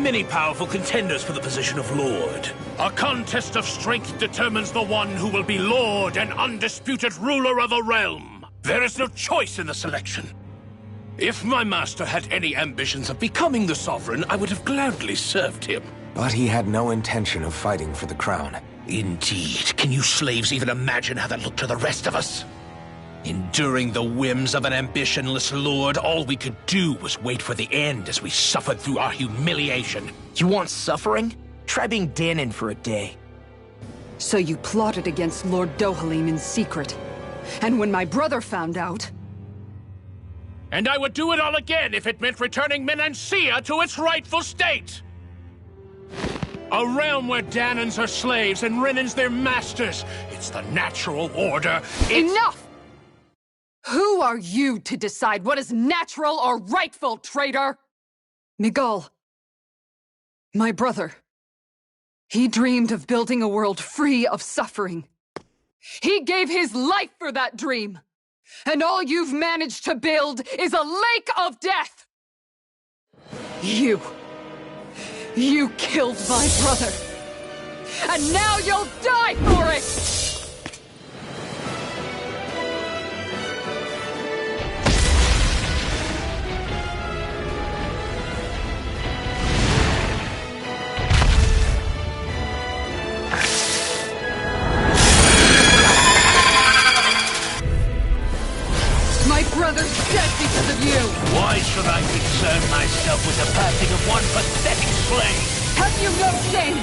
many powerful contenders for the position of Lord. A contest of strength determines the one who will be Lord and undisputed ruler of a realm. There is no choice in the selection. If my master had any ambitions of becoming the sovereign, I would have gladly served him. But he had no intention of fighting for the crown. Indeed. Can you slaves even imagine how that looked to the rest of us? Enduring the whims of an ambitionless lord, all we could do was wait for the end as we suffered through our humiliation. You want suffering? Try being Danon for a day. So you plotted against Lord Dohalim in secret. And when my brother found out... And I would do it all again if it meant returning Menancia to its rightful state! A realm where Danons are slaves and Renans their masters. It's the natural order. Enough! Who are you to decide what is natural or rightful, traitor? Miguel, my brother, he dreamed of building a world free of suffering. He gave his life for that dream. And all you've managed to build is a lake of death! You killed my brother! And now you'll die for it! My brother's dead because of you! Why should I concern myself with the passing of one pathetic slave? Have you no shame?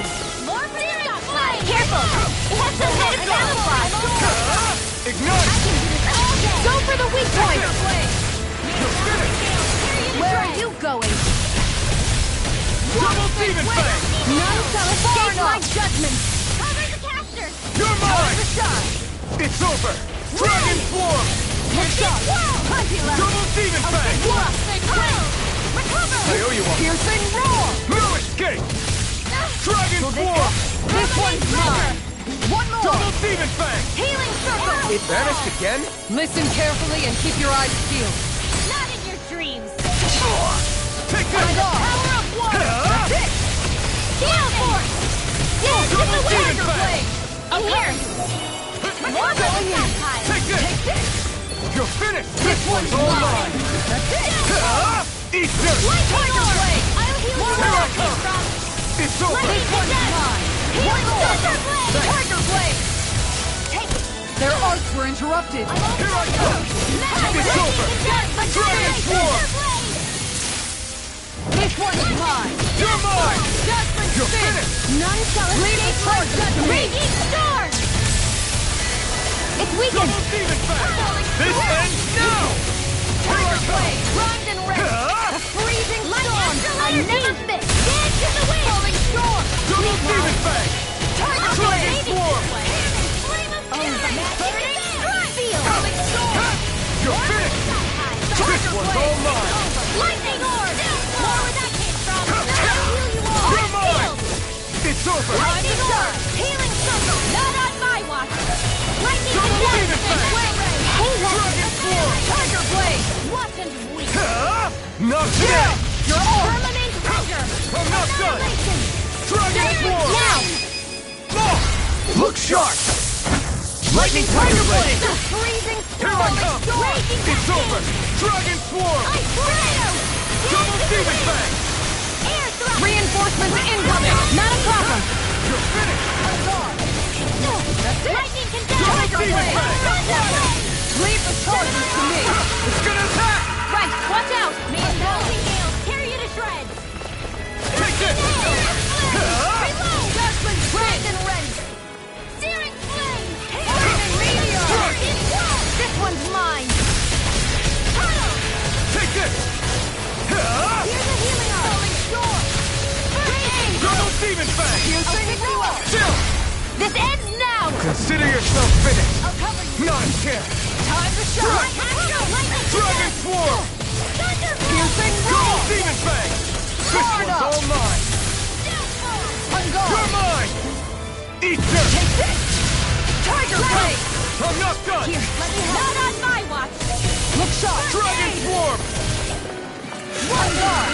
More Furious Fly! Careful! It has some kind of camouflage! Ignite! Go for the weak point! Where are you going? Double Demon Fang! None shall escape my judgment! Cover the caster! You're mine! The shot! It's over! Dragon Swarm! Double Demon Fang! Recover! I owe you one. Piercing roar! No escape! Dragon Swarm! This one's mine! One more! Double Demon Fang! Healing circle! It vanished again? Listen carefully and keep your eyes peeled. Not in your dreams! Take this! Power of water! That's it! Gale force! Dance in the wind! Fang! Up here! More going in! Take this! You're finished! This one's mine! That's it! Eat dirt! Light Tiger Blade! I'll heal you Here I all! come! It's over! This one's mine! Healing Thunder Blade! Tiger Blade! Take it! Their arts were interrupted! Here I come! It's over! Dragon Swarm! This one's mine! You're mine! Judgment You're Spin! finished! None shall escape my judgment! Raging Storm! It's weakened! Double Demon Fang! This ends now! Tiger Blade! Primed and ready! A freezing storm! I never fit! Dance in the wind! Falling storm! Double Demon Fang! Tiger Dragon Blade! Swarm! Falling storm! You're finished! This one's all mine! Lightning Orb! More where that came from! I'll heal you all! You're mine! It's over! Lightning Orb! Healing Circle! Not on my watch! Lightning Double Demon Condensed! Fang! Dragon Swarm! Tiger Blade! Wasn't weak! Not today! Your orb! Permanent Trigger! I'm not done! Annihilation! Dragon Swarm! Now! Look sharp! Lightning Tiger Blade! The freezing Here I storm! come! Raging It's over! Dragon Swarm! Ice Tornado! Double Demon Fang! Air Thrust! Reinforcements incoming! Not a problem! You're finished! That's it! Lightning Double Demon Fang! Leave the charges to me! It's gonna attack! Right, watch out! May Melting Gales tear you to shreds! Take this! Reload! Judgment Brand and Rend! Searing Flame! Burning Meteor! This one's mine! Take this! Here's a healing arm! Falling Storm! Raging! Double Demon Fang! Piercing Roar! Chill! This ends now! Consider yourself finished! I'll cover you! Not a chance! Time to shine! Lightning! Dragon Swarm! Thunderbolt! Piercing Double roar! Demon Fang! This Guard one's up! all mine! On guard! You're mine! Eat dirt! Take this! Tiger Blade! I'm not done! Here, let me help! Not on my watch! Look sharp! Dragon Swarm! On guard!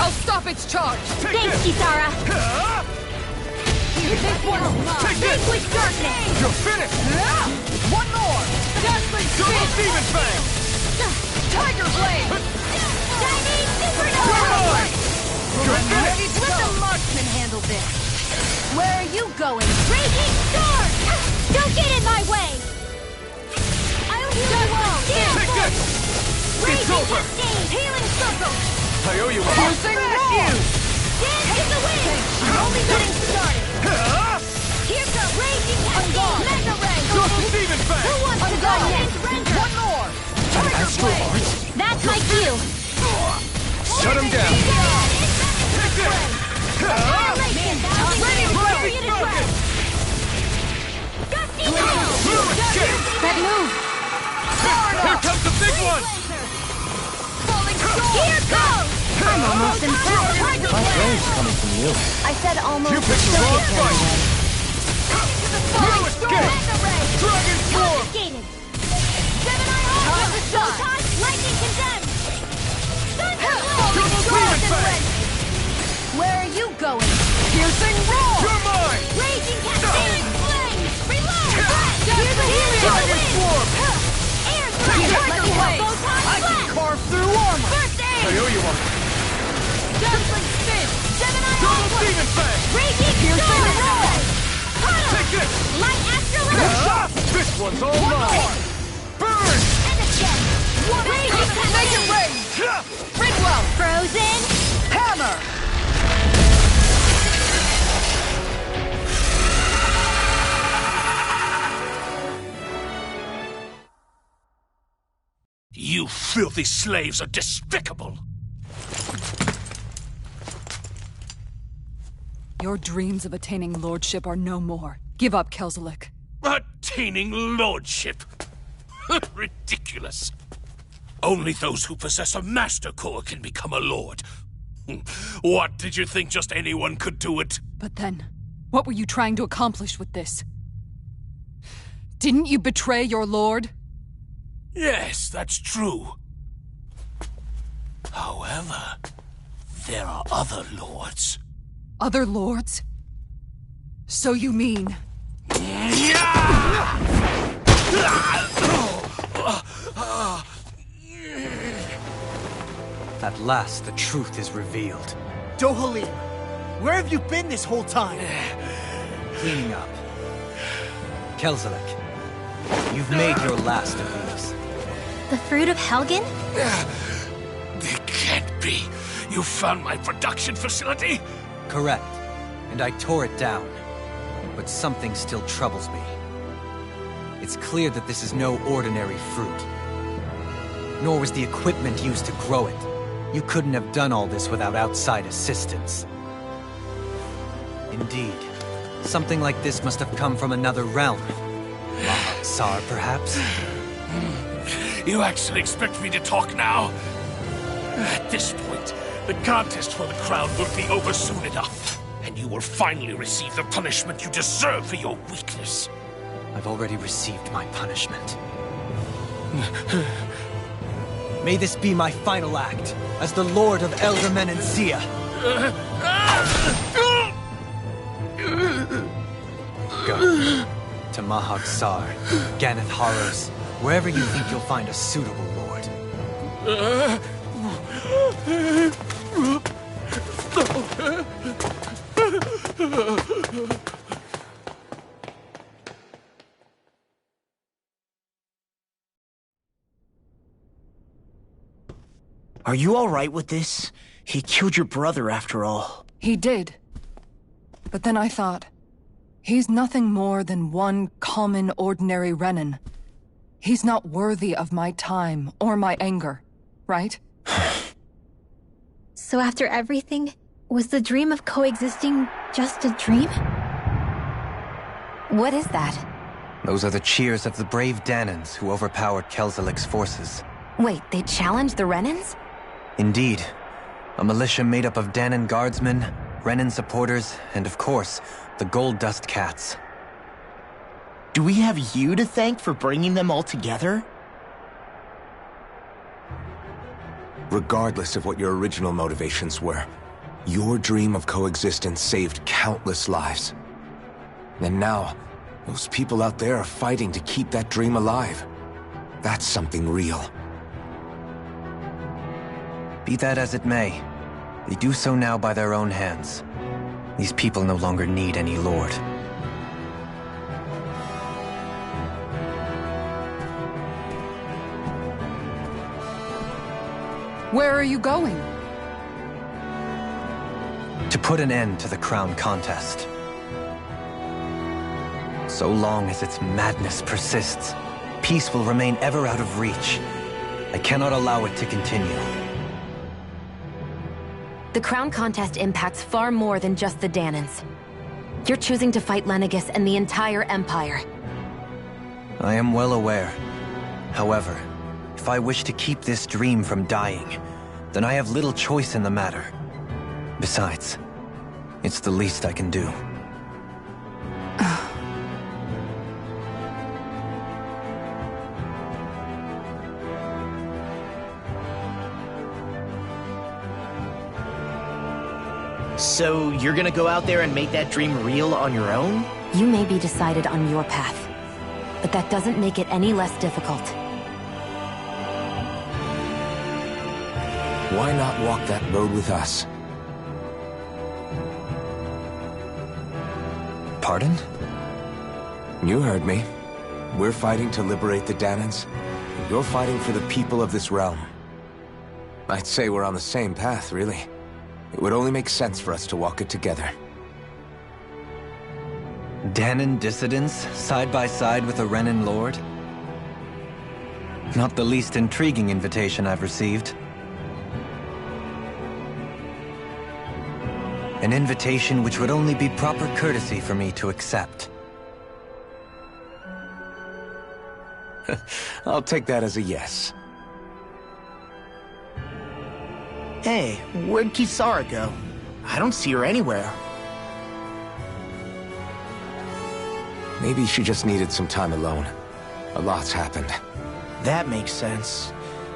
I'll stop its charge! Thanks, Kisara! This one is mine! Vanquish darkness! You're finished! One more! Dazzling Double spin! Demon Fang! Tiger Blade! Chinese You're supernova! mine! You're finished! Let the marksman handle this! Where are you going? Raging storm! Don't get in my way! I'll heal you all! Take this! It's Raging over! cascade! Healing circle! I owe you one. Piercing roar! Dance to the wind! You're only getting started! Here comes Raging cascade! Mega ray! Double Demon Who Fang! wants to go against Render? One more! Tiger Astral Blade! Arts? That's my cue! Shut him down! Take this! Annihilation! Ready to Ready go! for you to try! Gusty Gale! Escape! That move! Here comes the big one! Falling storm! Here goes! I'm almost impressed. Tiger My Blade! praise coming from you. I said almost. You picked the wrong fight! Falling You storm! escape! Mega ray! Dragon Swarm! Confiscated! Gemini Time Ultra! to shine! Photon! Lightning condemned! Thunder Double Demon Fang! Where are you going? Piercing roar! You're mine! Raging cascade! Flames! Reload! Here's the healing! Dragon Swarm! Air Tiger Let me have Blade! Photon I can blast! carve through armor! First I aid! owe you one. Dazzling spin! Gemini Double Ultra! Demon Fang! Raging Piercing storm! roar! Take this! Light astral This one's all mine! Burn! and again! Raging Make it cascade! rain! Ridwell! Frozen! Hammer! You filthy slaves are despicable! Your dreams of attaining lordship are no more. Give up, Kelzelik. Attaining lordship! Ridiculous! Only those who possess a master core can become a lord. What, did you think just anyone could do it? But then, what were you trying to accomplish with this? Didn't you betray your lord? Yes, that's true. However, there are other lords. Other lords? So you mean... At last, the truth is revealed. Dohalim, where have you been this whole time? Cleaning up. Kelzelik, you've made your last of these. The fruit of Helgen? It can't be. You found my production facility? Correct. And I tore it down. But something still troubles me. It's clear that this is no ordinary fruit. Nor was the equipment used to grow it. You couldn't have done all this without outside assistance. Indeed. Something like this must have come from another realm. Tsar, perhaps? You actually expect me to talk now? At this point, the contest for the crown will be over soon enough, and you will finally receive the punishment you deserve for your weakness. I've already received my punishment. May this be my final act, as the Lord of Elder Menancia. Go. To Mahag Sar, Ganeth Harrows, wherever you think you'll find a suitable lord. Are you alright with this? He killed your brother after all. He did. But then I thought, he's nothing more than one common, ordinary Renin. He's not worthy of my time or my anger, right? So after everything, was the dream of coexisting just a dream? What is that? Those are the cheers of the brave Danans who overpowered Kelzelik's forces. Wait, they challenged the Renins? Indeed. A militia made up of Danan guardsmen, Renin supporters, and of course, the Gold Dust Cats. Do we have you to thank for bringing them all together? Regardless of what your original motivations were, your dream of coexistence saved countless lives. And now, those people out there are fighting to keep that dream alive. That's something real. Be that as it may, they do so now by their own hands. These people no longer need any lord. Where are you going? To put an end to the crown contest. So long as its madness persists, peace will remain ever out of reach. I cannot allow it to continue. The crown contest impacts far more than just the Danans. You're choosing to fight Lenegis and the entire Empire. I am well aware. However, if I wish to keep this dream from dying, then I have little choice in the matter. Besides, it's the least I can do. So you're gonna go out there and make that dream real on your own? You may be decided on your path, but that doesn't make it any less difficult. Why not walk that road with us? Pardon? You heard me. We're fighting to liberate the Danans. You're fighting for the people of this realm. I'd say we're on the same path, really. It would only make sense for us to walk it together. Danan dissidents, side by side with a Renan lord? Not the least intriguing invitation I've received. An invitation which would only be proper courtesy for me to accept. I'll take that as a yes. Hey, where'd Kisara go? I don't see her anywhere. Maybe she just needed some time alone. A lot's happened. That makes sense.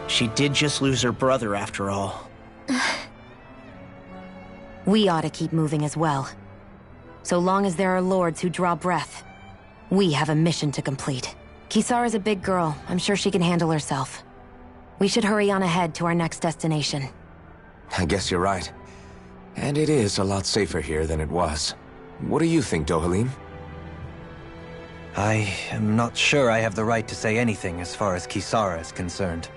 She did just lose her brother after all. We ought to keep moving as well. So long as there are lords who draw breath, we have a mission to complete. Kisara's a big girl. I'm sure she can handle herself. We should hurry on ahead to our next destination. I guess you're right. And it is a lot safer here than it was. What do you think, Dohalim? I am not sure I have the right to say anything as far as Kisara is concerned.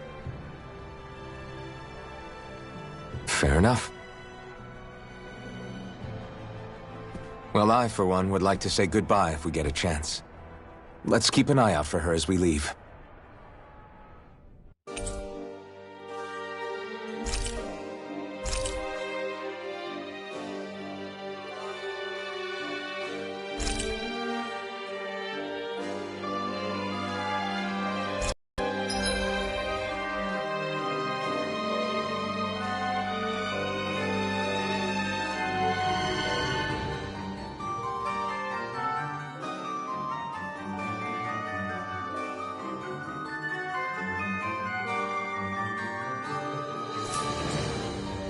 Fair enough. Well, I, for one, would like to say goodbye if we get a chance. Let's keep an eye out for her as we leave.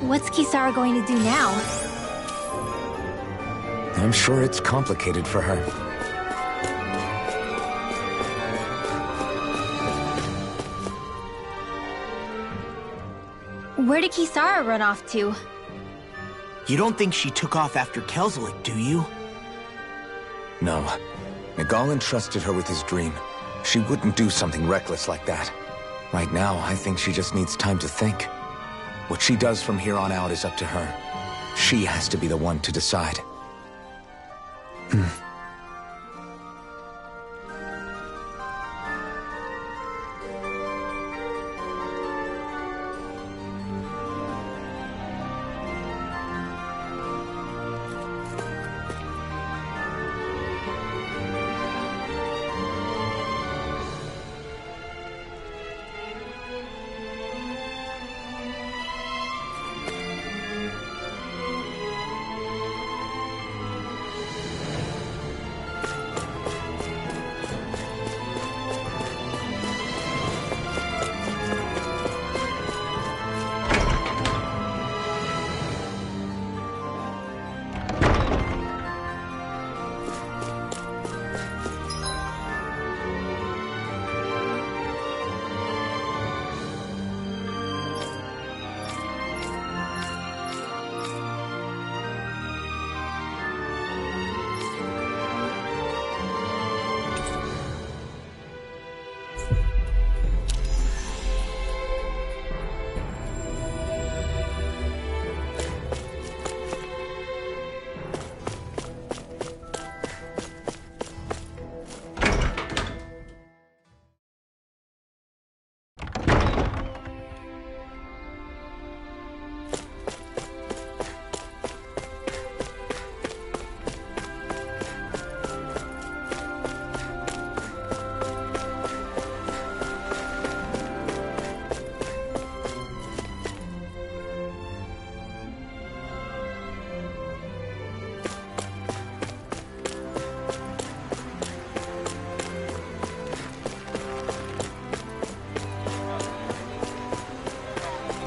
What's Kisara going to do now? I'm sure it's complicated for her. Where did Kisara run off to? You don't think she took off after Kelzelik, do you? No. Nagal entrusted her with his dream. She wouldn't do something reckless like that. Right now, I think she just needs time to think. What she does from here on out is up to her. She has to be the one to decide.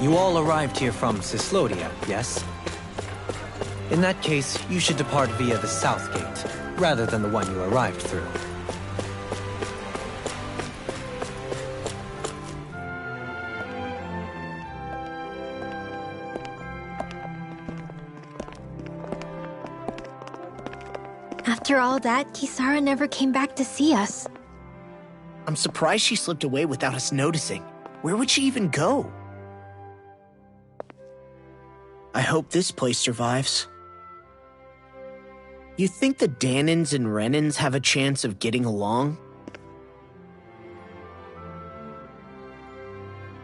You all arrived here from Cislodia, yes? In that case, you should depart via the south gate, rather than the one you arrived through. After all that, Kisara never came back to see us. I'm surprised she slipped away without us noticing. Where would she even go? I hope this place survives. You think the Danins and Renins have a chance of getting along?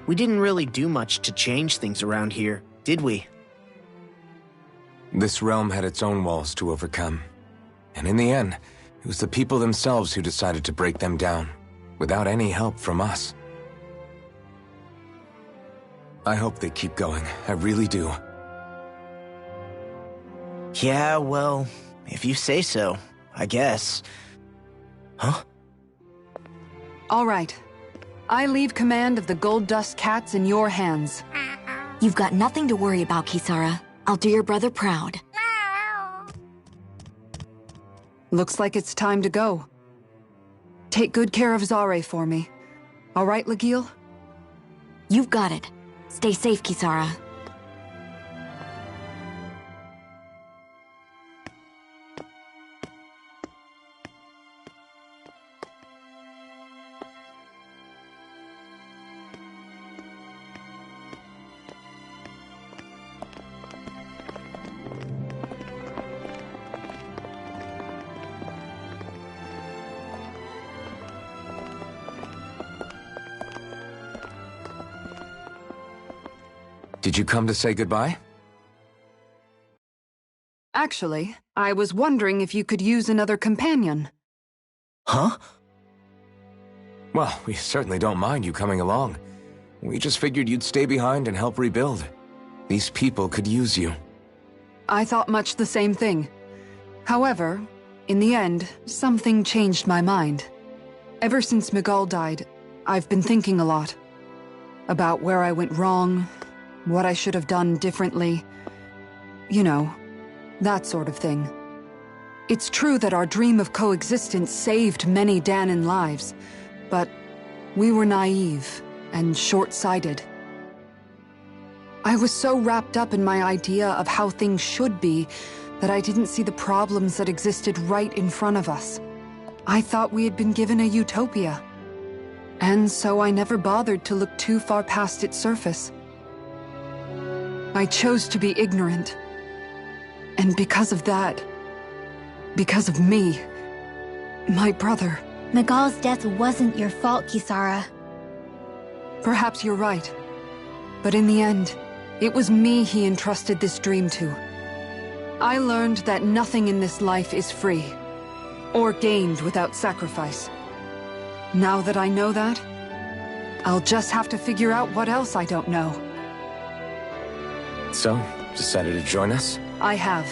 We didn't really do much to change things around here, did we? This realm had its own walls to overcome. And in the end, it was the people themselves who decided to break them down, without any help from us. I hope they keep going, I really do. Yeah, well, if you say so, I guess. Huh? All right. I leave command of the Gold Dust Cats in your hands. You've got nothing to worry about, Kisara. I'll do your brother proud. Looks like it's time to go. Take good care of Zare for me. All right, Legil? You've got it. Stay safe, Kisara. Did you come to say goodbye? Actually, I was wondering if you could use another companion. Huh? Well, we certainly don't mind you coming along. We just figured you'd stay behind and help rebuild. These people could use you. I thought much the same thing. However, in the end, something changed my mind. Ever since Miguel died, I've been thinking a lot. About where I went wrong, what I should have done differently. You know, that sort of thing. It's true that our dream of coexistence saved many Danin lives, but we were naive and short-sighted. I was so wrapped up in my idea of how things should be that I didn't see the problems that existed right in front of us. I thought we had been given a utopia. And so I never bothered to look too far past its surface. I chose to be ignorant. And because of that, because of me, my brother... Miguel's death wasn't your fault, Kisara. Perhaps you're right. But in the end, it was me he entrusted this dream to. I learned that nothing in this life is free, or gained without sacrifice. Now that I know that, I'll just have to figure out what else I don't know. So, decided to join us? I have.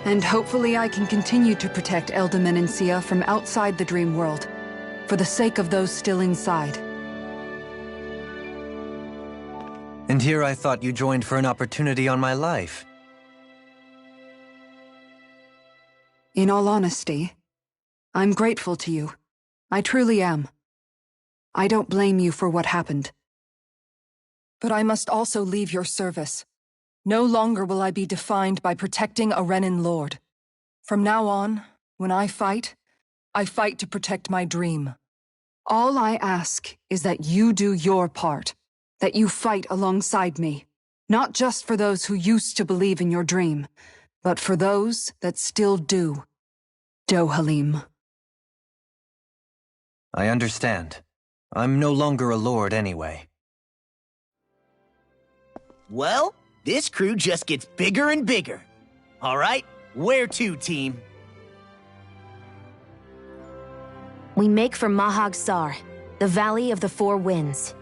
And hopefully I can continue to protect Elda Menencia from outside the dream world, for the sake of those still inside. And here I thought you joined for an opportunity on my life. In all honesty, I'm grateful to you. I truly am. I don't blame you for what happened. But I must also leave your service. No longer will I be defined by protecting a Renin lord. From now on, when I fight to protect my dream. All I ask is that you do your part, that you fight alongside me, not just for those who used to believe in your dream, but for those that still do. Dohalim. I understand. I'm no longer a lord anyway. Well, this crew just gets bigger and bigger. All right, where to, team? We make for Mahag Sar, the Valley of the Four Winds.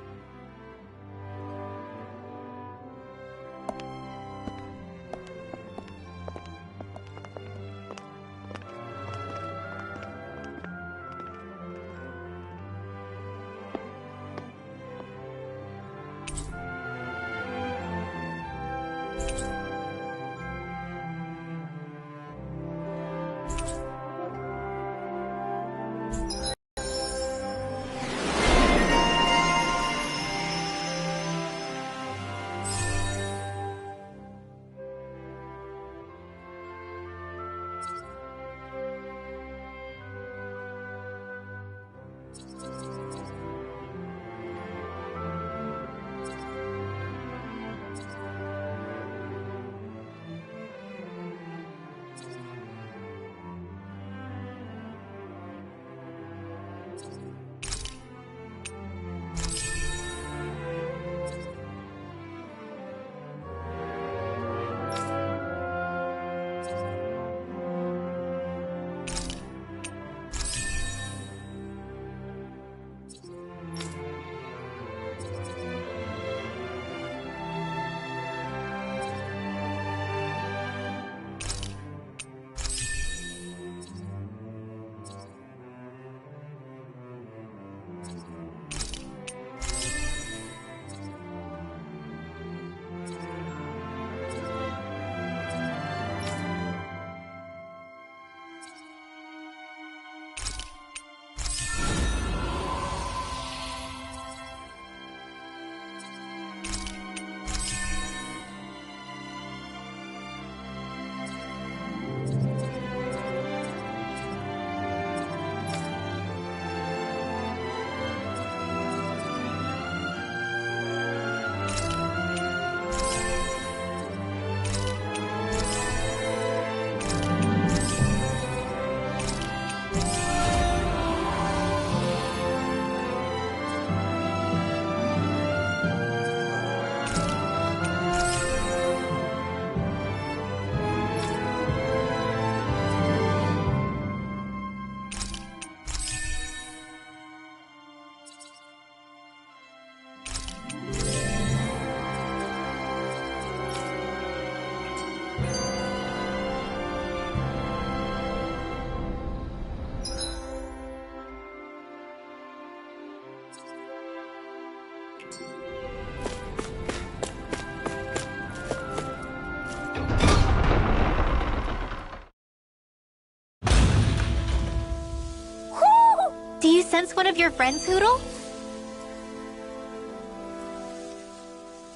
Do you sense one of your friends, Hootle?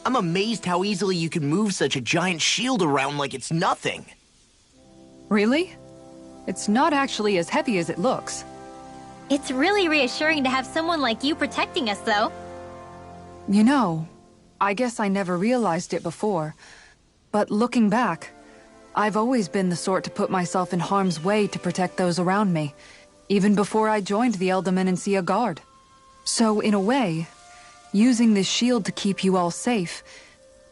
I'm amazed how easily you can move such a giant shield around like it's nothing. Really? It's not actually as heavy as it looks. It's really reassuring to have someone like you protecting us, though. You know, I guess I never realized it before. But looking back, I've always been the sort to put myself in harm's way to protect those around me, even before I joined the Elderman and Sea Guard. So, in a way, using this shield to keep you all safe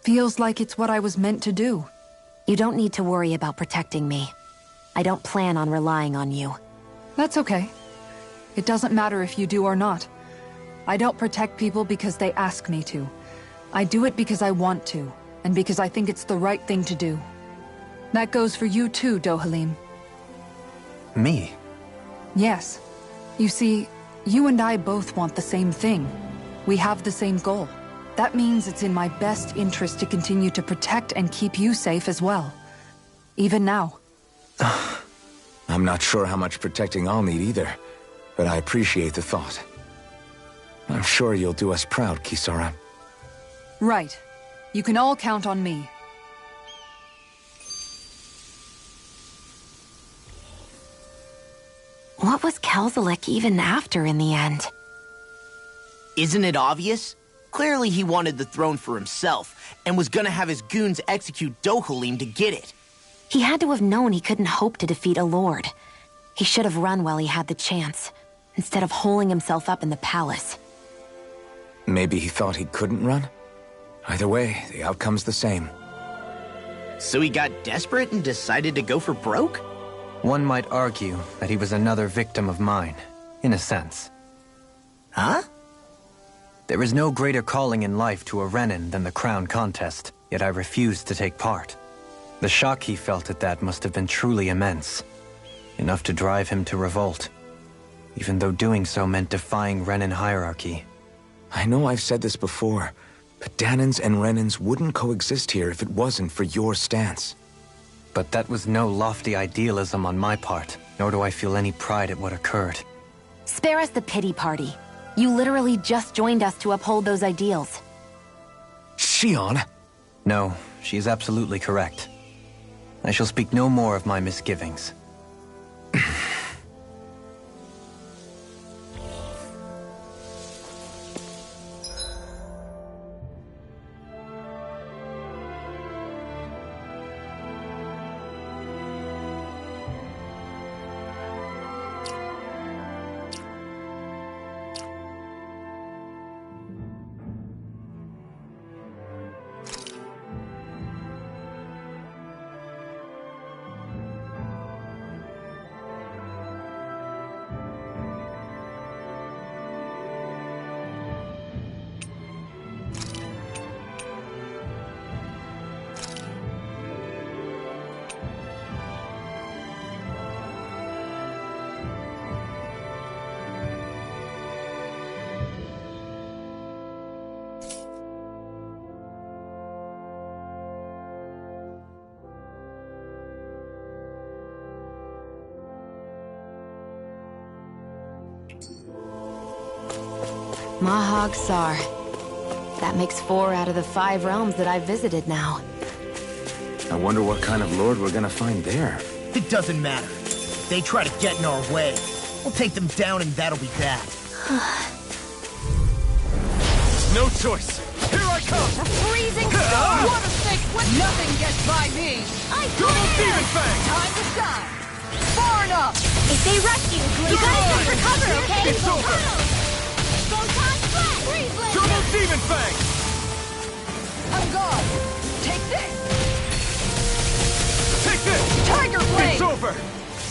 feels like it's what I was meant to do. You don't need to worry about protecting me. I don't plan on relying on you. That's okay. It doesn't matter if you do or not. I don't protect people because they ask me to. I do it because I want to, and because I think it's the right thing to do. That goes for you too, Dohalim. Me? Yes. You see, you and I both want the same thing. We have the same goal. That means it's in my best interest to continue to protect and keep you safe as well. Even now. I'm not sure how much protecting I'll need either, but I appreciate the thought. I'm sure you'll do us proud, Kisara. Right. You can all count on me. What was Kelzalek even after in the end? Isn't it obvious? Clearly he wanted the throne for himself, and was gonna have his goons execute Dohalim to get it. He had to have known he couldn't hope to defeat a lord. He should have run while he had the chance, instead of holding himself up in the palace. Maybe he thought he couldn't run? Either way, the outcome's the same. So he got desperate and decided to go for broke? One might argue that he was another victim of mine, in a sense. Huh? There is no greater calling in life to a Renin than the crown contest, yet I refused to take part. The shock he felt at that must have been truly immense. Enough to drive him to revolt, even though doing so meant defying Renin hierarchy. I know I've said this before, But Danans and Renans wouldn't coexist here if it wasn't for your stance. But that was no lofty idealism on my part, nor do I feel any pride at what occurred. Spare us the pity party. You literally just joined us to uphold those ideals. Shion! No, she is absolutely correct. I shall speak no more of my misgivings. Mahag Sar. That makes 4 out of the 5 realms that I've visited now. I wonder what kind of lord we're gonna find there. It doesn't matter. If they try to get in our way, we'll take them down and that'll be that. No choice. Here I come! A freezing storm! What a thing! Nothing gets by me! Double Demon Fang! Time to shine! Far enough! If they rush you, you gotta jump for cover, okay? It's over! Photon Flash! Freeze Blade! Double Demon Fang! I'm gone! Take this! Take this! Tiger Blade! It's over!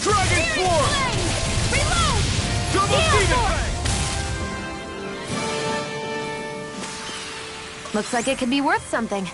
Dragon Swarm! Reload! Double Steel Demon Force! Fang! Looks like it could be worth something.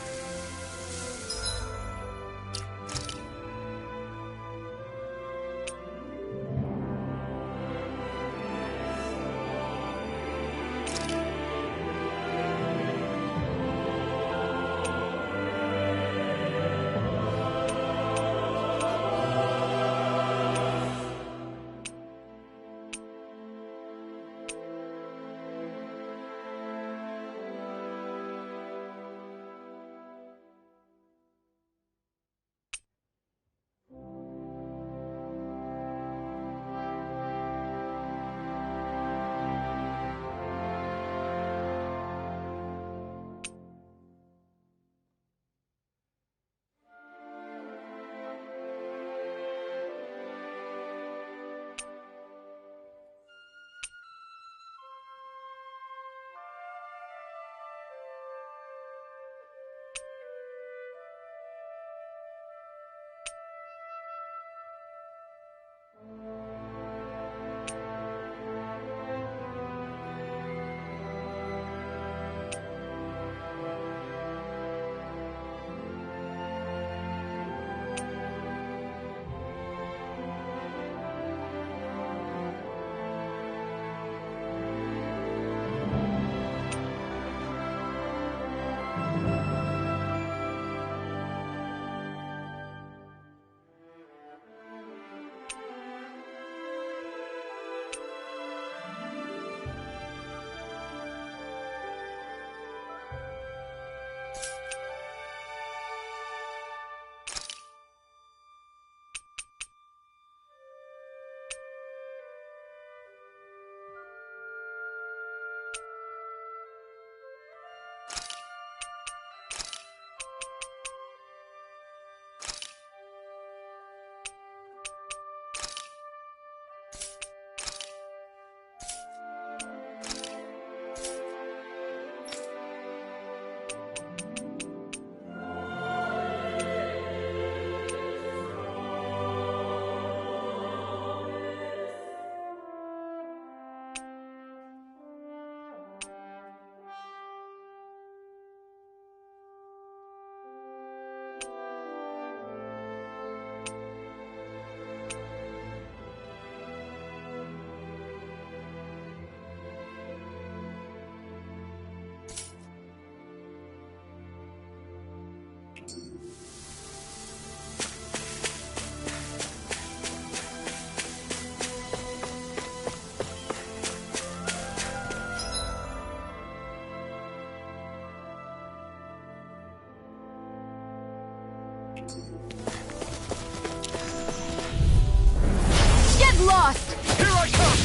Get lost! Here I come!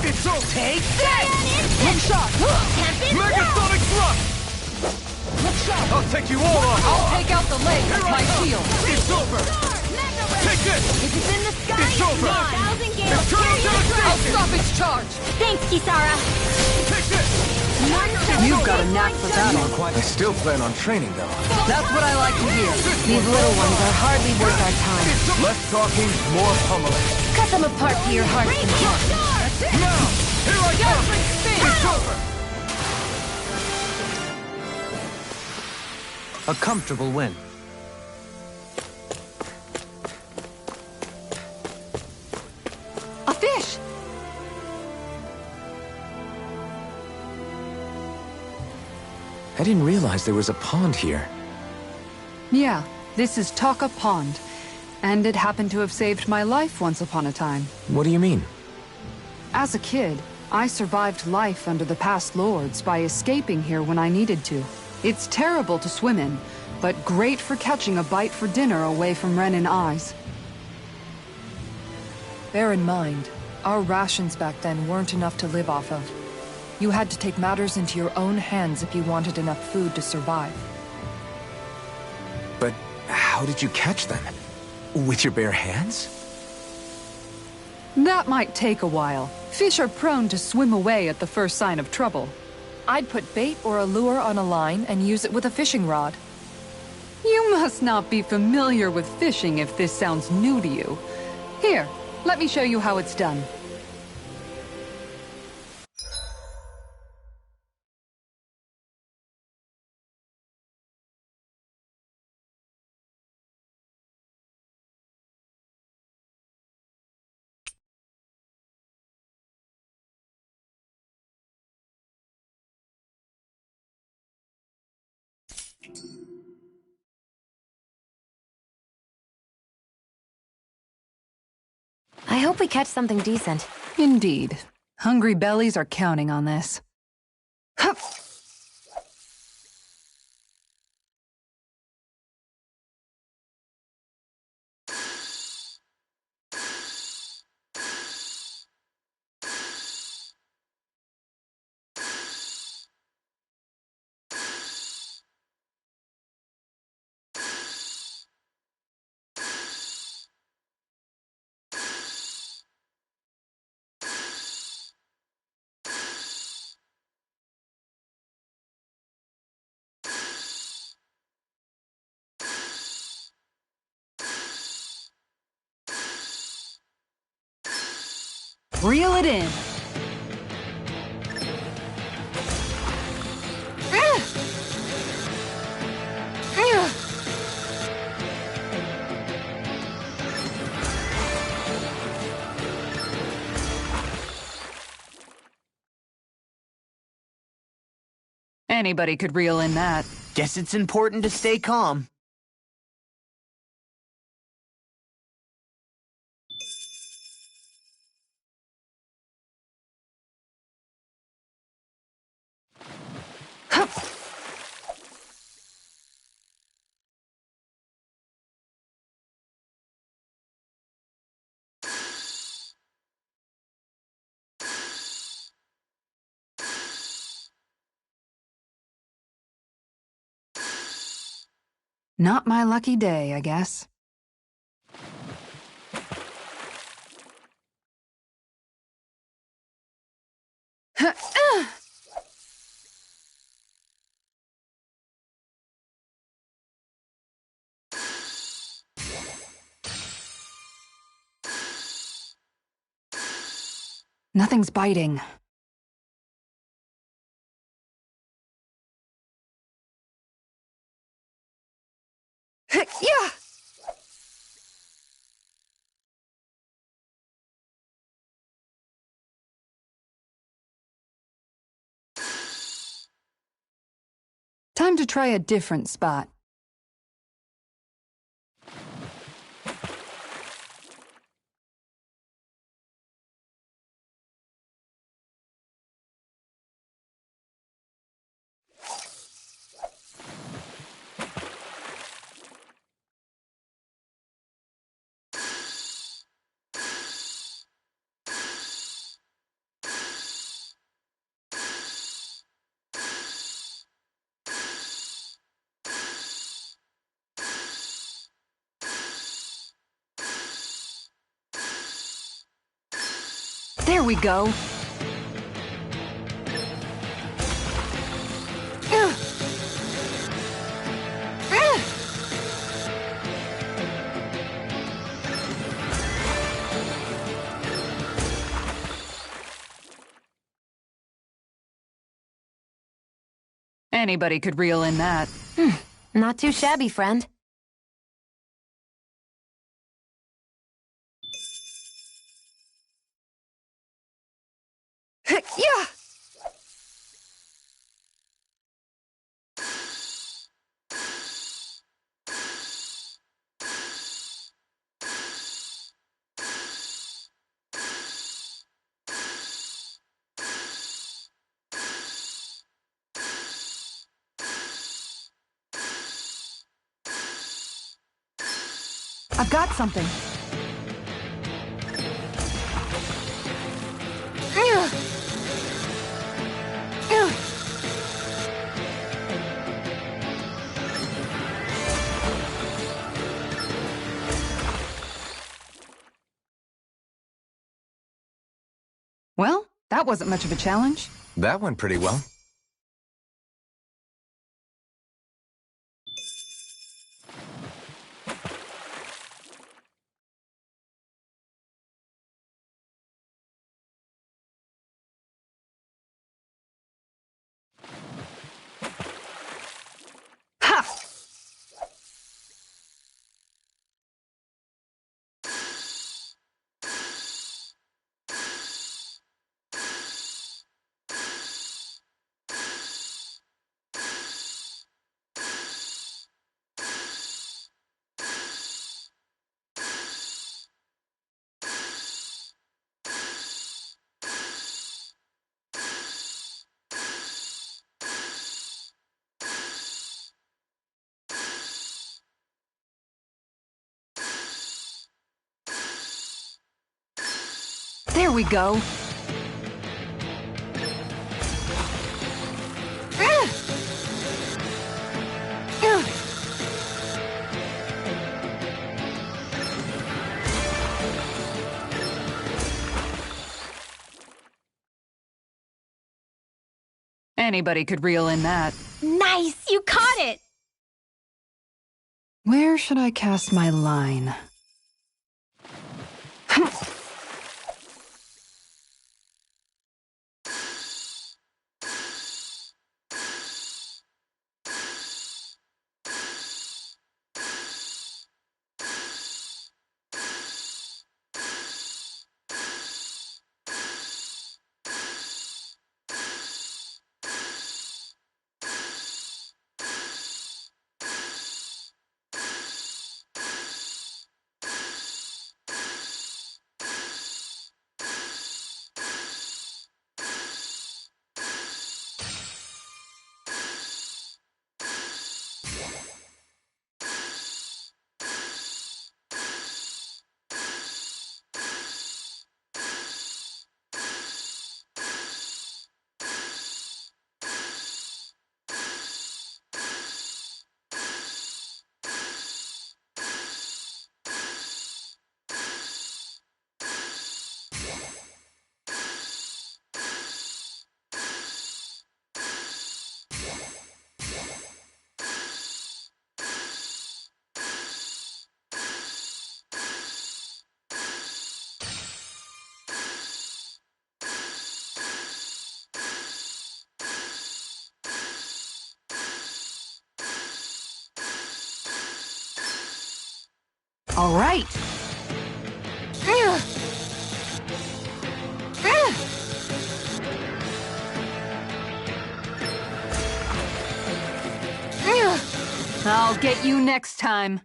It's over! Take this! Hook shot! Megasonic thrust! I'll take you all on! I'll take out the leg with my shield! It's over! Take this! If it's in the sky, It's over! Thousand Gale, Eternal I'll devastation! stop its charge! Thanks, Kisara. Take this! You've got a knack for battle. I still plan on training, though. That's what I like to hear. These little ones are hardly worth our time. Less talking, more pummeling. Cut them apart to your heart's content. Now! Here I come! It's over! A comfortable win. A fish! I didn't realize there was a pond here. Yeah, this is Taka Pond. And it happened to have saved my life once upon a time. What do you mean? As a kid, I survived life under the past lords by escaping here when I needed to. It's terrible to swim in, but great for catching a bite for dinner away from Ren and eyes. Bear in mind, our rations back then weren't enough to live off of. You had to take matters into your own hands if you wanted enough food to survive. But how did you catch them? With your bare hands? That might take a while. Fish are prone to swim away at the first sign of trouble. I'd put bait or a lure on a line and use it with a fishing rod. You must not be familiar with fishing if this sounds new to you. Here, let me show you how it's done. I hope we catch something decent. Indeed. Hungry bellies are counting on this. Hup! Reel it in. Anybody could reel in that. Guess it's important to stay calm. Not my lucky day, I guess. Nothing's biting. Yeah! Time to try a different spot. There we go. Anybody could reel in that. Not too shabby, friend. Yeah! I've got something. Well, that wasn't much of a challenge. That went pretty well. Ha! There we go. Anybody could reel in that. Nice! You caught it! Where should I cast my line? All right. I'll get you next time.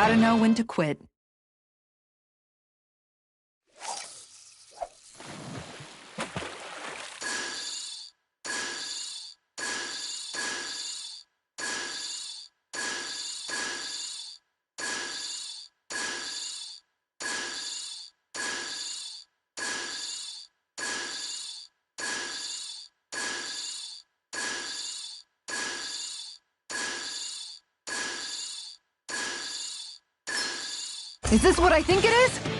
gotta know when to quit. Is this what I think it is?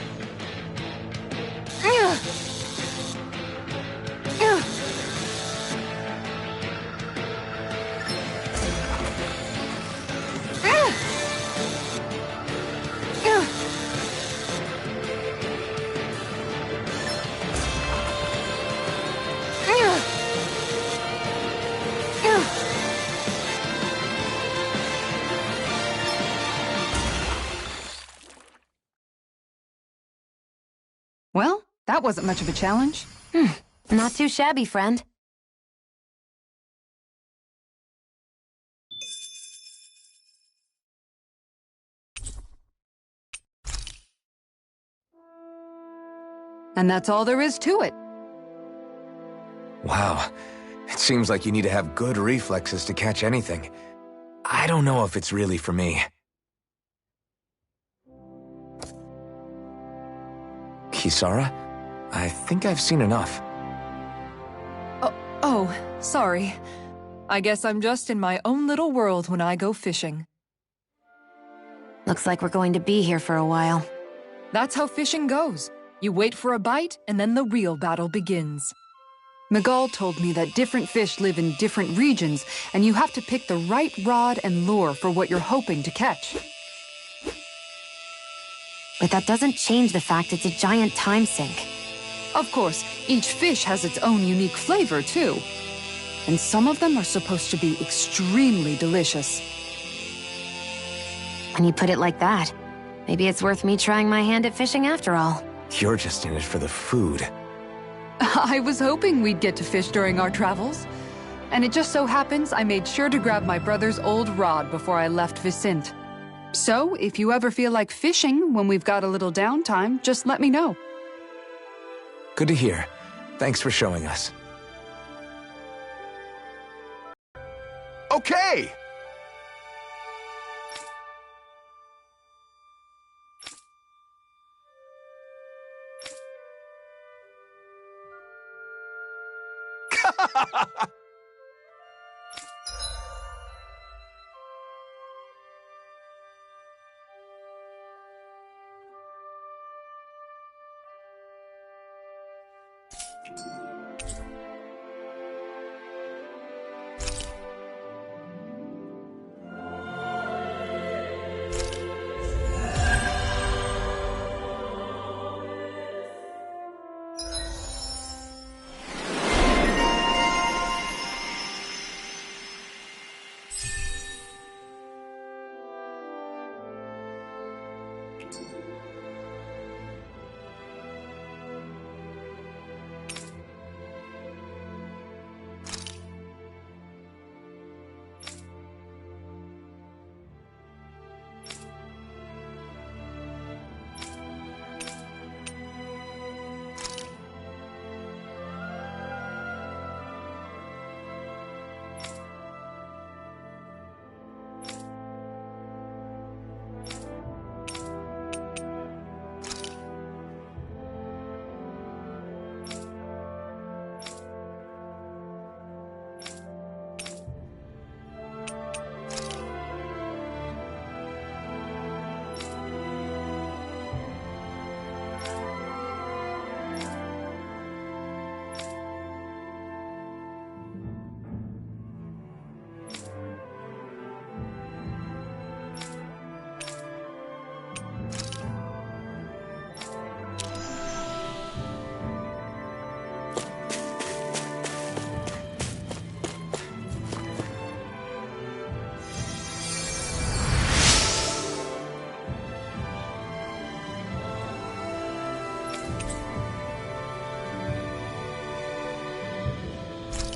Well, that wasn't much of a challenge. Not too shabby, friend. And that's all there is to it. Wow. It seems like you need to have good reflexes to catch anything. I don't know if it's really for me. Kisara? I think I've seen enough. Oh, sorry. I guess I'm just in my own little world when I go fishing. Looks like we're going to be here for a while. That's how fishing goes. You wait for a bite, and then the real battle begins. Miguel told me that different fish live in different regions, and you have to pick the right rod and lure for what you're hoping to catch. But that doesn't change the fact it's a giant time sink. Of course, each fish has its own unique flavor, too. And some of them are supposed to be extremely delicious. When you put it like that, maybe it's worth me trying my hand at fishing after all. You're just in it for the food. I was hoping we'd get to fish during our travels. And it just so happens I made sure to grab my brother's old rod before I left Vicente. So, if you ever feel like fishing when we've got a little downtime, just let me know. Good to hear. Thanks for showing us. Okay!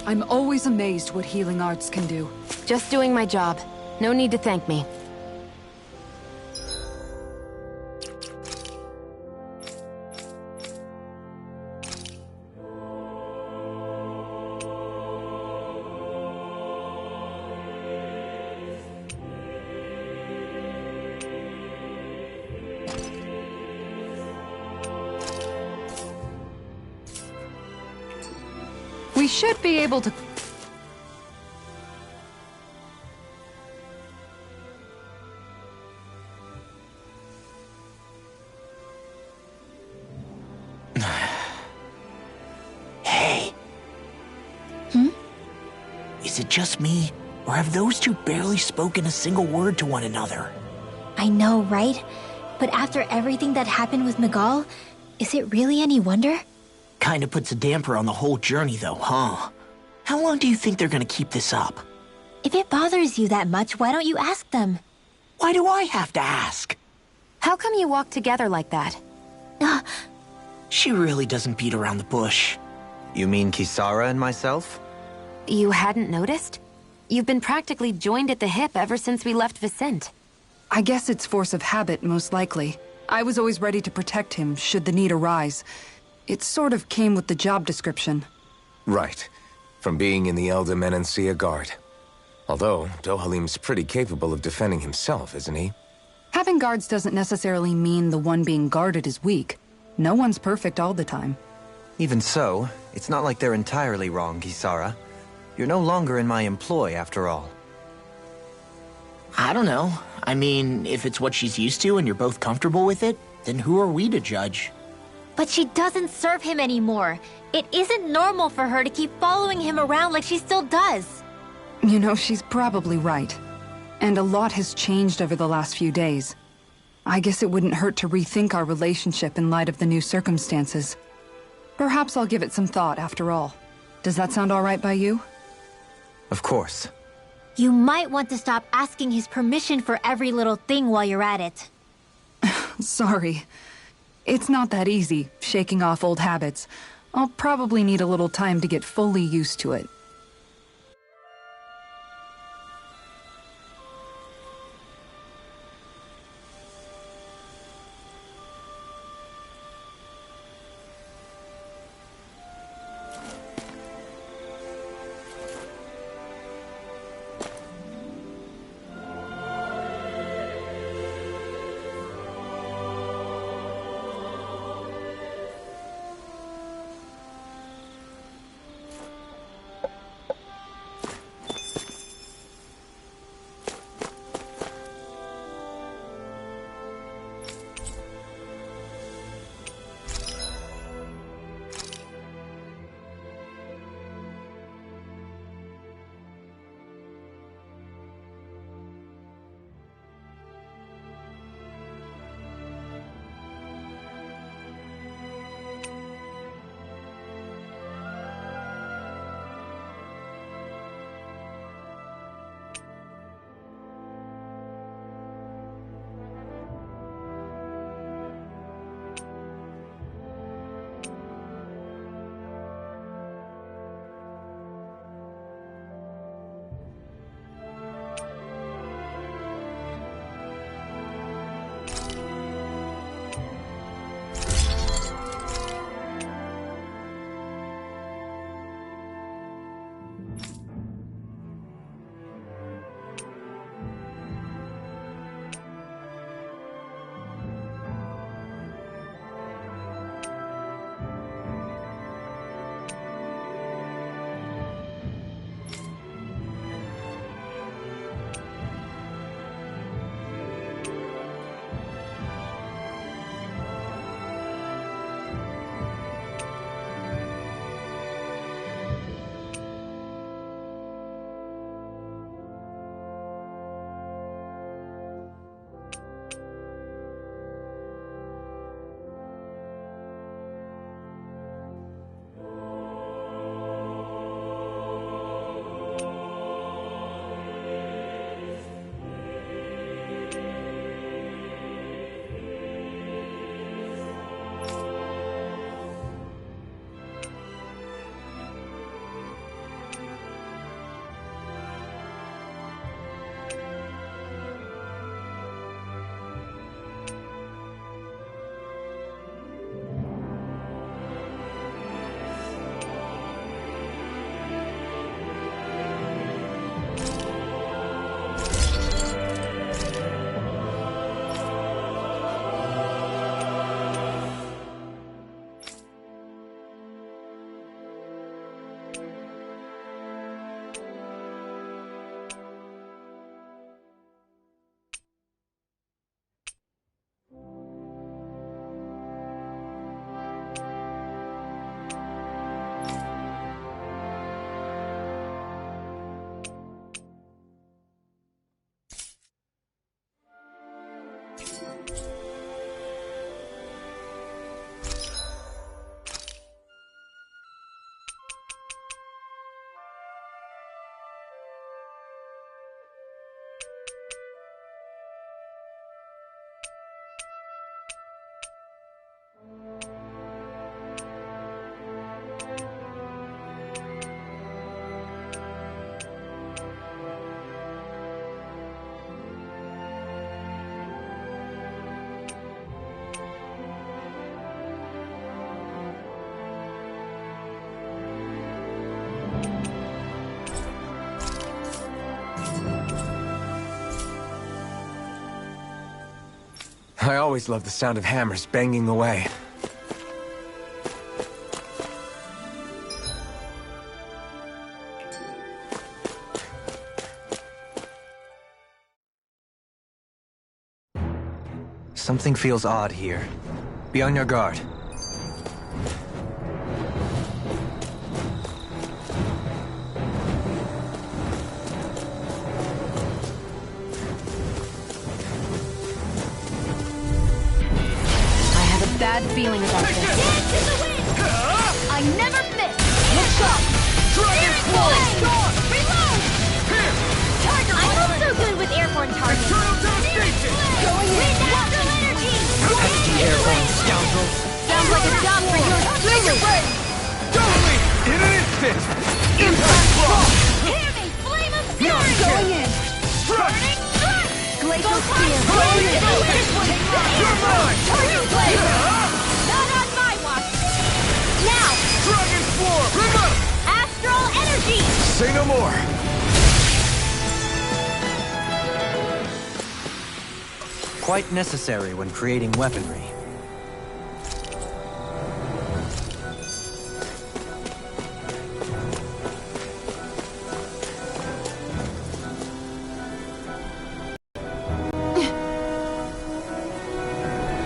I'm always amazed what healing arts can do. Just doing my job. No need to thank me. We should be able to... Hey. Is it just me, or have those two barely spoken a single word to one another? I know, right? But after everything that happened with Miguel, is it really any wonder? Kinda puts a damper on the whole journey though, huh? How long do you think they're gonna keep this up? If it bothers you that much, why don't you ask them? Why do I have to ask? How come you walk together like that? She really doesn't beat around the bush. You mean Kisara and myself? You hadn't noticed? You've been practically joined at the hip ever since we left Vicente. I guess it's force of habit, most likely. I was always ready to protect him, should the need arise. It sort of came with the job description. Right. From being in the Elder Menancia Guard. Although, Dohalim's pretty capable of defending himself, isn't he? Having guards doesn't necessarily mean the one being guarded is weak. No one's perfect all the time. Even so, it's not like they're entirely wrong, Kisara. You're no longer in my employ, after all. I don't know. I mean, if it's what she's used to and you're both comfortable with it, then who are we to judge? But she doesn't serve him anymore. It isn't normal for her to keep following him around like she still does. You know, she's probably right. And a lot has changed over the last few days. I guess it wouldn't hurt to rethink our relationship in light of the new circumstances. Perhaps I'll give it some thought after all. Does that sound all right by you? Of course. You might want to stop asking his permission for every little thing while you're at it. Sorry. It's not that easy, shaking off old habits. I'll probably need a little time to get fully used to it. I always love the sound of hammers banging away. Something feels odd here. Be on your guard. Bad feeling about this. Dance in the wind! I never miss! Look shot! Dragon Force! Reload! Here! Tiger I'm not so good with airborne targets. Eternal devastation! Going in! Wind astral energy! Pesky airborne scoundrels! Sounds like a job for your truly! Totally! In an instant! Impact block! Hear me! Flame of fury! Going in! Strike! Burning strike! Glacial Spear! Going in! You're mine! Tiger Blade! Not on my watch! Now! Dragon Form! Remote! Astral energy! Say no more! Quite necessary when creating weaponry.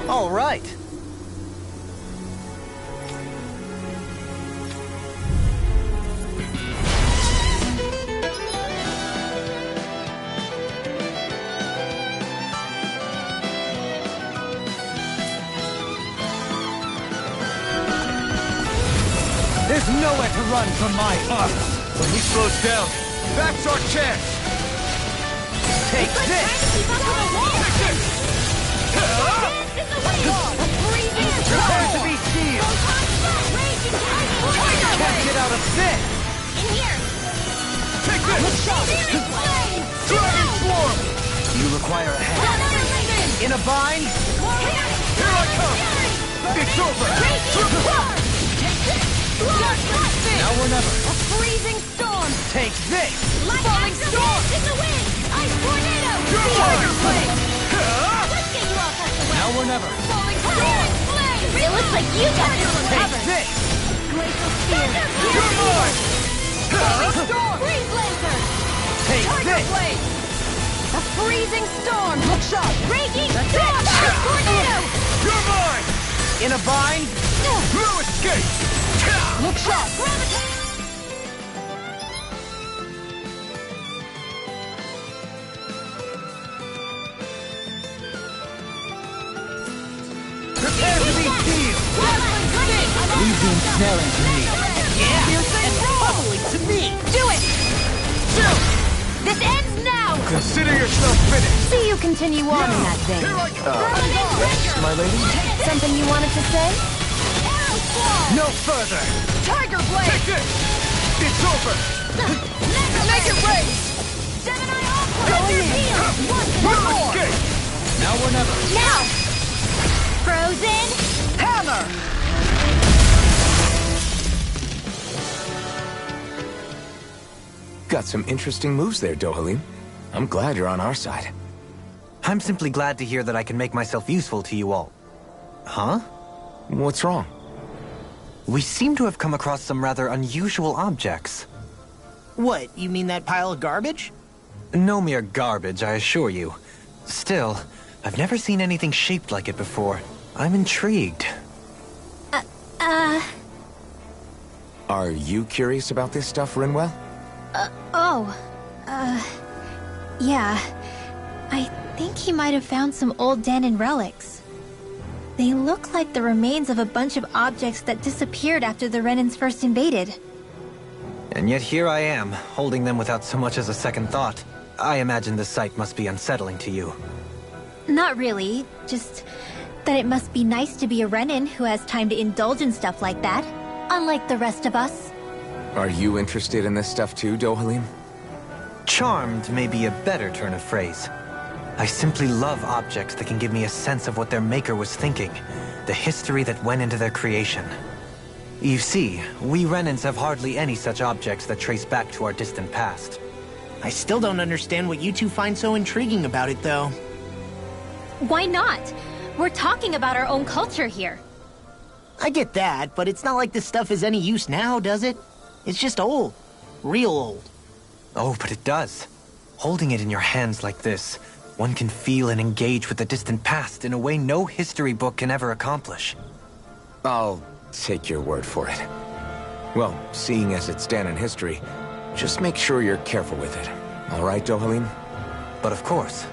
All right. There's nowhere to run from my armor! When he slows down, that's our chance! Take this! Prepare to be sealed! Can't get out of this! Take this! Dragon Swarm! You require a hand. In a bind? Here I come! It's over! Now or never. A freezing storm! Take this! Falling storm! In the wind! Ice tornado! You're Tiger mine! blade! Let's get you all tucked away! Now or never. Falling storm! It looks like you got this one Take covered! this! Glacial spear! You're mine! Falling storm! Freeze laser! Take Tiger this! blade! A freezing storm! Look sharp! Raging storm! Ice tornado! You're mine! In a bind? No escape! Look sharp! Prepare to be sealed! Leave the ensnaring to me. Yeah! And probably to me! Do it! This ends now! Consider yourself finished! See you continue on in that vein. Here I come! Yes, my lady? Something you wanted to say? Arrow claw! No further! Tiger blade! Take this! It's over! Make it race! Gemini Aqua! Going in! One No more! escape! Now or never. Now! Frozen! Hammer! Got some interesting moves there, Dohalim. I'm glad you're on our side. I'm simply glad to hear that I can make myself useful to you all. Huh? What's wrong? We seem to have come across some rather unusual objects. What, you mean that pile of garbage? No mere garbage, I assure you. Still, I've never seen anything shaped like it before. I'm intrigued. Are you curious about this stuff, Rinwell? Yeah. I think he might have found some old Danon relics. They look like the remains of a bunch of objects that disappeared after the Renans first invaded. And yet here I am, holding them without so much as a second thought. I imagine this sight must be unsettling to you. Not really. Just That it must be nice to be a Renin who has time to indulge in stuff like that, unlike the rest of us. Are you interested in this stuff too, Dohalim? Charmed may be a better turn of phrase. I simply love objects that can give me a sense of what their maker was thinking, the history that went into their creation. You see, we Renins have hardly any such objects that trace back to our distant past. I still don't understand what you two find so intriguing about it, though. Why not? We're talking about our own culture here. I get that, but it's not like this stuff is any use now, does it? It's just old. Real old. Oh, but it does. Holding it in your hands like this, one can feel and engage with the distant past in a way no history book can ever accomplish. I'll take your word for it. Well, seeing as it's Dan in history, just make sure you're careful with it. All right, Dohalim? But of course.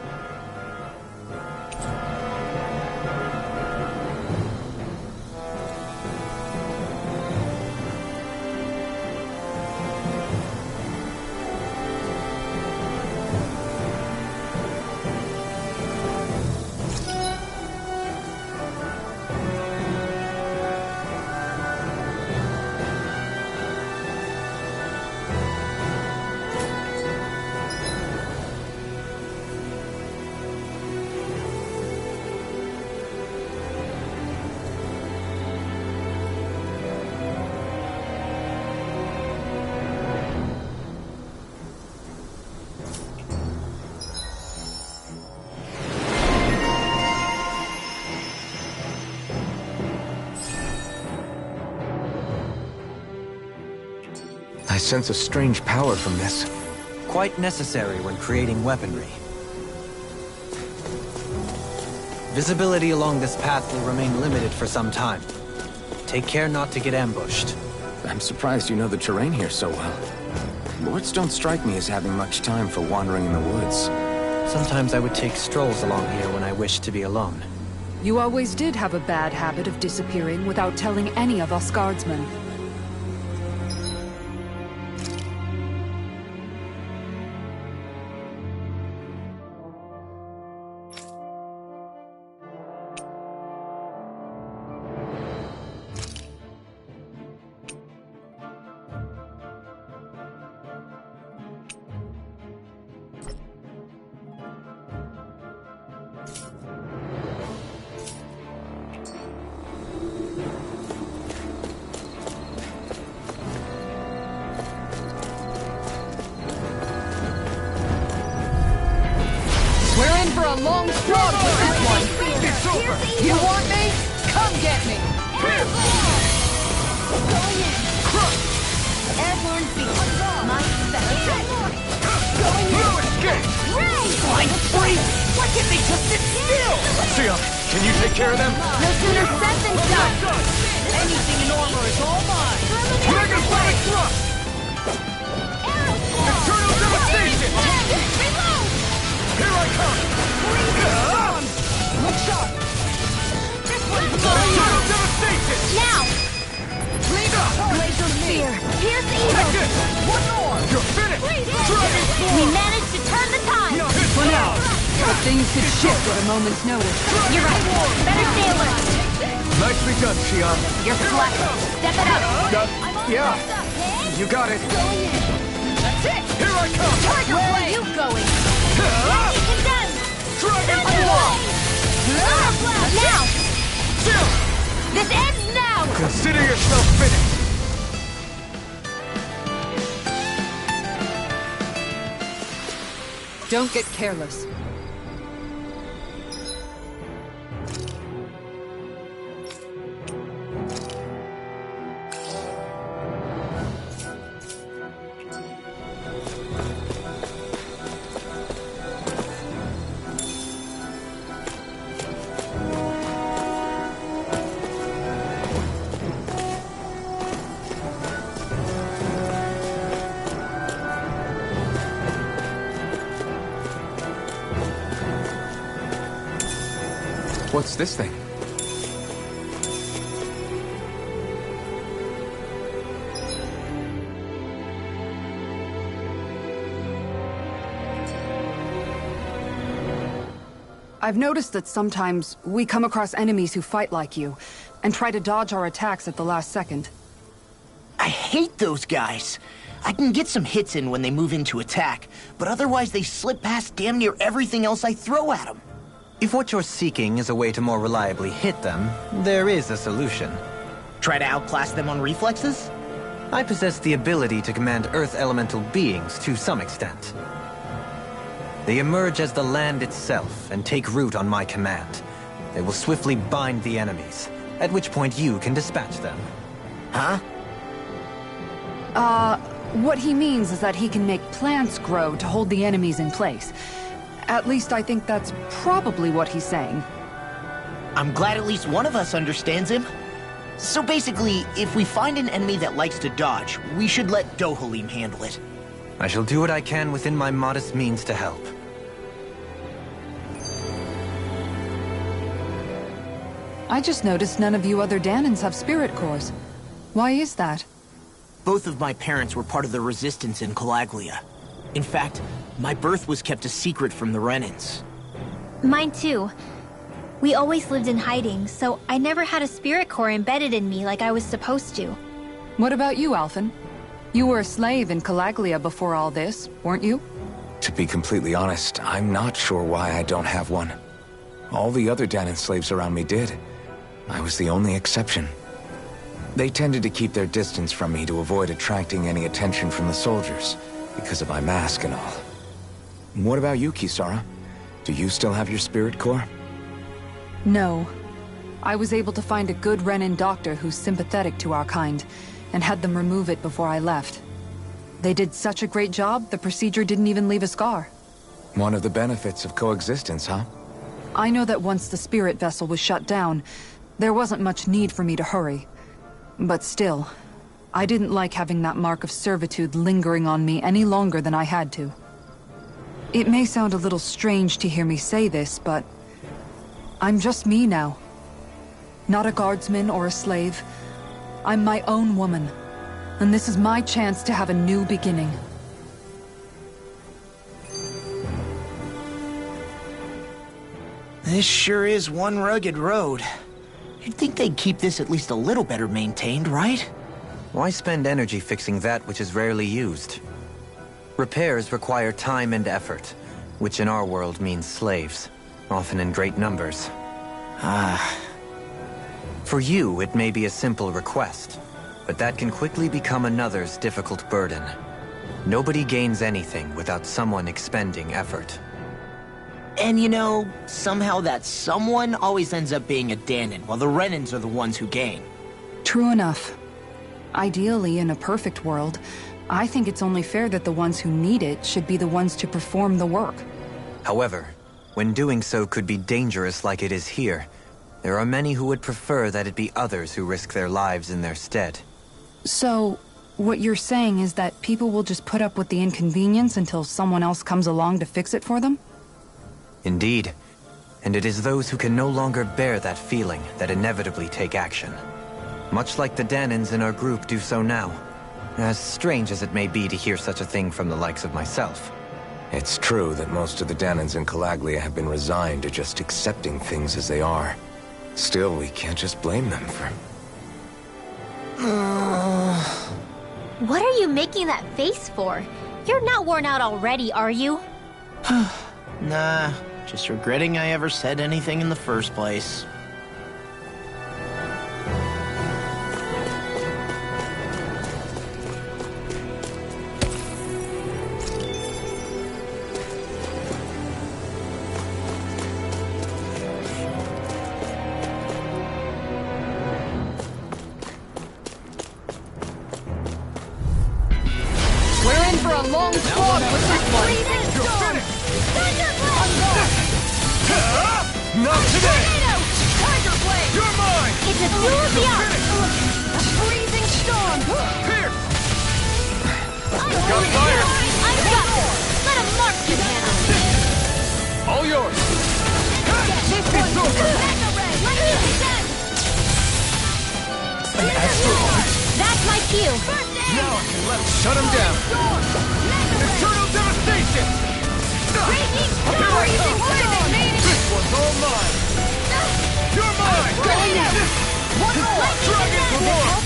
I sense a strange power from this. Quite necessary when creating weaponry. Visibility along this path will remain limited for some time. Take care not to get ambushed. I'm surprised you know the terrain here so well. Lords don't strike me as having much time for wandering in the woods. Sometimes I would take strolls along here when I wished to be alone. You always did have a bad habit of disappearing without telling any of us guardsmen. For a long slog with this one. It's over! You want me? Come get me. Airborne beast. My special. No escape! Flying free! Why can't they just sit still? Sia, can you take care of them? No sooner said than done. Anything in armor is all mine! Mega Sonic Thrust! Eternal Devastation! Here I come! Look sharp. Eternal Devastation! Now! Laser Fear. Pierce evil. That's it! One more! You're finished! Dragon We Swarm! managed to turn the tide. This For now, but things could shift at a moment's notice. You're right. Better stay alert. Nicely done, Xion. You're selected. Step it up. Yeah, you got it. Here I come! Where are you going? Ah! Condemned. Dragon Swarm! Now! Chill! This ends now! Consider yourself finished! Don't get careless. What's this thing? I've noticed that sometimes we come across enemies who fight like you, and try to dodge our attacks at the last second. I hate those guys. I can get some hits in when they move into attack, but otherwise they slip past damn near everything else I throw at them. If what you're seeking is a way to more reliably hit them, there is a solution. Try to outclass them on reflexes? I possess the ability to command Earth elemental beings to some extent. They emerge as the land itself and take root on my command. They will swiftly bind the enemies, at which point you can dispatch them. Huh? What he means is that he can make plants grow to hold the enemies in place. At least I think that's probably what he's saying. I'm glad at least one of us understands him. So basically, if we find an enemy that likes to dodge, we should let Dohalim handle it. I shall do what I can within my modest means to help. I just noticed none of you other Danans have spirit cores. Why is that? Both of my parents were part of the resistance in Calaglia. In fact, my birth was kept a secret from the Renans. Mine too. We always lived in hiding, so I never had a spirit core embedded in me like I was supposed to. What about you, Alphen? You were a slave in Calaglia before all this, weren't you? To be completely honest, I'm not sure why I don't have one. All the other Danan slaves around me did. I was the only exception. They tended to keep their distance from me to avoid attracting any attention from the soldiers, because of my mask and all. What about you, Kisara? Do you still have your spirit core? No. I was able to find a good Renan doctor who's sympathetic to our kind, and had them remove it before I left. They did such a great job, the procedure didn't even leave a scar. One of the benefits of coexistence, huh? I know that once the spirit vessel was shut down, there wasn't much need for me to hurry. But still, I didn't like having that mark of servitude lingering on me any longer than I had to. It may sound a little strange to hear me say this, but I'm just me now. Not a guardsman or a slave. I'm my own woman, and this is my chance to have a new beginning. This sure is one rugged road. You'd think they'd keep this at least a little better maintained, right? Why spend energy fixing that which is rarely used? Repairs require time and effort, which in our world means slaves, often in great numbers. For you, it may be a simple request, but that can quickly become another's difficult burden. Nobody gains anything without someone expending effort. And you know, somehow that someone always ends up being a Danan, while the Renans are the ones who gain. True enough. Ideally, in a perfect world, I think it's only fair that the ones who need it should be the ones to perform the work. However, when doing so could be dangerous like it is here, there are many who would prefer that it be others who risk their lives in their stead. So, what you're saying is that people will just put up with the inconvenience until someone else comes along to fix it for them? Indeed. And it is those who can no longer bear that feeling that inevitably take action. Much like the Danans in our group do so now. As strange as it may be to hear such a thing from the likes of myself. It's true that most of the Danans in Calaglia have been resigned to just accepting things as they are. Still, we can't just blame them for... What are you making that face for? You're not worn out already, are you? Nah, just regretting I ever said anything in the first place. We're in for a long slog with this one! Not today! Tiger Blade! You're mine! It's a duel of the arts! A freezing storm! Pierce! I've Got fire! got this! Let a marksman handle it! All yours! This one's over! Mega Ray! Let me descend! That's my cue! Now I can let shut him down! Eternal devastation! Freezing storm! This one's all mine! You're mine! One more! Dragon Swarm!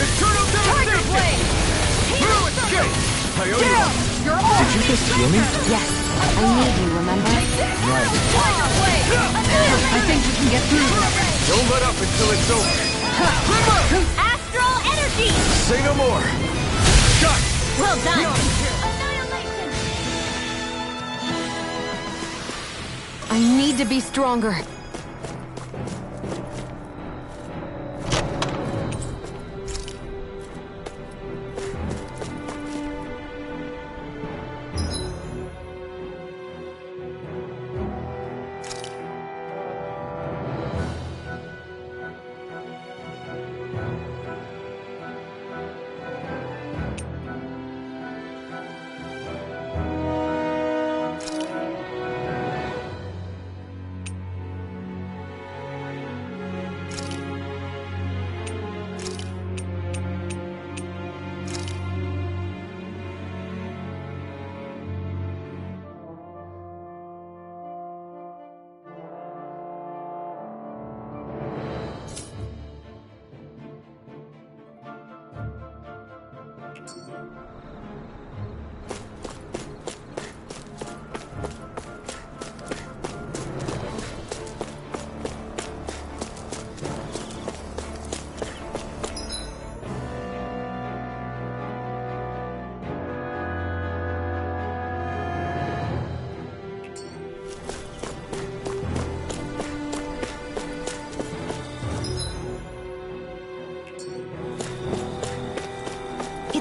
Eternal Devastation! Blue Escape! I owe you one. Did you just heal me? Yes. I need you, remember? Right. I think we can get through this. Don't let up until it's over. Astral energy! Say no more. Shot! Well done! I need to be stronger.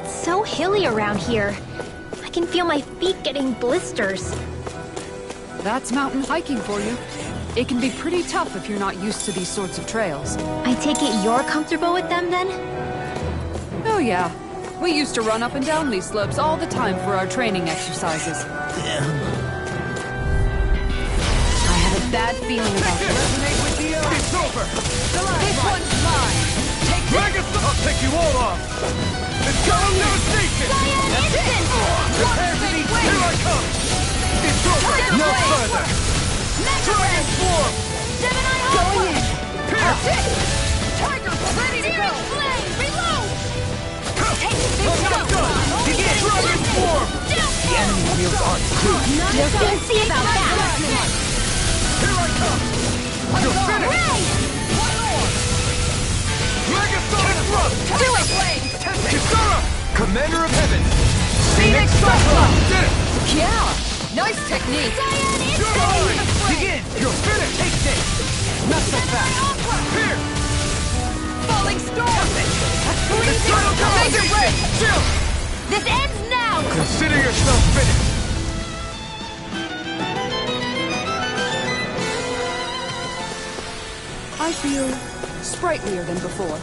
So hilly around here. I can feel my feet getting blisters. That's mountain hiking for you. It can be pretty tough if you're not used to these sorts of trails. I take it you're comfortable with them then? Oh yeah. We used to run up and down these slopes all the time for our training exercises. I have a bad feeling about this. Resonate with the earth. It's over. This one's mine! Take Dragon Swarm! I'll take you all off. Eternal Devastation! Prepare to be here I come! It's over! No further! Dragon Swarm! Going in! Tiger's ready to go! Reload! Take this I'm done! Begin! Dragon Swarm! The enemy wields arts too. We'll soon see about that. Here I come! You're finished! Dragon Swarm thrust! Do it, Blade! Kisara! Commander of Heaven! Phoenix Cyclone! Did it! Yeah! Nice technique! You're mine! Begin! You're finished! Take this! Not so fast! Here! Falling storm! Eternal Major Devastation! break! Chill! This ends now! Consider yourself finished! I feel sprightlier than before.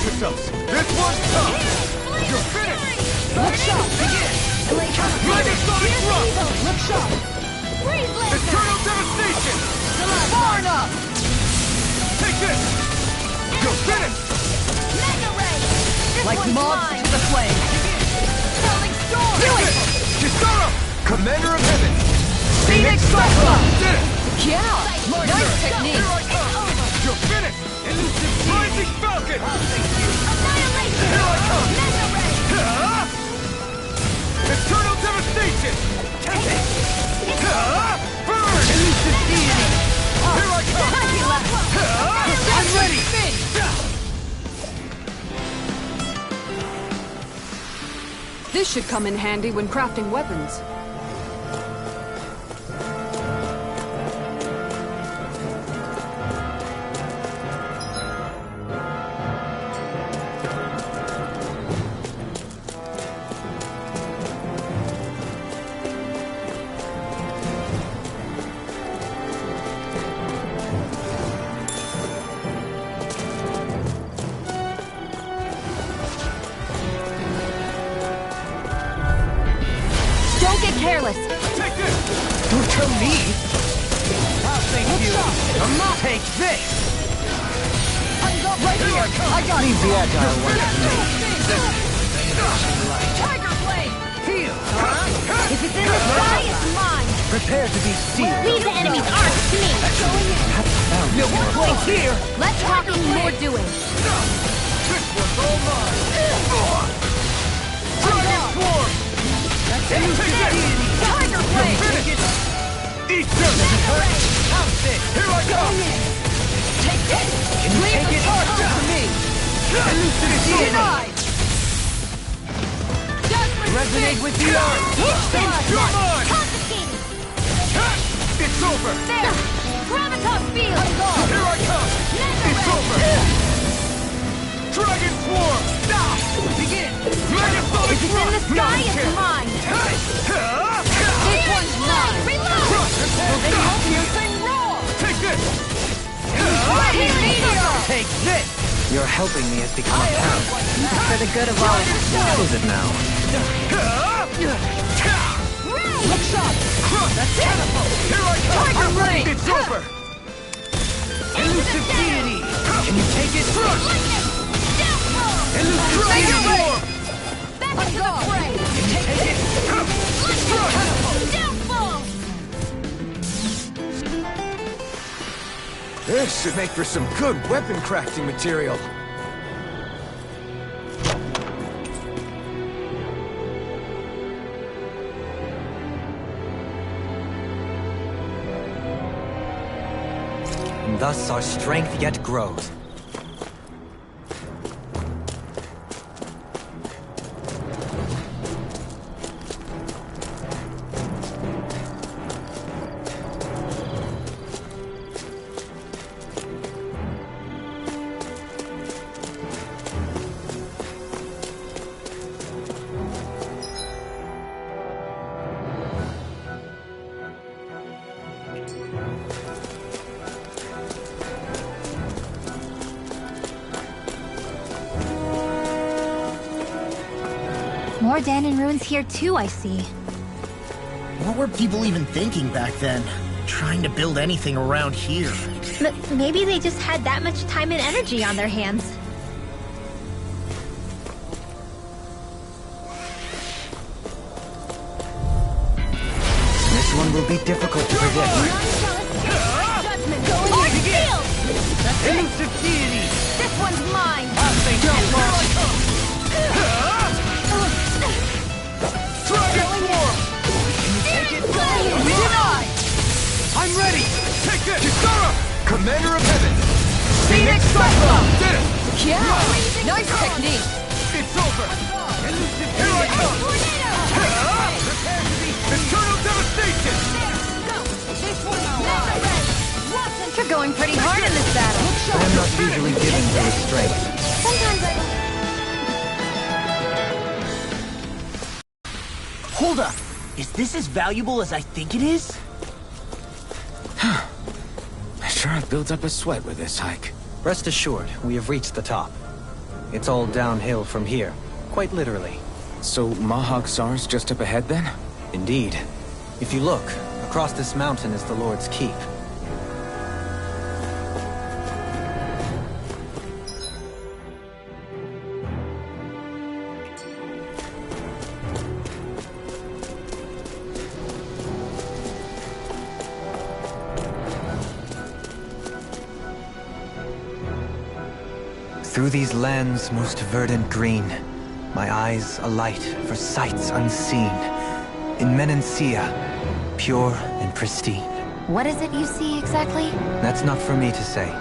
Yourselves. This one's tough! You're finished! Look sharp! Begin! Dragon Sonic Thrust! Look sharp! Eternal Devastation! Far enough! Take this! You're finished! Like moths to the flame! Falling storm! Do it! Kisara! Commander of Heaven! Phoenix Cyclone! Did it! Yeah! Nice technique! Here I come! You're finished! Elusive Rising Falcon! Here I come! Eternal Devastation! Burn! Elusive Deity! Here I come! I'm ready! This should come in handy when crafting weapons. fearless. Take this! Don't tell me! I'll thank you! Take this! Right here! I got Leave the agile one to me. Tiger Blade! Heal! If it's in the sky, it's mine! Prepare to be sealed. Leave the enemy's arms to me! No more place here! Less talking, more doing. This one's all mine! Dragon Swarm! Take it! Tiger Blade! Finish it! Eat them! Here I come! Take this! Can you take it? To me! Denied! Resonate with the art! You're mine! Confiscated! It's over! There! Gravitas field! Here I come! It's over! Dragon Swarm! Begin! Megasonic If it's in the sky, it's mine! This one's mine! Reload! Piercing roar! Take this! Take this! Your helping me has become apparent. For the good of all of us. Close it now. Look shot! That's catapult! Here I come! Tiger Blade! It's over! Elusive deity! Can you take it? Elusive deity! Back into the fray! Can you take it? Downfall! This should make for some good weapon crafting material. And thus our strength yet grows. More Danon ruins here too, I see. What were people even thinking back then? Trying to build anything around here. Maybe they just had that much time and energy on their hands. This one will be difficult to predict. Elusive deity! This one's mine! Dragon Swarm! Take it! Denied! I'm ready! Take this! Kisara! Commander of Heaven! Phoenix Cyclone! Did it! Yeah! Nice technique! It's over! Here I come! Prepare to be Eternal Devastation! You're going pretty hard in this battle. I am not usually given to restraint. Sometimes I... Hold up! Is this as valuable as I think it is? I sure have built up a sweat with this hike. Rest assured, we have reached the top. It's all downhill from here, quite literally. So Mahag Sar's just up ahead then? Indeed. If you look, across this mountain is the Lord's Keep. Through these lands most verdant green, my eyes alight for sights unseen. In Menancia, pure and pristine. What is it you see exactly? That's not for me to say.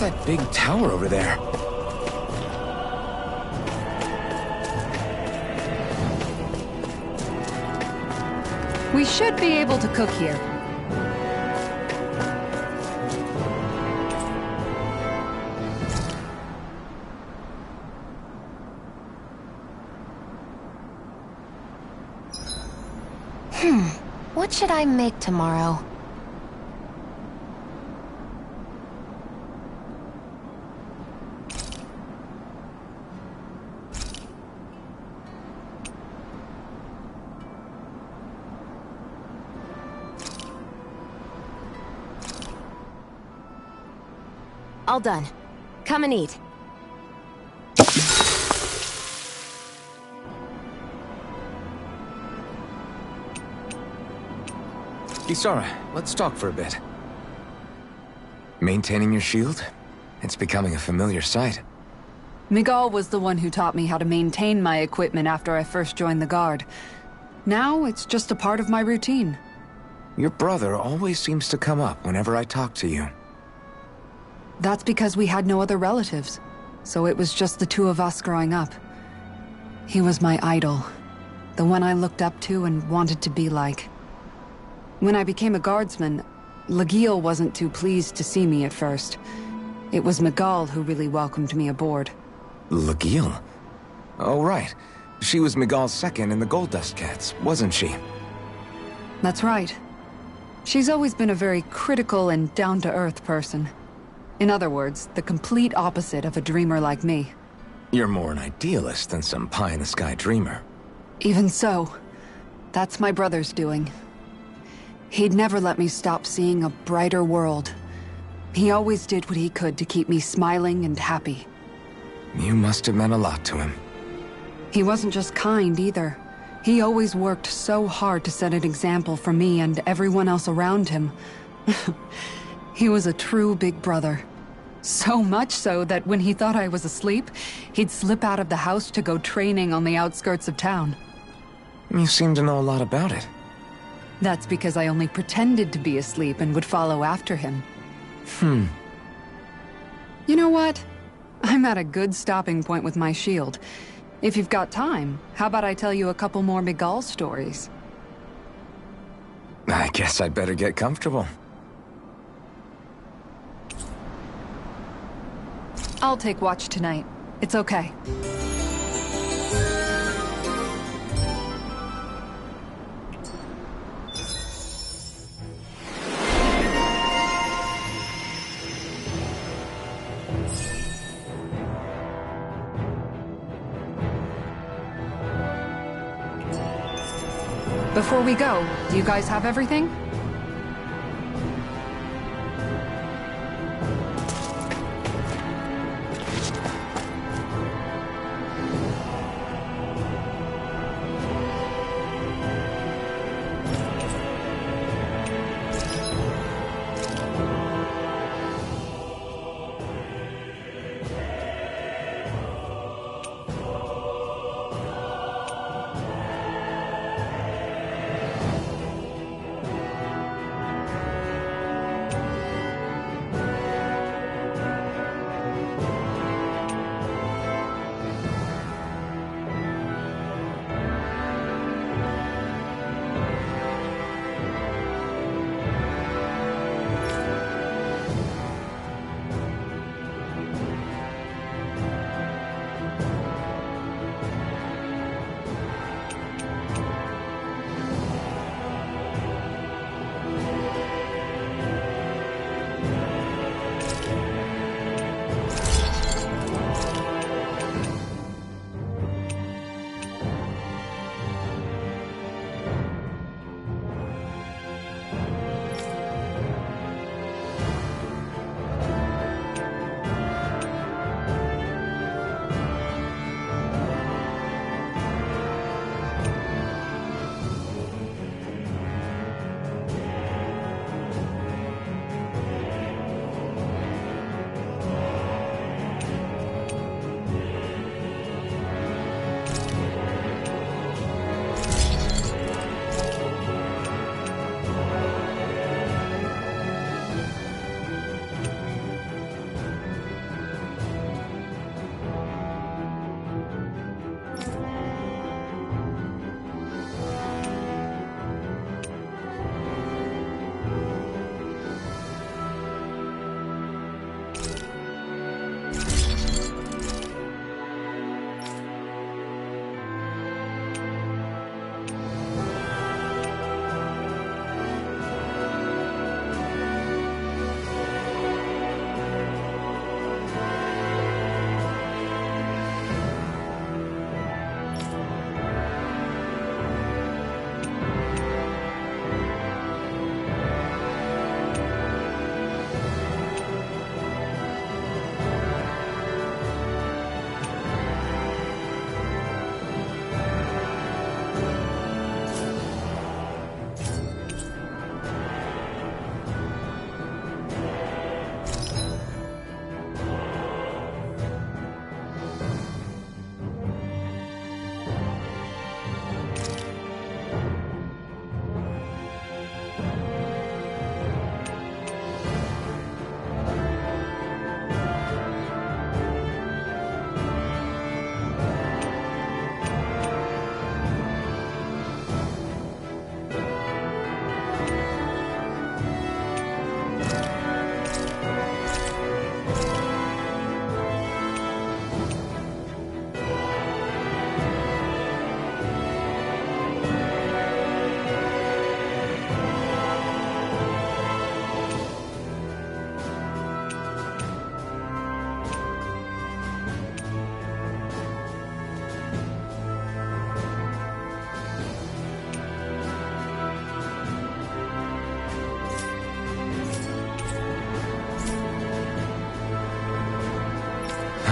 that big tower over there? We should be able to cook here. What should I make tomorrow? All done. Come and eat. Kisara, let's talk for a bit. Maintaining your shield? It's becoming a familiar sight. Miguel was the one who taught me how to maintain my equipment after I first joined the Guard. Now, it's just a part of my routine. Your brother always seems to come up whenever I talk to you. That's because we had no other relatives, so it was just the two of us growing up. He was my idol, the one I looked up to and wanted to be like. When I became a guardsman, Lagiel wasn't too pleased to see me at first. It was Miguel who really welcomed me aboard. Lagiel? Oh, right. She was Miguel's second in the Gold Dust Cats, wasn't she? That's right. She's always been a very critical and down-to-earth person. In other words, the complete opposite of a dreamer like me. You're more an idealist than some pie-in-the-sky dreamer. Even so, that's my brother's doing. He'd never let me stop seeing a brighter world. He always did what he could to keep me smiling and happy. You must have meant a lot to him. He wasn't just kind, either. He always worked so hard to set an example for me and everyone else around him. He was a true big brother. So much so that when he thought I was asleep, he'd slip out of the house to go training on the outskirts of town. You seem to know a lot about it. That's because I only pretended to be asleep and would follow after him. You know what? I'm at a good stopping point with my shield. If you've got time, how about I tell you a couple more Miguel stories? I guess I'd better get comfortable. I'll take watch tonight. It's okay. Before we go, do you guys have everything?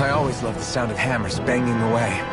I always love the sound of hammers banging away.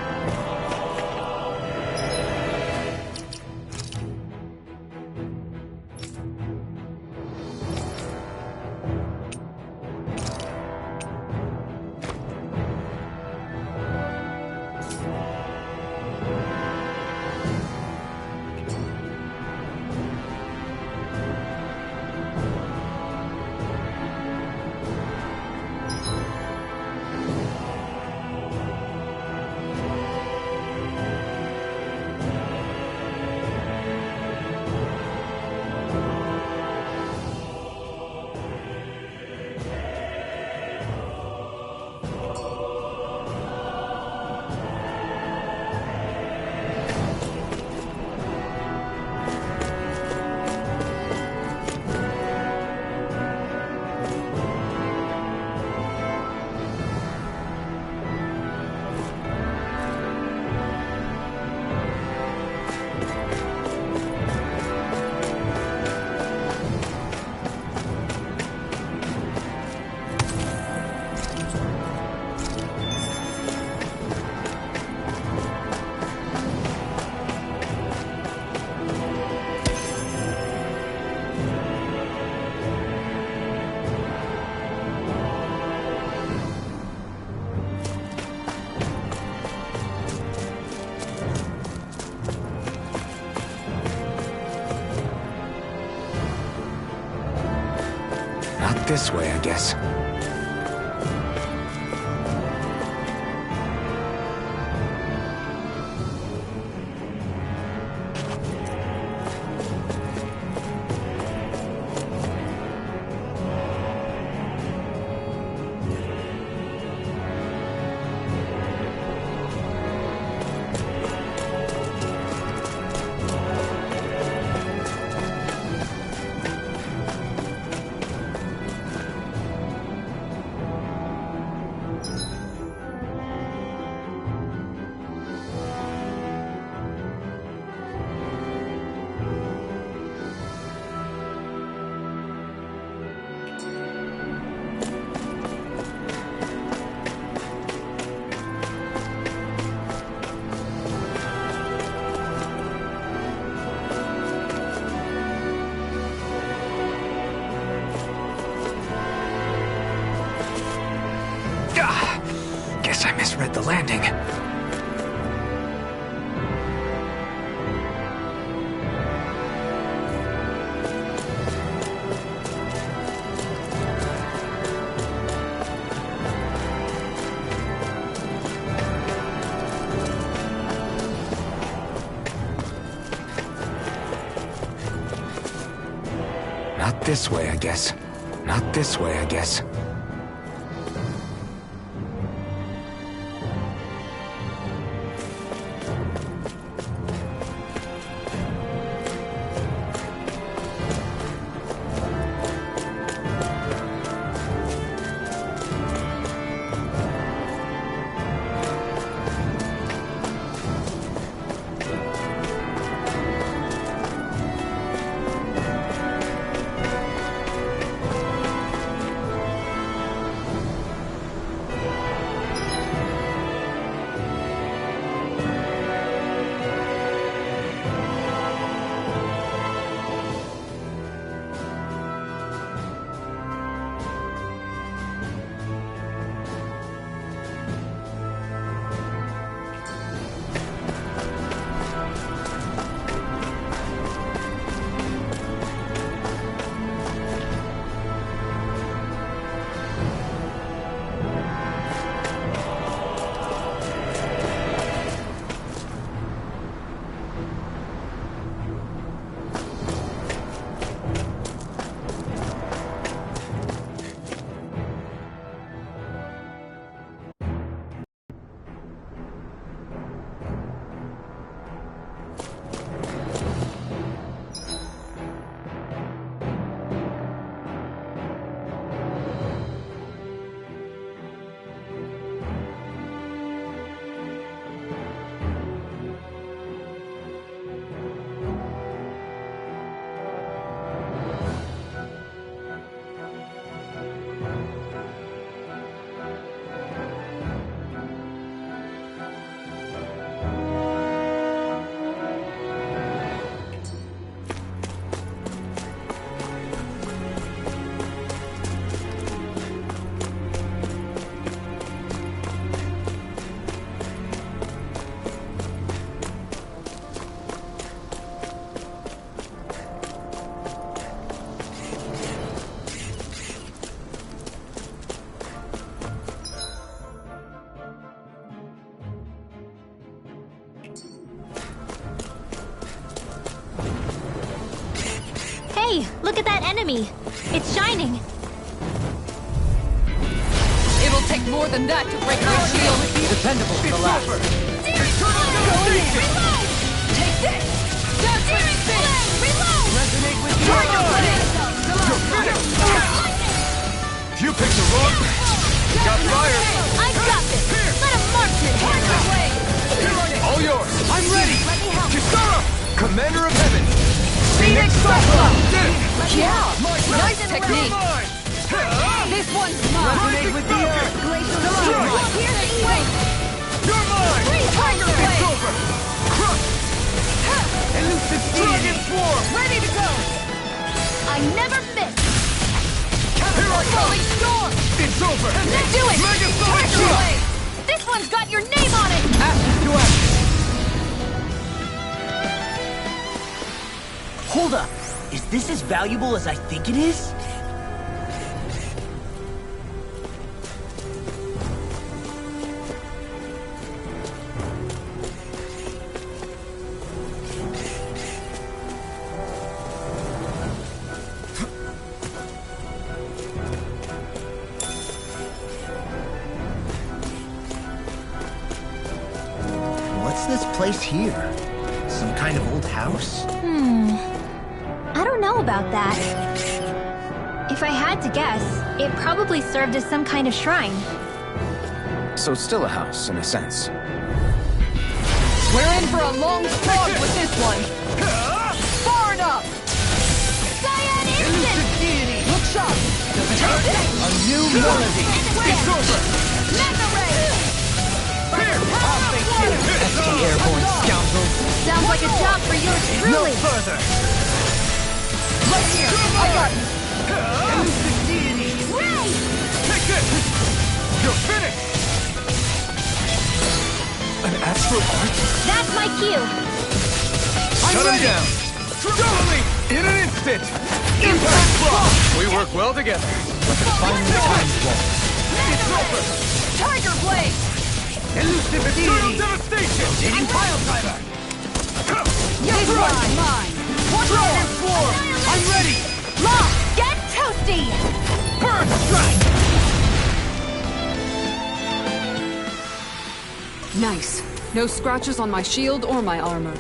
This way, I guess. Guess I misread the landing. Not this way, I guess. Not this way, I guess. Hey, look at that enemy. It's shining. It'll take more than that to break my shield. Dependable to the last. Take this! Dazzling Spin! Reload! Resonate with the Target blade! You're finished! You picked the wrong... Got fire! I got this. Let him march it. Target blade! All yours! I'm ready! Let me help. Kisara! Commander of Heaven! Phoenix Cyclone! Did it! Yeah! Nice You're technique! mine! This one's mine! Resonate with the earth! Glacial Strike! Strike! Piercing Wing! You're mine! Tiger It's Blade! over! Crush! Elusive Dragon Swarm! Ready to go! I never miss. Here I come! Rolling Storm! It's over! Let's do it! Mega Sonic Tiger Shot! Blade! This one's got your name on it. Ashes to ashes! Hold up. Is this as valuable as I think it is? What's this place here? Some kind of old house? I don't know about that. If I had to guess, it probably served as some kind of shrine. So it's still a house, in a sense. We're in for a long slog with this one! Far enough! Cyan Instant! Look sharp! A new melody! It's over! Mega Ray! Here! I'll make you! Pesky airborne scoundrels. Sounds like a job for yours No truly. further! Right here! I got it! Elusive deity! Ray! Take this! You're finished! An astral art? That's my cue. Shut him down! Totally! In an instant! Impact block! We work well together. Like a finely timed wall. It's over! Tiger Blade! Elusive deity! Devastation! Taking pile driver! This one's mine! Dragon Swarm! I'm ready! Lock, get toasty! Burn strike! Nice. No scratches on my shield or my armor.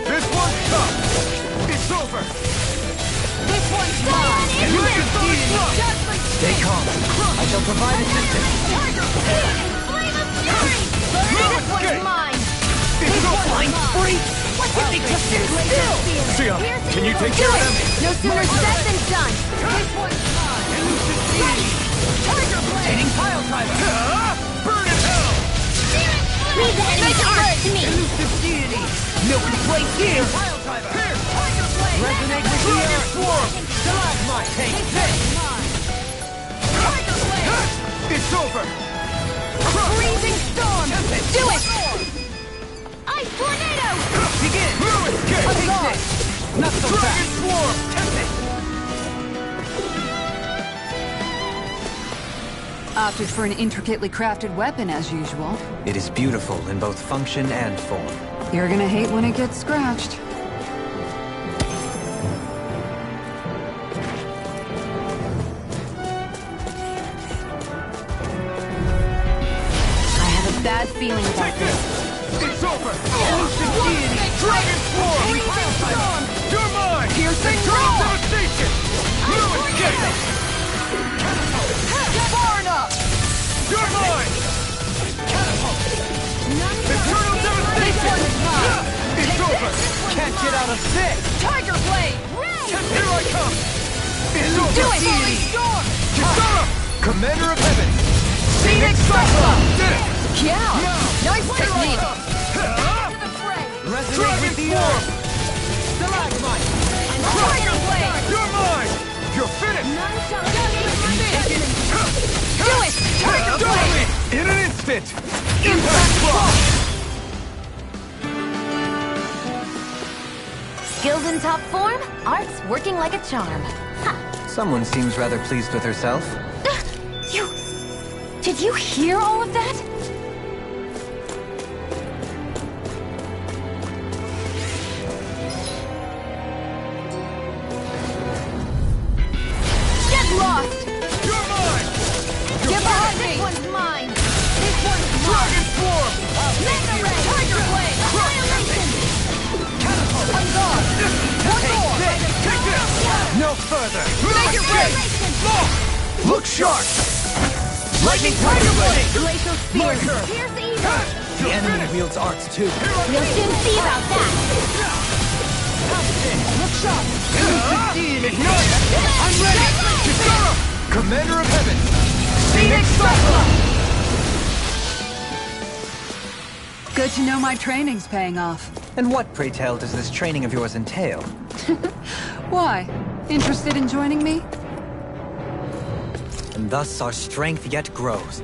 This one's tough! It's over! This one's mine! Elusive deity! Stay calm. I shall provide assistance. Flame of Fury! This one's mine! It's over! Freak! What did they just do? Sia, can you take care of them? No sooner said than done! This one's mine! Elusive deity! Tiger Blade! Taking pile driver. Burn in hell! Leave the enemy's arms to me! Elusive deity! Milk is place here! Here! Resonate with the earth! Swarm! Stalagmite. Take this! It's over! Freezing Storm! Do it! Ice Tornado! Begin! Ruin's Gate! Take this! Not so Dragon fast. Swarm! Tempest! Opted for an intricately crafted weapon, as usual. It is beautiful in both function and form. You're gonna hate when it gets scratched. I have a bad feeling about Take this! It's over! Elusive deity! Dragon Swarm! Freezing Storm! You're mine! Piercing Eternal Roar! devastation! Ruin's Gate! Far enough! You're mine! Eternal devastation! This one's mine! It's over! Can't get out of this! Tiger Blade! Here I come! It's over! Do it! Rolling Storm! Kisara! Commander of Heaven! Phoenix Cyclone! Did it! Yeah! Nice Here I technique! come! Tiger Blade! You're mine! You're finished! Do it! Tiger Blade! In an instant! Impact block! Skills in top form, art's working like a charm. Ha! Someone seems rather pleased with herself. You... Did you hear all of that? Get lost! You're mine! Get behind me! This one's mine! This one's Dragon Swarm! Mega Ray! Tiger Blade! Annihilation! On guard! One more! Take this! No further! Make it rain! Look sharp! Lightning Tiger Blade! Glacial My Spear! turn! Pierce evil! The enemy wields arts too. You'll soon see about that! Look sharp! Ignite! I'm ready! Kisara! Commander of Heaven! Phoenix Cyclone! Good to know my training's paying off. And what, pray tell, does this training of yours entail? Why? Interested in joining me? And thus our strength yet grows.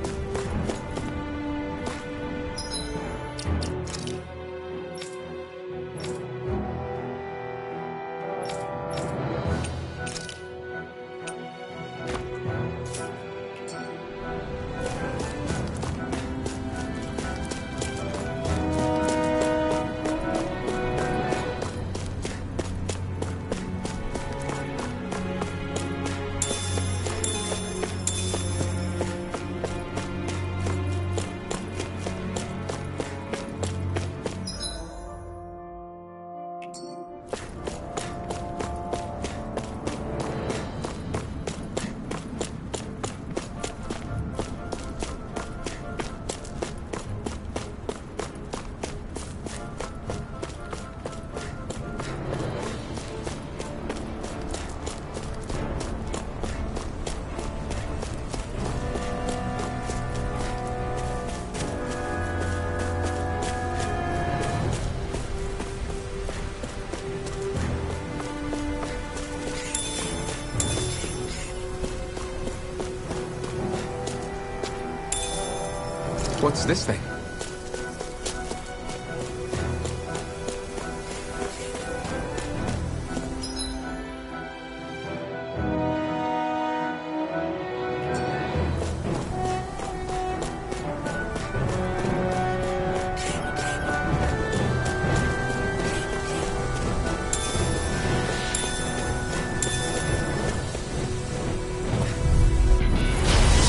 What's this thing?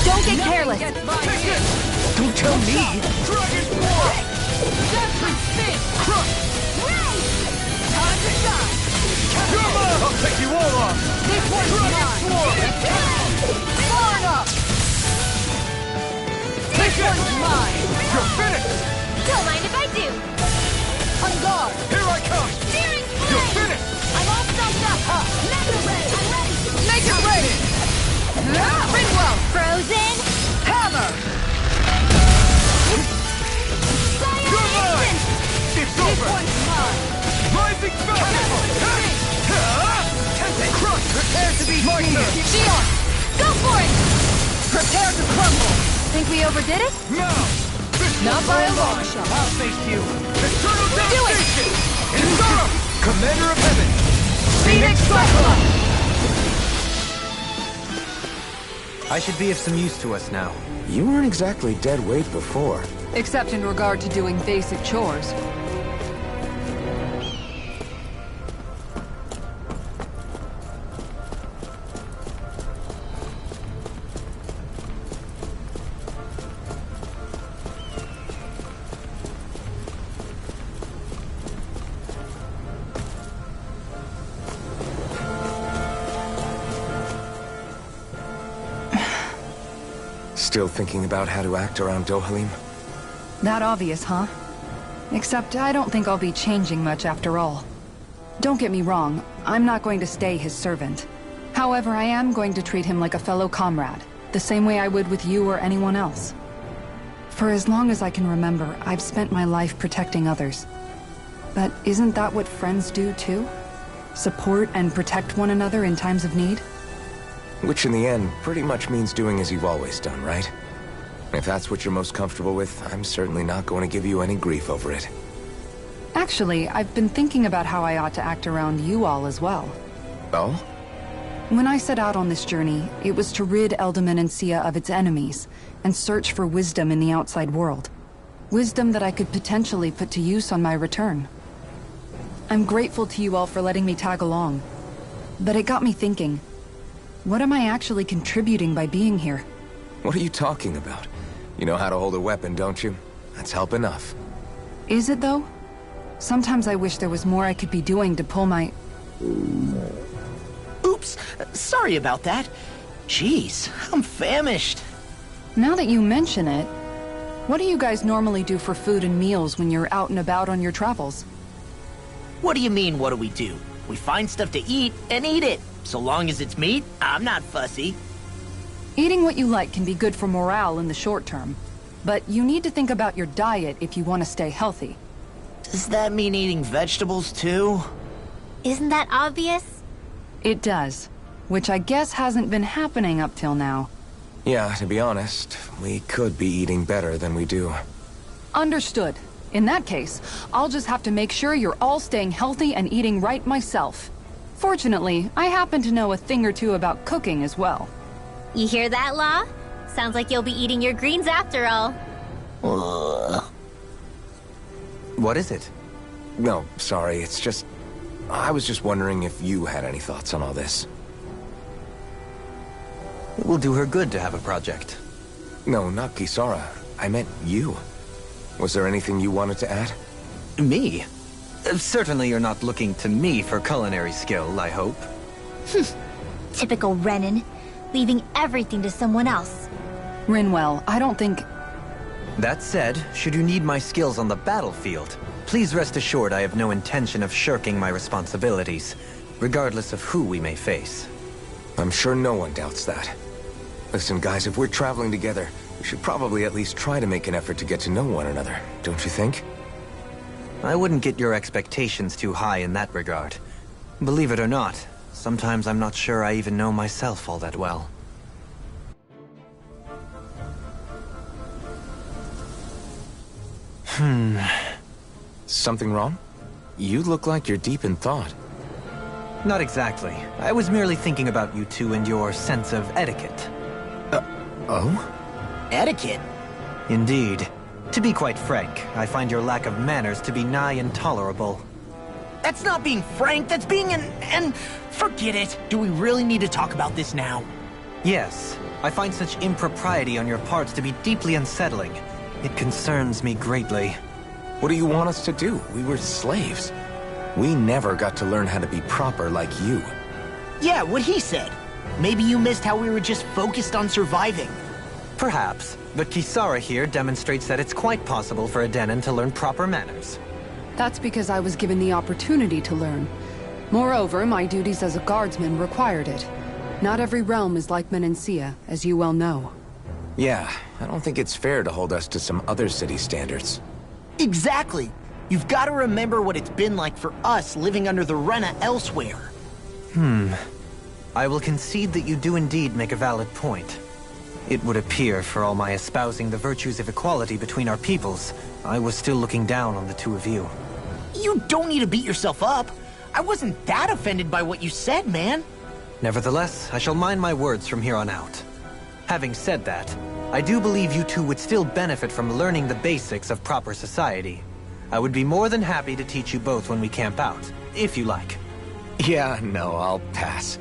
Don't get careless! Don't tell me! Dragon Swarm! Deathly Spin! Time to shine! You're mine! I'll take you all on! This one's mine! Far enough! This one's mine! You're finished! Don't mind if I do! On guard! Here I come! Steering You're finished! I'm all stuffed up! Mega Ray! I'm ready! Make it ready! Ringwell! Frozen! Hammer! You're mine! It's This over! one's mine! Rising Falcon! Crush! Prepare to be My turn! Shion! Go for it! Prepare to crumble! Think we overdid it? Now! Not by a long shot. I'll face you! Eternal Do it! devastation! Kisara! Commander of Heaven! Phoenix Cyclone! I should be of some use to us now. You weren't exactly dead weight before. Except in regard to doing basic chores. Still thinking about how to act around Dohalim? That obvious, huh? Except I don't think I'll be changing much after all. Don't get me wrong, I'm not going to stay his servant. However, I am going to treat him like a fellow comrade, the same way I would with you or anyone else. For as long as I can remember, I've spent my life protecting others. But isn't that what friends do too? Support and protect one another in times of need? Which in the end pretty much means doing as you've always done, right? If that's what you're most comfortable with, I'm certainly not going to give you any grief over it. Actually, I've been thinking about how I ought to act around you all as well. Oh? When I set out on this journey, it was to rid Eldaman and Sia of its enemies, and search for wisdom in the outside world. Wisdom that I could potentially put to use on my return. I'm grateful to you all for letting me tag along. But it got me thinking, what am I actually contributing by being here? What are you talking about? You know how to hold a weapon, don't you? That's help enough. Is it though? Sometimes I wish there was more I could be doing to pull my... Oops, sorry about that. Jeez, I'm famished. Now that you mention it, what do you guys normally do for food and meals when you're out and about on your travels? What do you mean, what do we do? We find stuff to eat and eat it. So long as it's meat, I'm not fussy. Eating what you like can be good for morale in the short term, but you need to think about your diet if you want to stay healthy. Does that mean eating vegetables too? Isn't that obvious? It does, which I guess hasn't been happening up till now. Yeah, to be honest, we could be eating better than we do. Understood. In that case, I'll just have to make sure you're all staying healthy and eating right myself. Fortunately, I happen to know a thing or two about cooking as well. You hear that, Law? Sounds like you'll be eating your greens after all. What is it? No, sorry, it's just... I was just wondering if you had any thoughts on all this. It will do her good to have a project. No, not Kisara. I meant you. Was there anything you wanted to add? Me? Certainly you're not looking to me for culinary skill, I hope. Typical Renan, leaving everything to someone else. Rinwell, I don't think... That said, should you need my skills on the battlefield, please rest assured I have no intention of shirking my responsibilities, regardless of who we may face. I'm sure no one doubts that. Listen, guys, if we're traveling together, we should probably at least try to make an effort to get to know one another, don't you think? I wouldn't get your expectations too high in that regard. Believe it or not, sometimes I'm not sure I even know myself all that well. Something wrong? You look like you're deep in thought. Not exactly. I was merely thinking about you two and your sense of etiquette. Oh? Etiquette? Indeed. To be quite frank, I find your lack of manners to be nigh intolerable. That's not being frank, that's being and forget it. Do we really need to talk about this now? Yes, I find such impropriety on your parts to be deeply unsettling. It concerns me greatly. What do you want us to do? We were slaves. We never got to learn how to be proper like you. Yeah, what he said. Maybe you missed how we were just focused on surviving. Perhaps, but Kisara here demonstrates that it's quite possible for a Denon to learn proper manners. That's because I was given the opportunity to learn. Moreover, my duties as a guardsman required it. Not every realm is like Menancia, as you well know. Yeah, I don't think it's fair to hold us to some other city standards. Exactly. You've got to remember what it's been like for us living under the Rena elsewhere. I will concede that you do indeed make a valid point. It would appear, for all my espousing the virtues of equality between our peoples, I was still looking down on the two of you. You don't need to beat yourself up. I wasn't that offended by what you said, man. Nevertheless, I shall mind my words from here on out. Having said that, I do believe you two would still benefit from learning the basics of proper society. I would be more than happy to teach you both when we camp out, if you like. Yeah, no, I'll pass.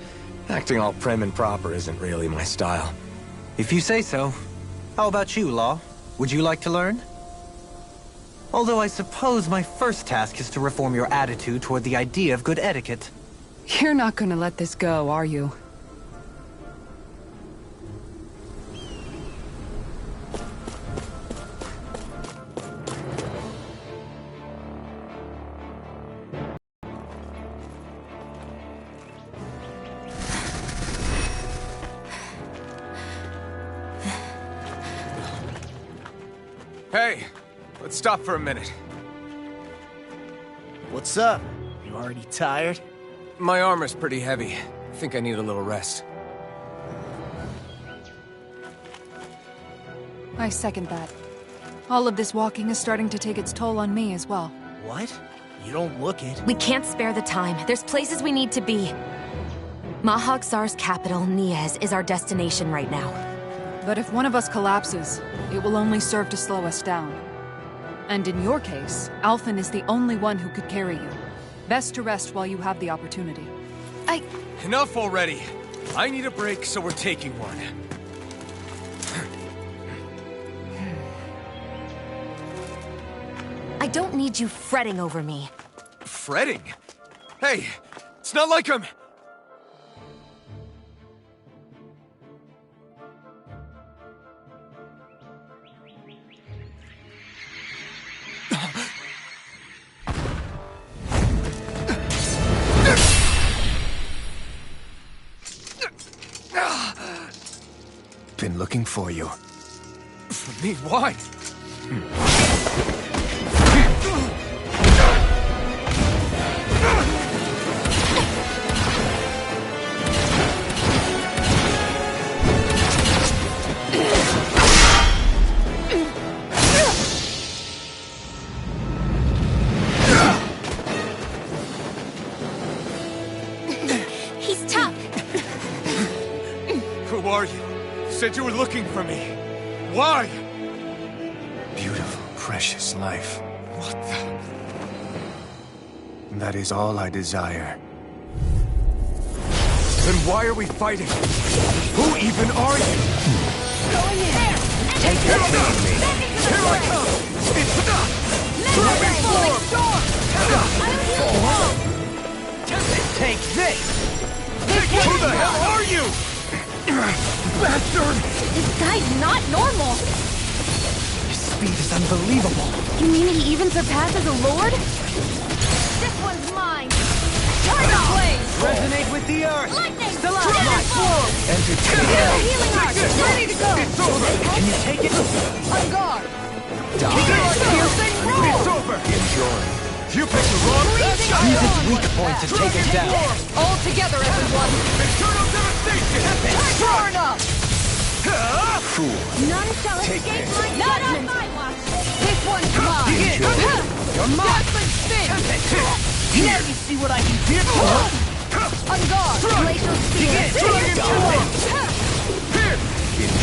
Acting all prim and proper isn't really my style. If you say so. How about you, Law? Would you like to learn? Although I suppose my first task is to reform your attitude toward the idea of good etiquette. You're not gonna let this go, are you? Hey, let's stop for a minute. What's up? You already tired? My armor's pretty heavy. I think I need a little rest. I second that. All of this walking is starting to take its toll on me as well. What? You don't look it. We can't spare the time. There's places we need to be. Mahag Sar's capital, Niez, is our destination right now. But if one of us collapses, it will only serve to slow us down. And in your case, Alphen is the only one who could carry you. Best to rest while you have the opportunity. Enough already! I need a break, so we're taking one. I don't need you fretting over me. Fretting? Hey, it's not like I'm... Been looking for you. For me? Why? He's tough. Who are you? Said you were looking for me. Why? Beautiful, precious life. What the... That is all I desire. Then why are we fighting? Who even are you? Going in. Take it from me! Here I come! It's... Moving form! Take this! Who the hell are you? Bastard! This guy's not normal. His speed is unbelievable. You mean he even surpasses a lord? This one's mine. Tiger Blaze! Resonate with the earth! Lightning! Stalagmite! Entertain! Healing arch! Ready to go! It's over! Can you take it? On guard! Piercing roar! It's over! Enjoy. You picked the wrong... Use its weak point to take it down. All together, everyone! Eternal devastation! Turn up! Fool. None shall Take escape this. my Not on judgment! my watch! This one's mine! You're mine! Deathly spin! Now you see what I can do! On guard! Glacial spear!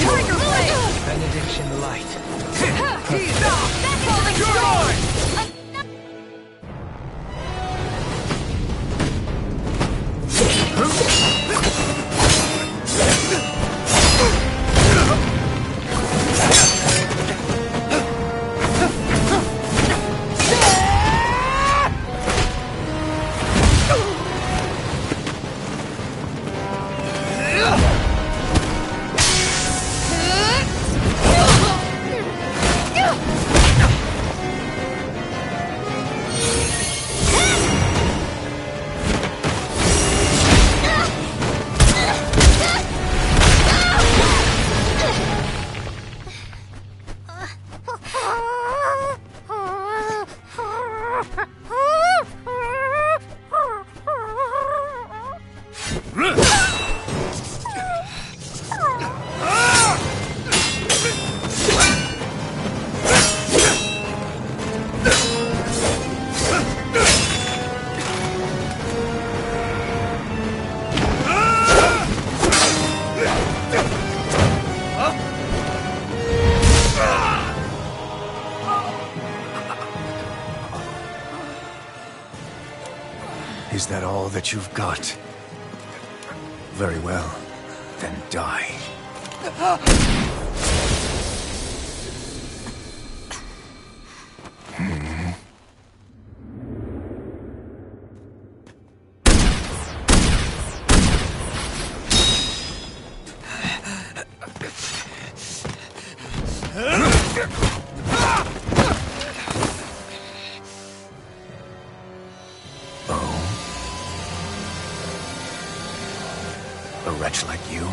Tiger Blade! Benediction light. Falling storm! Is that all that you've got? Very well. Then die. A wretch like you?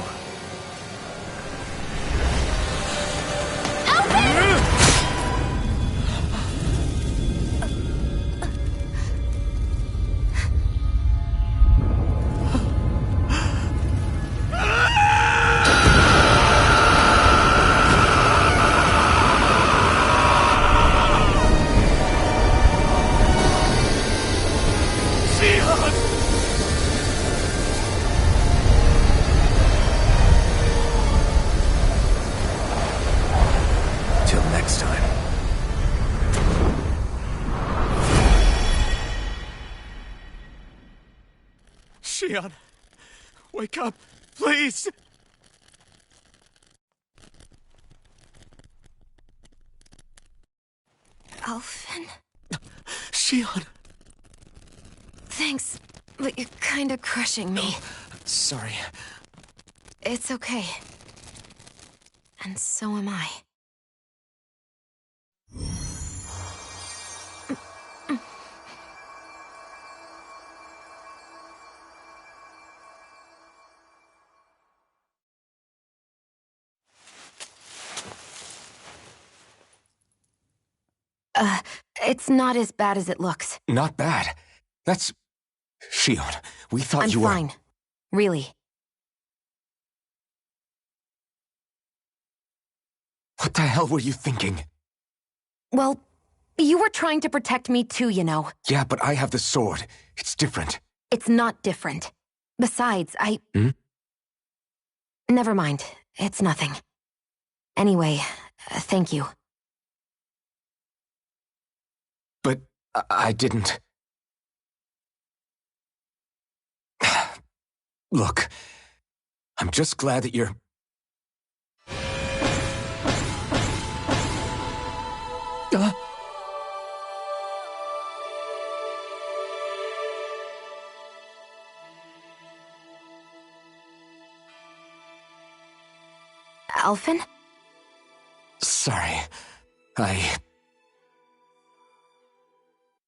Shion, wake up, please! Alphen? Shion! Thanks, but you're kinda crushing me. Sorry. It's okay. And so am I. It's not as bad as it looks. Not bad. That's... Shion, we thought you were... I'm fine. Really. What the hell were you thinking? Well, you were trying to protect me too, you know. Yeah, but I have the sword. It's different. It's not different. Besides, Never mind. It's nothing. Anyway, thank you. But I didn't... Look, I'm just glad that you're... Alphen? Sorry.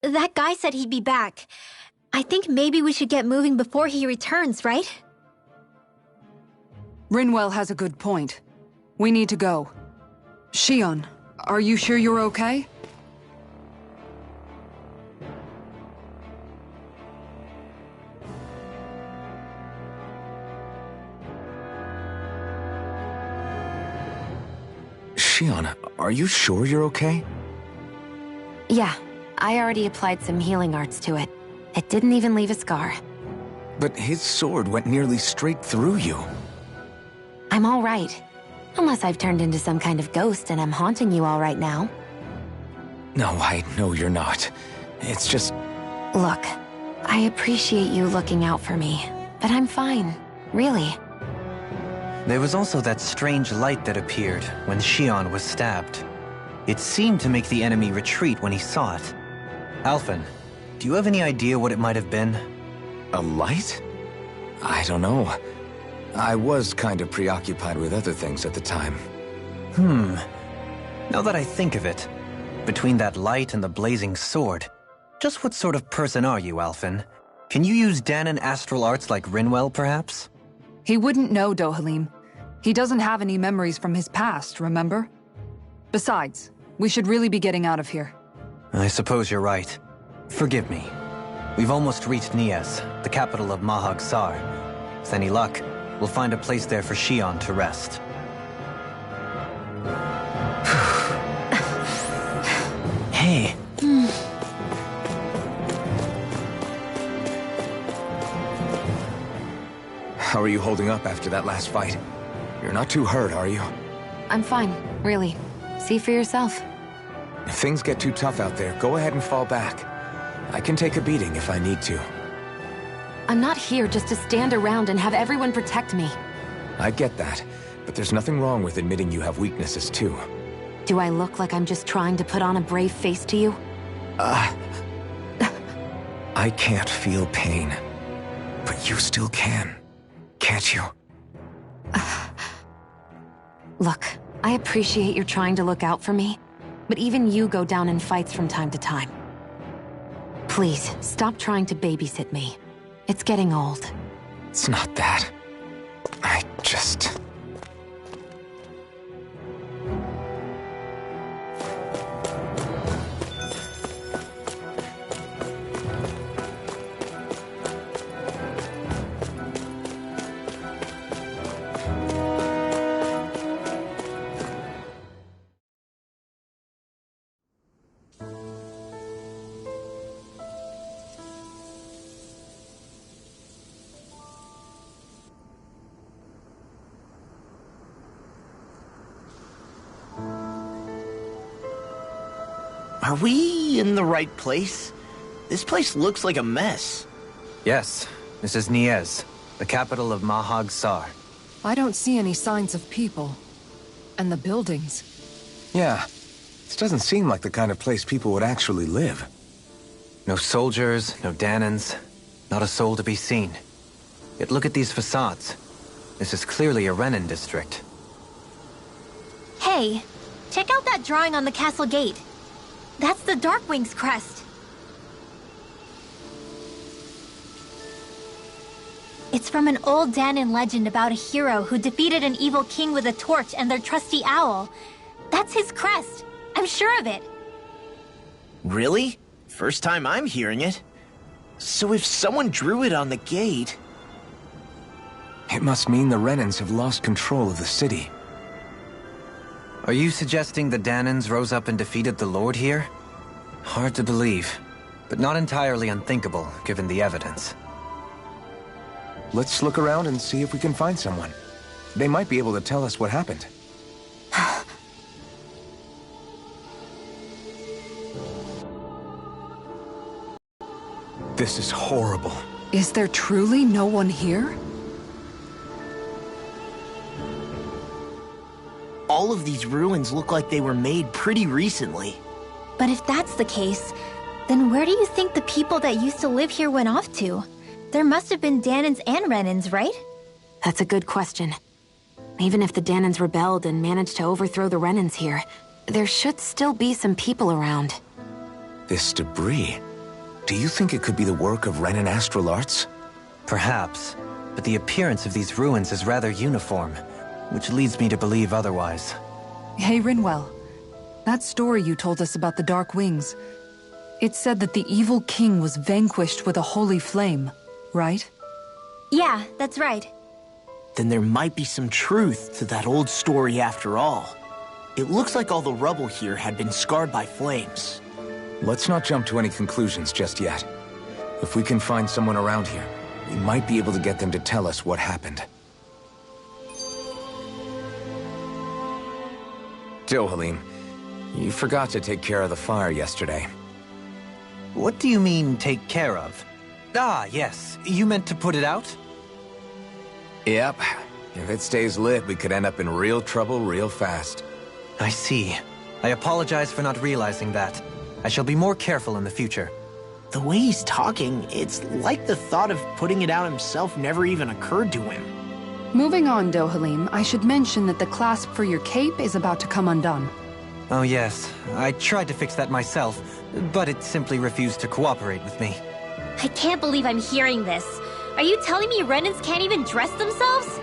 That guy said he'd be back. I think maybe we should get moving before he returns, right? Rinwell has a good point. We need to go. Shion, are you sure you're okay? Shion, are you sure you're okay? Yeah, I already applied some healing arts to it. It didn't even leave a scar. But his sword went nearly straight through you. I'm all right. Unless I've turned into some kind of ghost and I'm haunting you all right now. No, I know you're not. It's just... Look, I appreciate you looking out for me, but I'm fine, really. There was also that strange light that appeared when Shion was stabbed. It seemed to make the enemy retreat when he saw it. Alphen, do you have any idea what it might have been? A light? I don't know. I was kind of preoccupied with other things at the time. Now that I think of it, between that light and the blazing sword, just what sort of person are you, Alphen? Can you use Danon astral arts like Rinwell, perhaps? He wouldn't know, Dohalim. He doesn't have any memories from his past, remember? Besides, we should really be getting out of here. I suppose you're right. Forgive me. We've almost reached Nias, the capital of Mahag Sar. With any luck, we'll find a place there for Shion to rest. Hey. How are you holding up after that last fight? You're not too hurt, are you? I'm fine, really. See for yourself. If things get too tough out there, go ahead and fall back. I can take a beating if I need to. I'm not here just to stand around and have everyone protect me. I get that, but there's nothing wrong with admitting you have weaknesses too. Do I look like I'm just trying to put on a brave face to you? I can't feel pain, but you still can, can't you? Look, I appreciate you're trying to look out for me, but even you go down in fights from time to time. Please, stop trying to babysit me. It's getting old. It's not that. I just... Are we in the right place? This place looks like a mess. Yes, This is Niez, the capital of Mahag Sar. I don't see any signs of people. And the buildings. Yeah. This doesn't seem like the kind of place people would actually live. No soldiers, no Danans, not a soul to be seen. Yet look at these facades. This is clearly a Renin district. Hey, check out that drawing on the castle gate. That's the Darkwing's crest. It's from an old Danan legend about a hero who defeated an evil king with a torch and their trusty owl. That's his crest. I'm sure of it. Really? First time I'm hearing it. So if someone drew it on the gate... It must mean the Renins have lost control of the city. Are you suggesting the Danans rose up and defeated the Lord here? Hard to believe, but not entirely unthinkable, given the evidence. Let's look around and see if we can find someone. They might be able to tell us what happened. This is horrible. Is there truly no one here? All of these ruins look like they were made pretty recently. But if that's the case, then where do you think the people that used to live here went off to? There must have been Danans and Renins, right? That's a good question. Even if the Danans rebelled and managed to overthrow the Renins here, there should still be some people around. This debris... Do you think it could be the work of Renin astral arts? Perhaps, but the appearance of these ruins is rather uniform, which leads me to believe otherwise. Hey, Rinwell. That story you told us about the Dark Wings. It said that the evil king was vanquished with a holy flame, right? Yeah, that's right. Then there might be some truth to that old story after all. It looks like all the rubble here had been scarred by flames. Let's not jump to any conclusions just yet. If we can find someone around here, we might be able to get them to tell us what happened. Dohalim, you forgot to take care of the fire yesterday. What do you mean, take care of? Ah, yes. You meant to put it out? Yep. If it stays lit, we could end up in real trouble real fast. I see. I apologize for not realizing that. I shall be more careful in the future. The way he's talking, it's like the thought of putting it out himself never even occurred to him. Moving on, Dohalim, I should mention that the clasp for your cape is about to come undone. Oh yes, I tried to fix that myself, but it simply refused to cooperate with me. I can't believe I'm hearing this. Are you telling me Renins can't even dress themselves?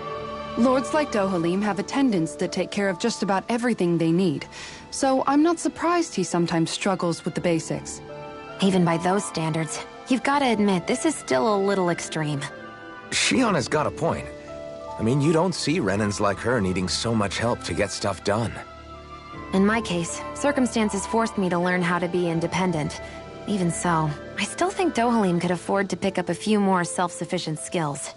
Lords like Dohalim have attendants that take care of just about everything they need, so I'm not surprised he sometimes struggles with the basics. Even by those standards, you've got to admit this is still a little extreme. Shionna's got a point. I mean, you don't see Renins like her needing so much help to get stuff done. In my case, circumstances forced me to learn how to be independent. Even so, I still think Dohalim could afford to pick up a few more self-sufficient skills.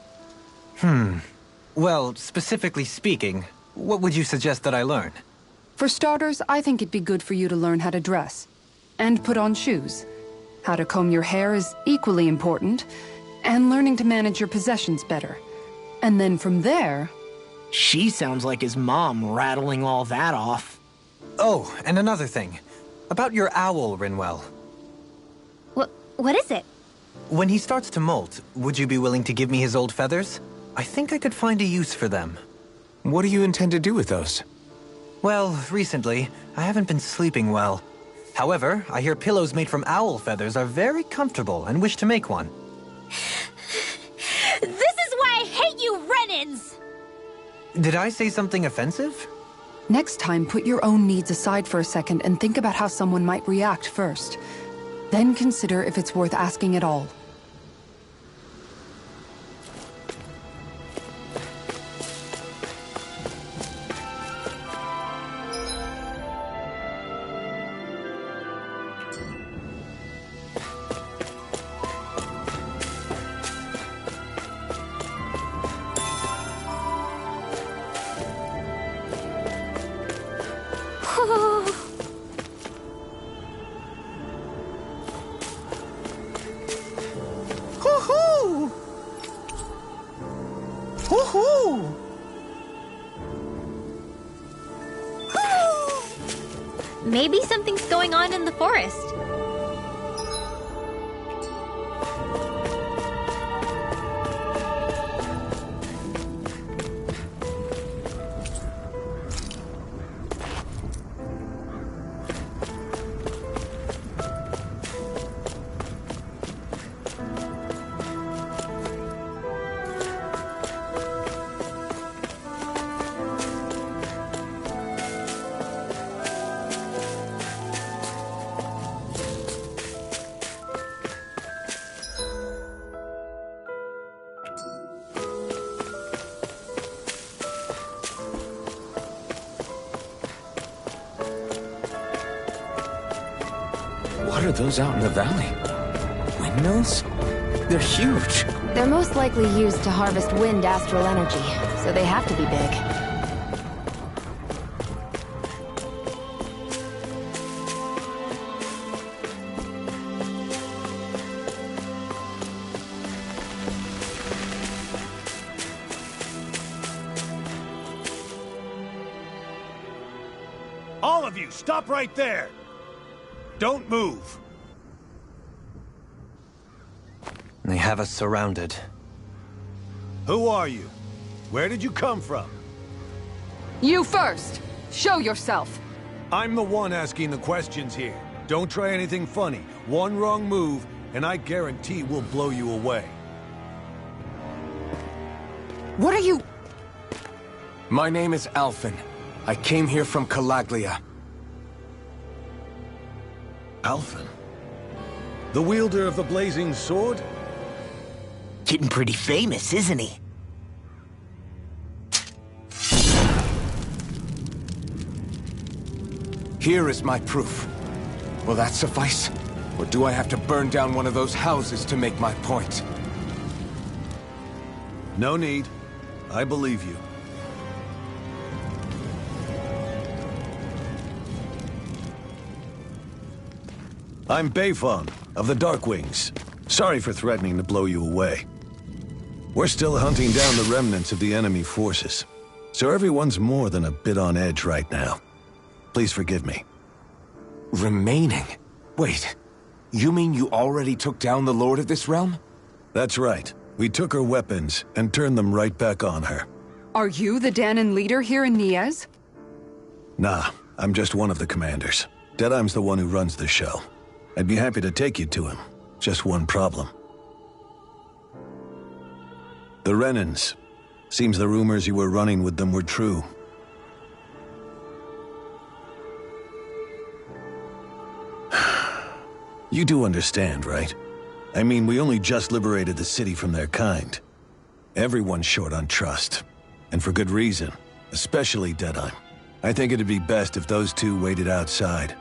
Well, specifically speaking, what would you suggest that I learn? For starters, I think it'd be good for you to learn how to dress. And put on shoes. How to comb your hair is equally important. And learning to manage your possessions better. And then from there... She sounds like his mom rattling all that off. Oh, and another thing. About your owl, Rinwell. What is it? When he starts to molt, would you be willing to give me his old feathers? I think I could find a use for them. What do you intend to do with those? Well, recently, I haven't been sleeping well. However, I hear pillows made from owl feathers are very comfortable and wish to make one. This is why I hate you, Renins! Did I say something offensive? Next time, put your own needs aside for a second and think about how someone might react first. Then consider if it's worth asking at all. Maybe something's going on in the forest. What are those out in the valley? Windmills? They're huge. They're most likely used to harvest wind astral energy, so they have to be big. All of you, stop right there! Don't move! They have us surrounded. Who are you? Where did you come from? You first! Show yourself! I'm the one asking the questions here. Don't try anything funny. One wrong move, and I guarantee we'll blow you away. What are you... My name is Alphen. I came here from Calaglia. Alphen? The wielder of the blazing sword? Getting pretty famous, isn't he? Here is my proof. Will that suffice? Or do I have to burn down one of those houses to make my point? No need. I believe you. I'm Beifong, of the Darkwings. Sorry for threatening to blow you away. We're still hunting down the remnants of the enemy forces, so everyone's more than a bit on edge right now. Please forgive me. Remaining? Wait, you mean you already took down the Lord of this realm? That's right. We took her weapons and turned them right back on her. Are you the Danon leader here in Niez? Nah, I'm just one of the commanders. Deadeye's the one who runs the show. I'd be happy to take you to him. Just one problem. The Renans. Seems the rumors you were running with them were true. You do understand, right? I mean, we only just liberated the city from their kind. Everyone's short on trust. And for good reason. Especially Deadeye. I think it'd be best if those two waited outside.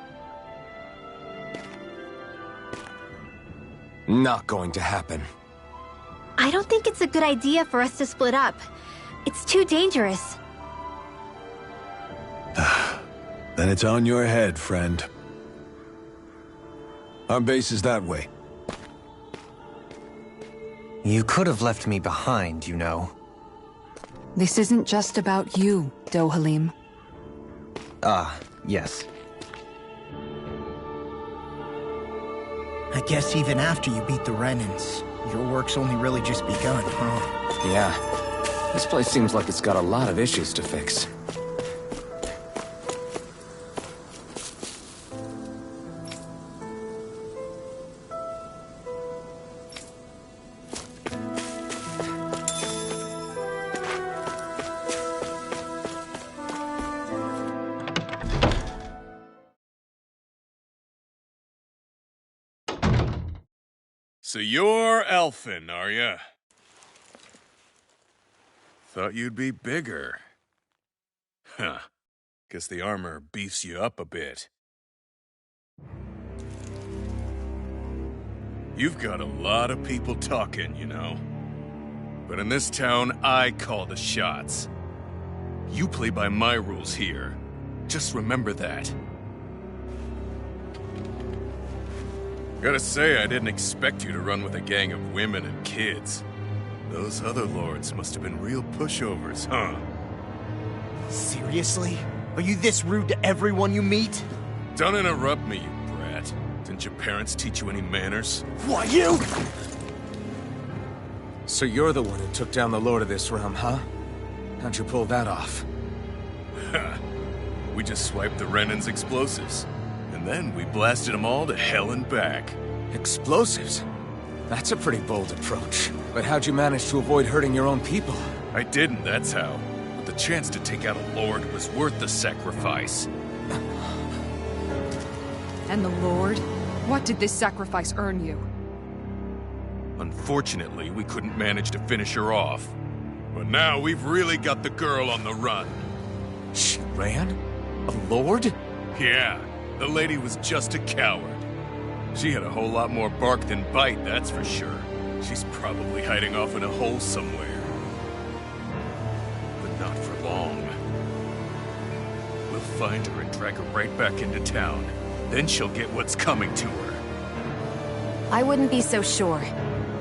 Not going to happen. I don't think it's a good idea for us to split up. It's too dangerous. Then it's on your head, friend. Our base is that way. You could have left me behind, you know. This isn't just about you, Dohalim. Ah, yes. I guess even after you beat the Renans, your work's only really just begun, huh? Yeah. This place seems like it's got a lot of issues to fix. So you're Elfin, are ya? Thought you'd be bigger. Huh. Guess the armor beefs you up a bit. You've got a lot of people talking, you know. But in this town, I call the shots. You play by my rules here. Just remember that. Gotta say, I didn't expect you to run with a gang of women and kids. Those other lords must have been real pushovers, huh? Seriously? Are you this rude to everyone you meet? Don't interrupt me, you brat. Didn't your parents teach you any manners? Why, you? So you're the one who took down the Lord of this realm, huh? How'd you pull that off? Ha! We just swiped the Renan's explosives. And then we blasted them all to hell and back. Explosives? That's a pretty bold approach. But how'd you manage to avoid hurting your own people? I didn't, that's how. But the chance to take out a Lord was worth the sacrifice. And the Lord? What did this sacrifice earn you? Unfortunately, we couldn't manage to finish her off. But now we've really got the girl on the run. She ran? A Lord? Yeah, the lady was just a coward. She had a whole lot more bark than bite, that's for sure. She's probably hiding off in a hole somewhere. But not for long. We'll find her and drag her right back into town. Then she'll get what's coming to her. I wouldn't be so sure.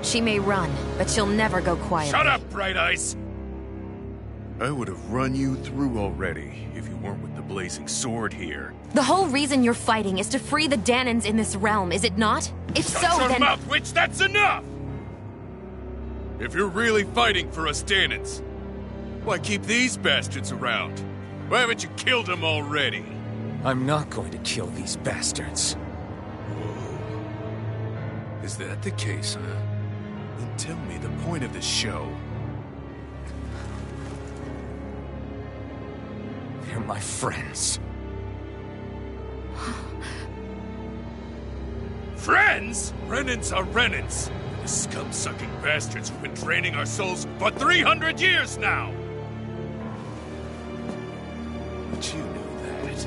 She may run, but she'll never go quietly. Shut up, Bright Eyes! I would have run you through already if you weren't with the blazing sword here. The whole reason you're fighting is to free the Danans in this realm, is it not? If so, Shut your then— mouth, witch! That's enough! If you're really fighting for us Danans, why keep these bastards around? Why haven't you killed them already? I'm not going to kill these bastards. Whoa. Is that the case, huh? Then tell me the point of the show. They're my friends. Friends? Renans are Renans. The scum-sucking bastards who've been draining our souls for 300 years now! But you know that.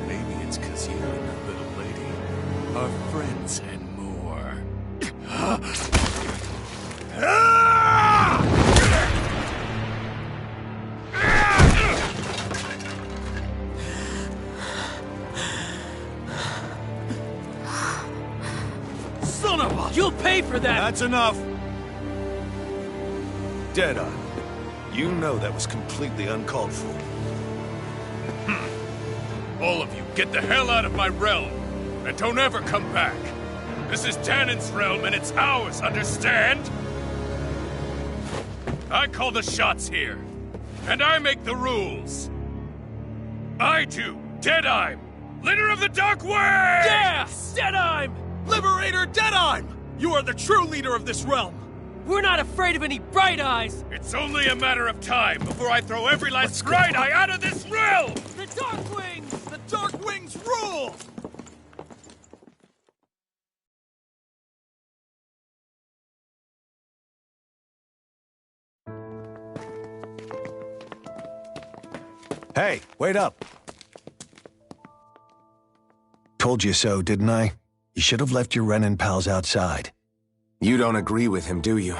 Maybe it's 'cause you and the little lady are friends and more. Son of a... You'll pay for that! That's enough! Deadeye, you know that was completely uncalled for. All of you, get the hell out of my realm! And don't ever come back! This is Danan's realm and it's ours, understand? I call the shots here. And I make the rules. I do, Deadeye, leader of the Dark Way! Yeah! Deadeye! Liberator Deadeye! You are the true leader of this realm! We're not afraid of any Bright Eyes! It's only a matter of time before I throw every last Bright Eye out of this realm! The Dark Wings! The Dark Wings rule! Hey, wait up. Told you so, didn't I? You should have left your Renan pals outside. You don't agree with him, do you?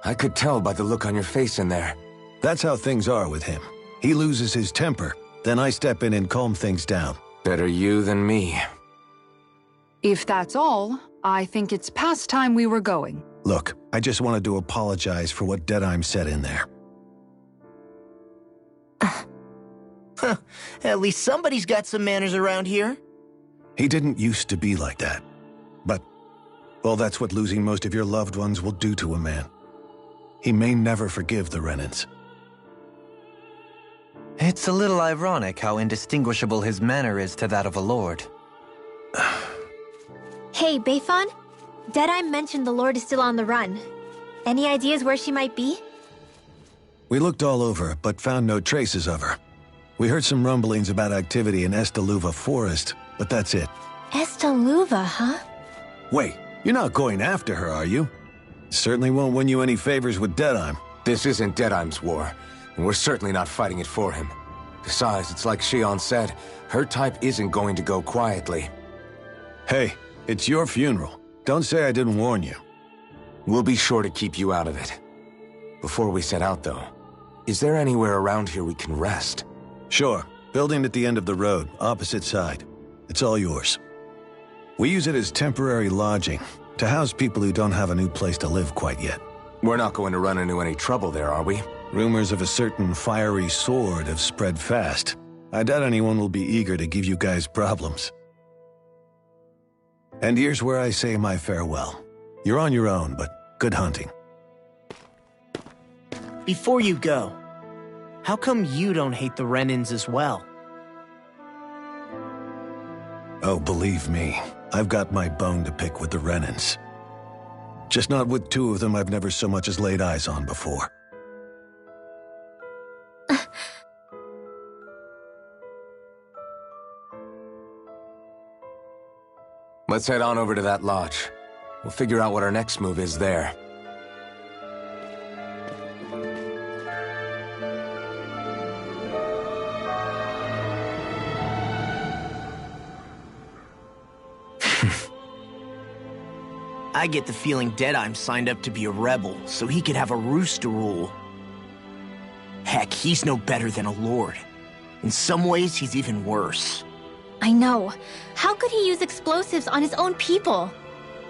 I could tell by the look on your face in there. That's how things are with him. He loses his temper, then I step in and calm things down. Better you than me. If that's all, I think it's past time we were going. Look, I just wanted to apologize for what Deadeye said in there. At least somebody's got some manners around here. He didn't used to be like that. But, well, that's what losing most of your loved ones will do to a man. He may never forgive the Renans. It's a little ironic how indistinguishable his manner is to that of a lord. Hey, Bayfon? Deadeye mentioned the Lord is still on the run. Any ideas where she might be? We looked all over, but found no traces of her. We heard some rumblings about activity in Estaluva Forest, but that's it. Estaluva, huh? Wait, you're not going after her, are you? Certainly won't win you any favors with Deadeye. This isn't Deadeye's war, and we're certainly not fighting it for him. Besides, it's like Shion said, her type isn't going to go quietly. Hey, it's your funeral. Don't say I didn't warn you. We'll be sure to keep you out of it. Before we set out, though, is there anywhere around here we can rest? Sure. Building at the end of the road, opposite side. It's all yours. We use it as temporary lodging, to house people who don't have a new place to live quite yet. We're not going to run into any trouble there, are we? Rumors of a certain fiery sword have spread fast. I doubt anyone will be eager to give you guys problems. And here's where I say my farewell. You're on your own, but good hunting. Before you go, how come you don't hate the Renins as well? Oh, believe me, I've got my bone to pick with the Renins. Just not with two of them I've never so much as laid eyes on before. Let's head on over to that lodge. We'll figure out what our next move is there. I get the feeling Deadeye's signed up to be a rebel, so he could have a roost to rule. Heck, he's no better than a lord. In some ways, he's even worse. I know. How could he use explosives on his own people?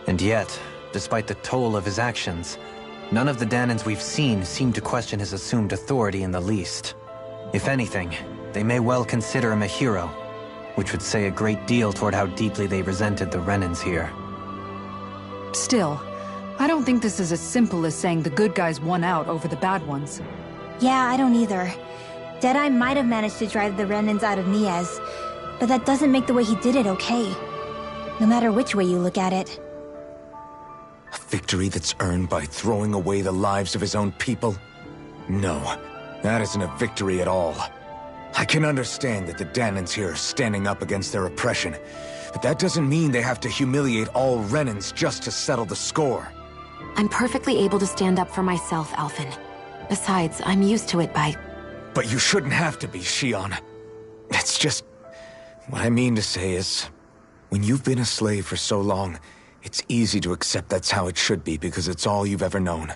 And yet, despite the toll of his actions, none of the Danans we've seen seem to question his assumed authority in the least. If anything, they may well consider him a hero, which would say a great deal toward how deeply they resented the Renins here. Still, I don't think this is as simple as saying the good guys won out over the bad ones. Yeah, I don't either. Deadeye might have managed to drive the Renins out of Niaz, but that doesn't make the way he did it okay. No matter which way you look at it. A victory that's earned by throwing away the lives of his own people? No, that isn't a victory at all. I can understand that the Danans here are standing up against their oppression, but that doesn't mean they have to humiliate all Renins just to settle the score. I'm perfectly able to stand up for myself, Alphen. Besides, I'm used to it by... But you shouldn't have to be, Shion. It's just... What I mean to say is, when you've been a slave for so long, it's easy to accept that's how it should be because it's all you've ever known.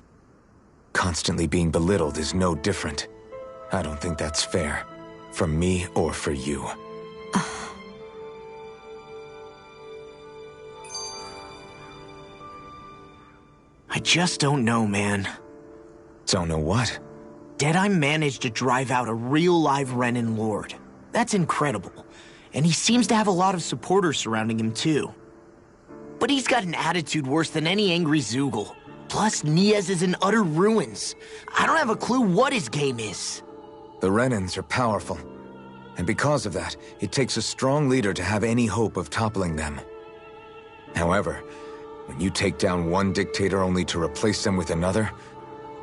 Constantly being belittled is no different. I don't think that's fair. For me or for you. I just don't know, man. Don't know what? Deadeye managed to drive out a real live Renin lord. That's incredible. And he seems to have a lot of supporters surrounding him too. But he's got an attitude worse than any angry Zoogle. Plus, Niaz is in utter ruins. I don't have a clue what his game is. The Renins are powerful. And because of that, it takes a strong leader to have any hope of toppling them. However, when you take down one dictator only to replace them with another,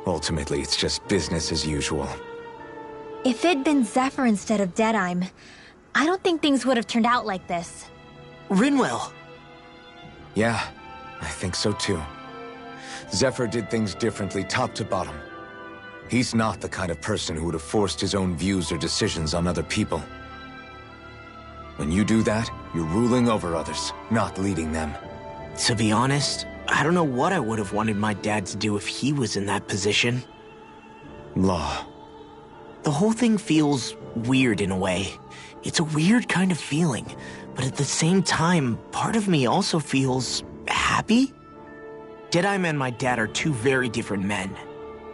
ultimately it's just business as usual. If it'd been Zephyr instead of Deadeye, I don't think things would have turned out like this. Rinwell. Yeah, I think so too. Zephyr did things differently top to bottom. He's not the kind of person who would have forced his own views or decisions on other people. When you do that, you're ruling over others, not leading them. To be honest, I don't know what I would have wanted my dad to do if he was in that position. Law. The whole thing feels weird in a way. It's a weird kind of feeling, but at the same time, part of me also feels happy. Deadeye and my dad are two very different men.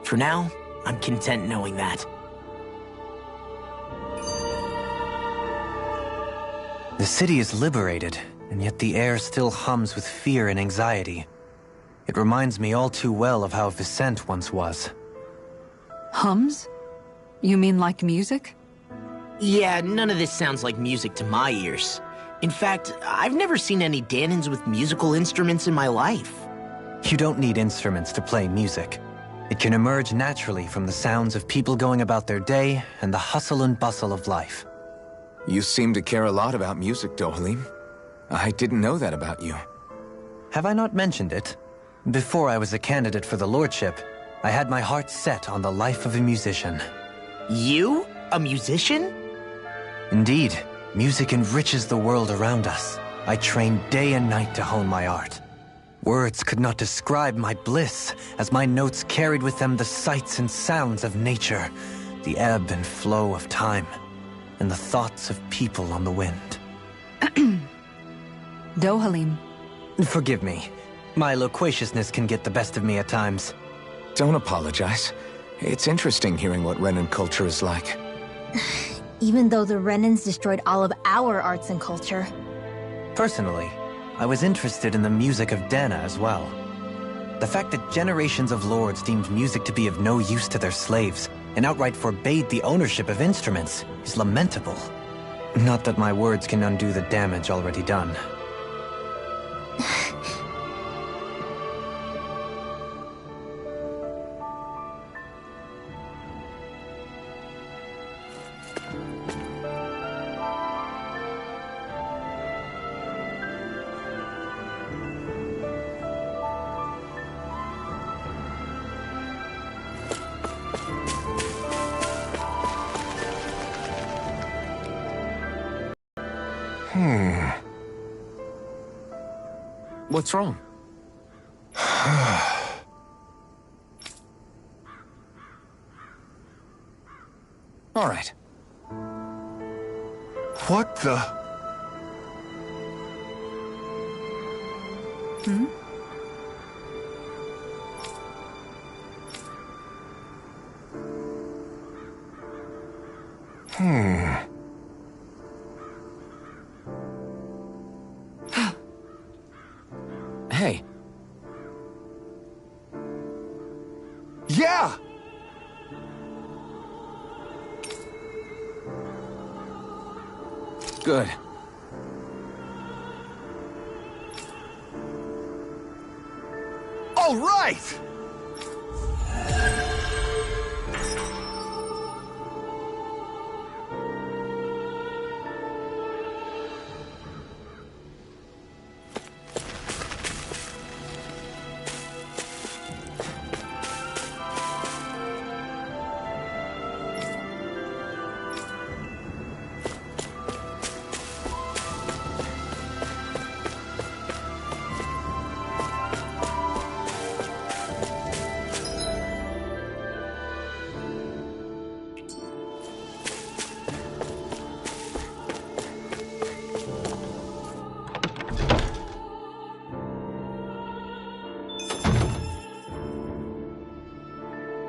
For now, I'm content knowing that. The city is liberated, and yet the air still hums with fear and anxiety. It reminds me all too well of how Vicente once was. Hums? You mean like music? Yeah, none of this sounds like music to my ears. In fact, I've never seen any Danans with musical instruments in my life. You don't need instruments to play music. It can emerge naturally from the sounds of people going about their day and the hustle and bustle of life. You seem to care a lot about music, Dohalim. I didn't know that about you. Have I not mentioned it? Before I was a candidate for the lordship, I had my heart set on the life of a musician. You? A musician? Indeed, music enriches the world around us. I trained day and night to hone my art. Words could not describe my bliss, as my notes carried with them the sights and sounds of nature, the ebb and flow of time, and the thoughts of people on the wind. Dohalim. Forgive me. My loquaciousness can get the best of me at times. Don't apologize. It's interesting hearing what Renan culture is like. Even though the Renans destroyed all of our arts and culture. Personally, I was interested in the music of Dana as well. The fact that generations of lords deemed music to be of no use to their slaves and outright forbade the ownership of instruments is lamentable. Not that my words can undo the damage already done. What's wrong? All right. What the? Hmm? Hey. Yeah! Good. All right!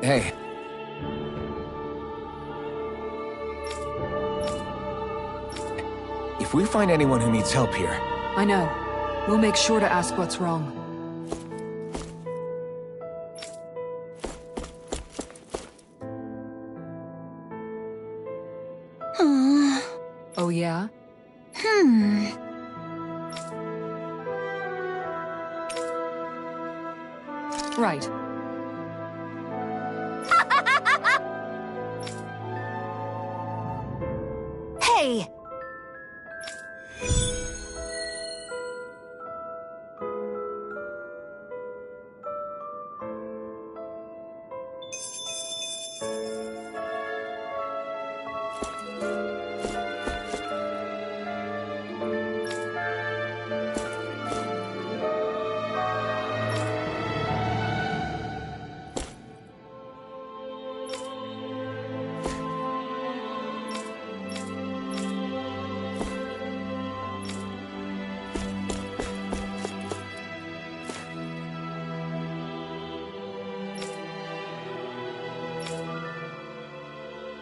Hey. If we find anyone who needs help here... I know. We'll make sure to ask what's wrong. Oh, yeah? Right. Hey!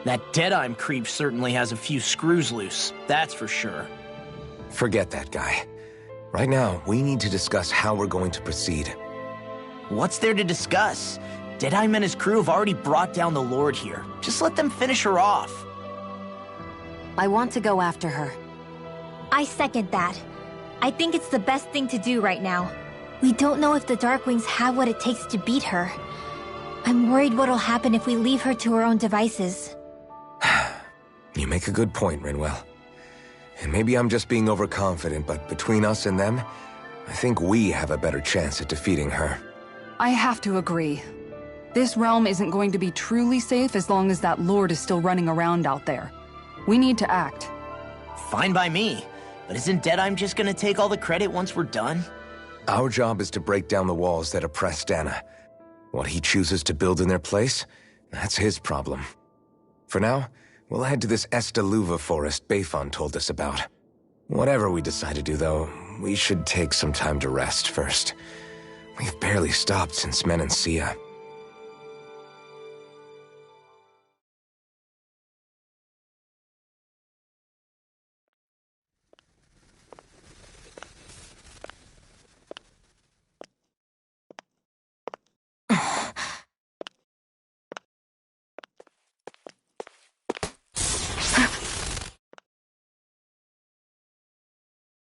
That Deadeye creep certainly has a few screws loose, that's for sure. Forget that guy. Right now, we need to discuss how we're going to proceed. What's there to discuss? Deadeye and his crew have already brought down the Lord here. Just let them finish her off. I want to go after her. I second that. I think it's the best thing to do right now. We don't know if the Darkwings have what it takes to beat her. I'm worried what'll happen if we leave her to her own devices. You make a good point, Rinwell. And maybe I'm just being overconfident, but between us and them, I think we have a better chance at defeating her. I have to agree. This realm isn't going to be truly safe as long as that Lord is still running around out there. We need to act. Fine by me. But isn't Deadeye just gonna take all the credit once we're done? Our job is to break down the walls that oppress Dana. What he chooses to build in their place, that's his problem. For now, we'll head to this Estaluva forest Bayfon told us about. Whatever we decide to do, though, we should take some time to rest first. We've barely stopped since Menancia.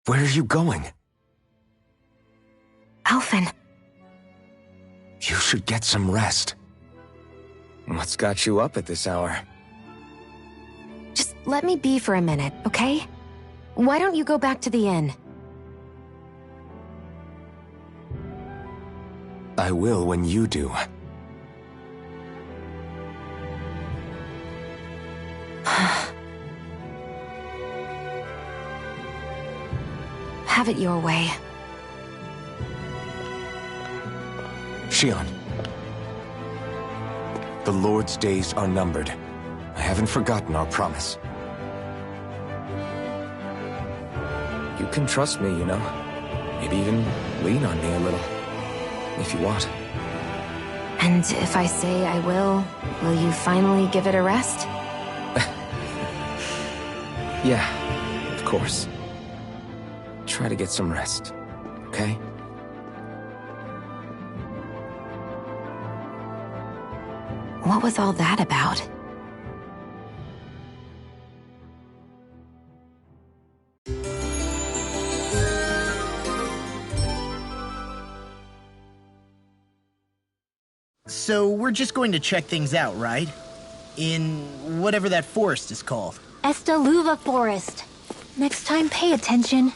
Where are you going? Alphen. You should get some rest. What's got you up at this hour? Just let me be for a minute, okay? Why don't you go back to the inn? I will when you do. Have it your way. Shion. The Lord's days are numbered. I haven't forgotten our promise. You can trust me, you know. Maybe even lean on me a little. If you want. And if I say I will you finally give it a rest? Yeah, of course. Try to get some rest, okay? What was all that about? So we're just going to check things out, right? In whatever that forest is called. Estaluva Forest. Next time, pay attention.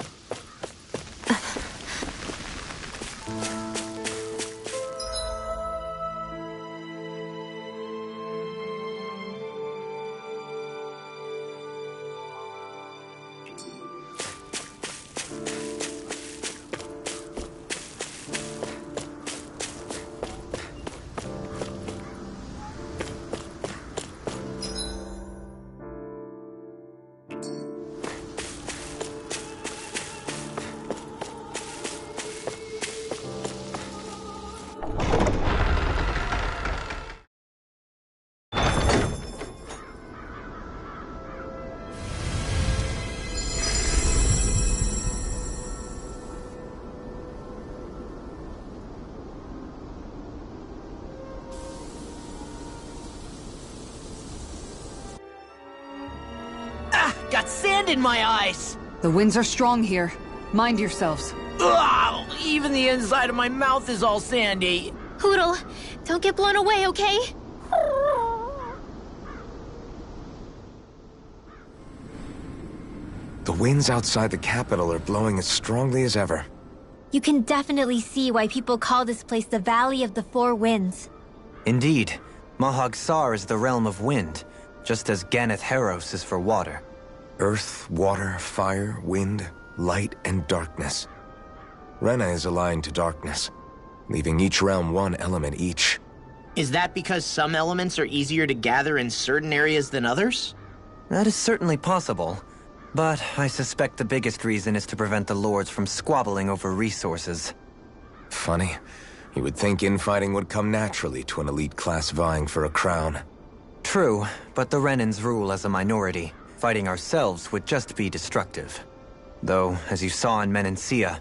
Got sand in my eyes! The winds are strong here. Mind yourselves. Ugh, even the inside of my mouth is all sandy. Hoodle, don't get blown away, okay? The winds outside the capital are blowing as strongly as ever. You can definitely see why people call this place the Valley of the Four Winds. Indeed. Mahag Sar is the realm of wind, just as Ganeth Heros is for water. Earth, water, fire, wind, light, and darkness. Rena is aligned to darkness, leaving each realm one element each. Is that because some elements are easier to gather in certain areas than others? That is certainly possible, but I suspect the biggest reason is to prevent the lords from squabbling over resources. Funny. You would think infighting would come naturally to an elite class vying for a crown. True, but the Renans rule as a minority. Fighting ourselves would just be destructive. Though, as you saw in Menancia,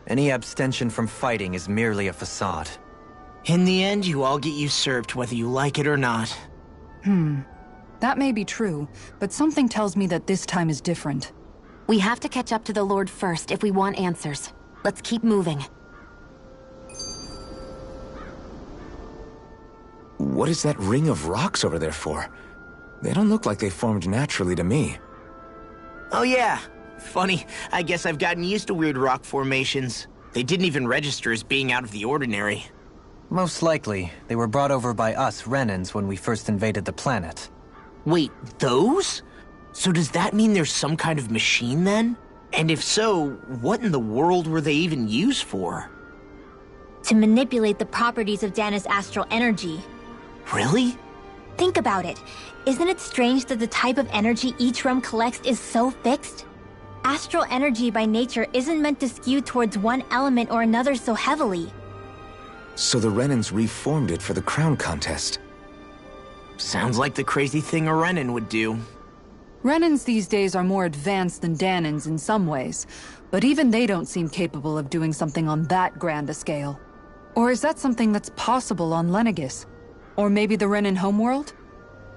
any abstention from fighting is merely a facade. In the end, you all get usurped whether you like it or not. That may be true, but something tells me that this time is different. We have to catch up to the Lord first if we want answers. Let's keep moving. What is that ring of rocks over there for? They don't look like they formed naturally to me. Oh yeah. Funny, I guess I've gotten used to weird rock formations. They didn't even register as being out of the ordinary. Most likely, they were brought over by us Renans when we first invaded the planet. Wait, those? So does that mean there's some kind of machine then? And if so, what in the world were they even used for? To manipulate the properties of Dana's astral energy. Really? Think about it. Isn't it strange that the type of energy each realm collects is so fixed? Astral energy by nature isn't meant to skew towards one element or another so heavily. So the Renans reformed it for the crown contest. Sounds like the crazy thing a Renan would do. Renans these days are more advanced than Danans in some ways, but even they don't seem capable of doing something on that grand a scale. Or is that something that's possible on Lenegis? Or maybe the Renan homeworld?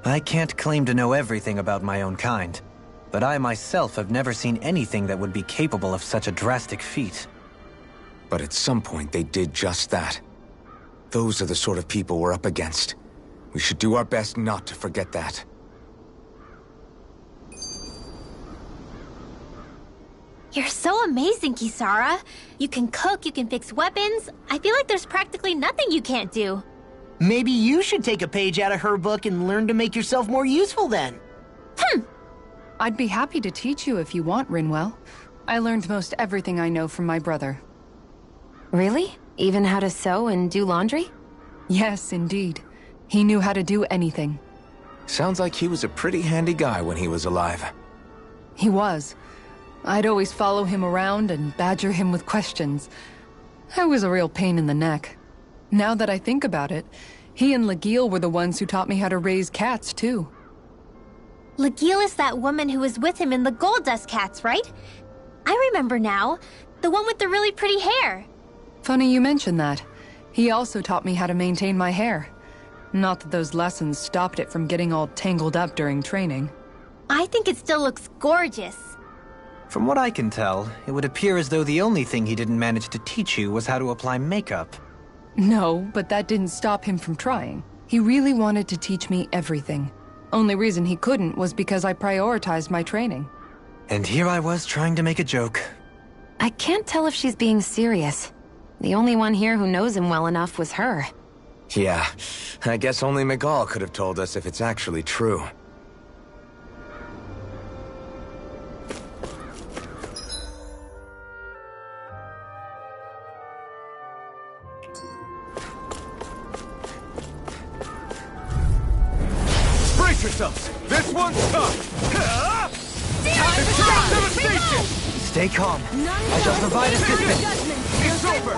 I can't claim to know everything about my own kind, but I myself have never seen anything that would be capable of such a drastic feat. But at some point, they did just that. Those are the sort of people we're up against. We should do our best not to forget that. You're so amazing, Kisara. You can cook, you can fix weapons. I feel like there's practically nothing you can't do. Maybe you should take a page out of her book and learn to make yourself more useful then. I'd be happy to teach you if you want, Rinwell. I learned most everything I know from my brother. Really? Even how to sew and do laundry? Yes, indeed. He knew how to do anything. Sounds like he was a pretty handy guy when he was alive. He was. I'd always follow him around and badger him with questions. I was a real pain in the neck. Now that I think about it, he and Legil were the ones who taught me how to raise cats, too. Legil is that woman who was with him in the Gold Dust Cats, right? I remember now. The one with the really pretty hair. Funny you mention that. He also taught me how to maintain my hair. Not that those lessons stopped it from getting all tangled up during training. I think it still looks gorgeous. From what I can tell, it would appear as though the only thing he didn't manage to teach you was how to apply makeup. No, but that didn't stop him from trying. He really wanted to teach me everything. Only reason he couldn't was because I prioritized my training. And here I was trying to make a joke. I can't tell if she's being serious. The only one here who knows him well enough was her. Yeah, I guess only Miguel could have told us if it's actually true. Brace yourselves! This one's tough! Devastation! Stay calm. I shall provide assistance. It's over!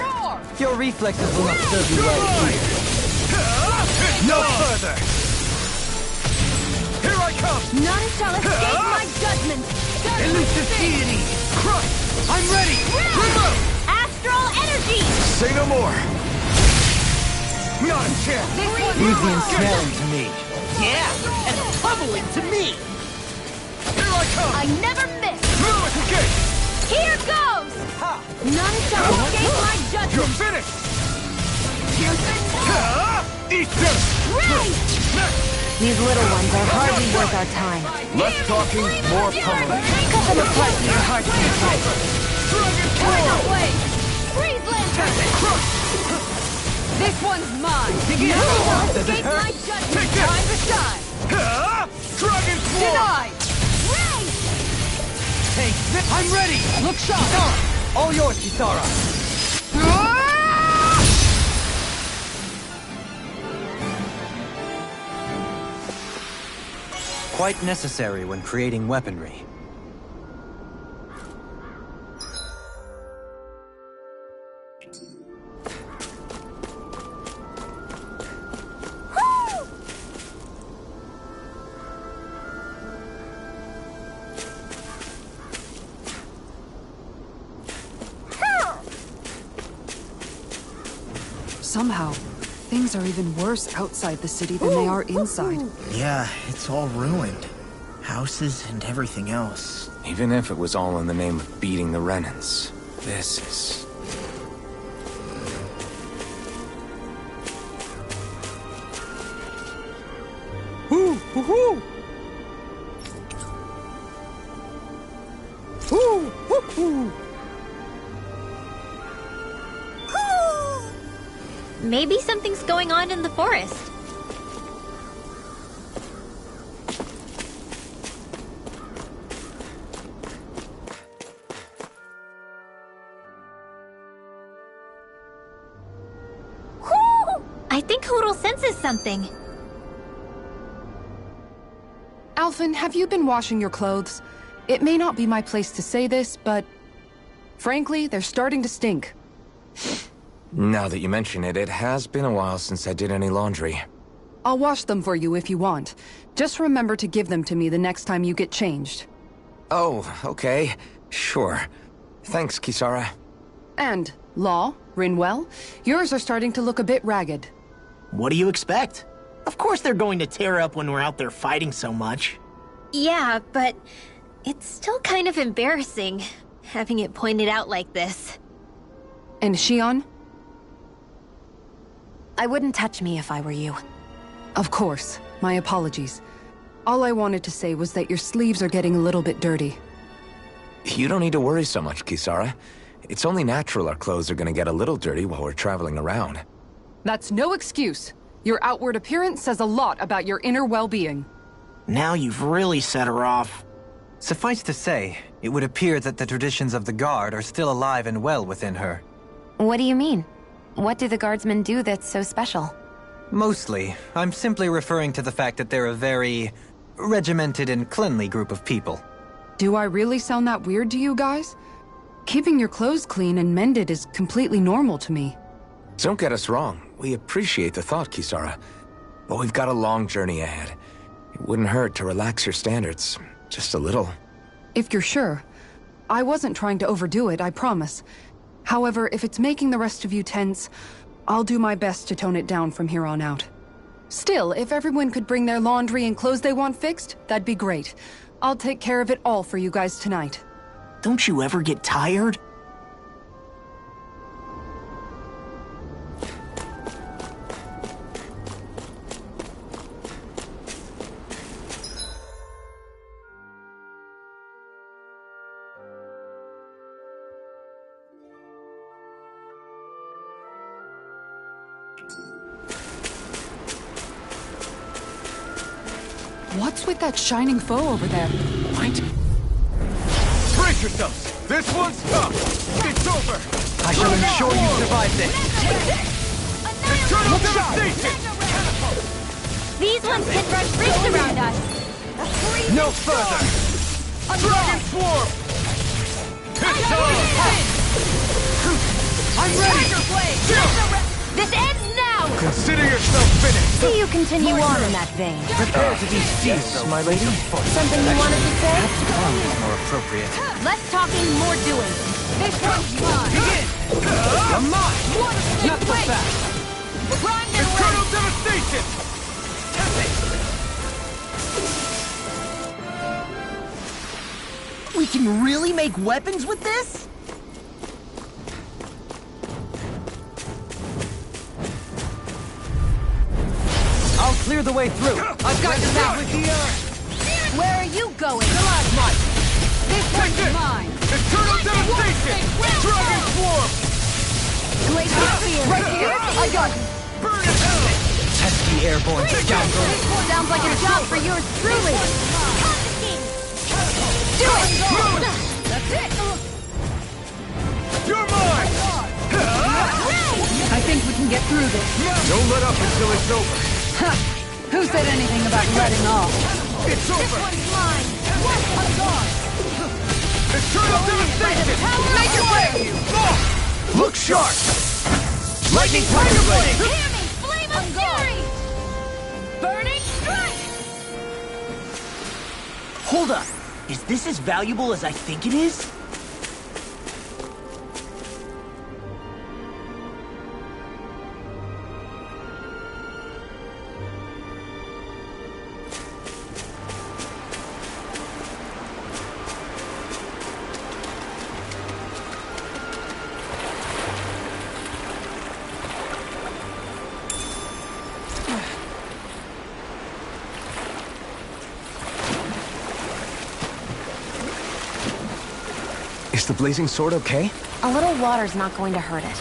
Your reflexes will not serve you well here. No further! Here I come! None shall escape my judgment! Elusive deity! Crush! I'm ready! Remote! Astral energy! Say no more! Not a chance! Easy and snaring to me. Yeah, and bubbling to me! Here I come! I never miss! Through escape! Here goes! None shall escape my judgment! You're finished! Eat this! These little ones are hardly worth our time. Less talking, more pummeling. Cut them apart to your heart's content. Dragon Blade! Freeze Lantern! This one's mine! None shall escape my judgment! Time to shine! Dragon Swarm! Denied! Ray! Take this! I'm ready! Look sharp! Kisara! All yours, Kisara! Quite necessary when creating weaponry. Somehow, things are even worse outside the city than they are inside. Yeah, it's all ruined. Houses and everything else. Even if it was all in the name of beating the Renans, this is... Maybe something's going on in the forest. I think Hoodle senses something. Alphen, have you been washing your clothes? It may not be my place to say this, but... frankly, they're starting to stink. Now that you mention it, it has been a while since I did any laundry. I'll wash them for you if you want. Just remember to give them to me the next time you get changed. Oh, okay. Sure. Thanks, Kisara. And, Law, Rinwell, yours are starting to look a bit ragged. What do you expect? Of course they're going to tear up when we're out there fighting so much. Yeah, but It's still kind of embarrassing, having it pointed out like this. And Shion? I wouldn't touch me if I were you. Of course. My apologies. All I wanted to say was that your sleeves are getting a little bit dirty. You don't need to worry so much, Kisara. It's only natural our clothes are gonna get a little dirty while we're traveling around. That's no excuse. Your outward appearance says a lot about your inner well-being. Now you've really set her off. Suffice to say, it would appear that the traditions of the Guard are still alive and well within her. What do you mean? What do the Guardsmen do that's so special? Mostly, I'm simply referring to the fact that they're a very regimented and cleanly group of people. Do I really sound that weird to you guys? Keeping your clothes clean and mended is completely normal to me. Don't get us wrong. We appreciate the thought, Kisara. But we've got a long journey ahead. It wouldn't hurt to relax your standards. Just a little. If you're sure. I wasn't trying to overdo it, I promise. However, if it's making the rest of you tense, I'll do my best to tone it down from here on out. Still, if everyone could bring their laundry and clothes they want fixed, that'd be great. I'll take care of it all for you guys tonight. Don't you ever get tired? What's with that shining foe over there? What? Brace yourselves! This one's tough! It's over! I shall ensure you survive this! Eternal devastation! These ones can run rings around us! No further! Dragon Swarm! It's on! I'm ready! This ends now! Consider yourself finished! See you continue on in that vein. Prepare to be seized, my lady. Something you wanted to say? Tongue is more appropriate. Less talking, more doing. This one's mine! Come on! Not so fast! Eternal devastation! We can really make weapons with this? I'll clear the way through. I've got your back. Where are you going? This one's mine. Eternal devastation! Dragon Swarm! Glacial Spear! Right here. I got it. Burn in hell! Pesky airborne scoundrel. Sounds like a job for yours truly! Do it! That's it. You're mine! I think we can get through this. Don't let up until it's over. Ha! Who said anything about letting off? It's over! mine! Eternal devastation! Make your way! Look sharp! Lightning Tiger Blade! Flame of Fury! Burning Strike! Hold up. Is this as valuable as I think it is? Is the blazing sword okay? A little water's not going to hurt it.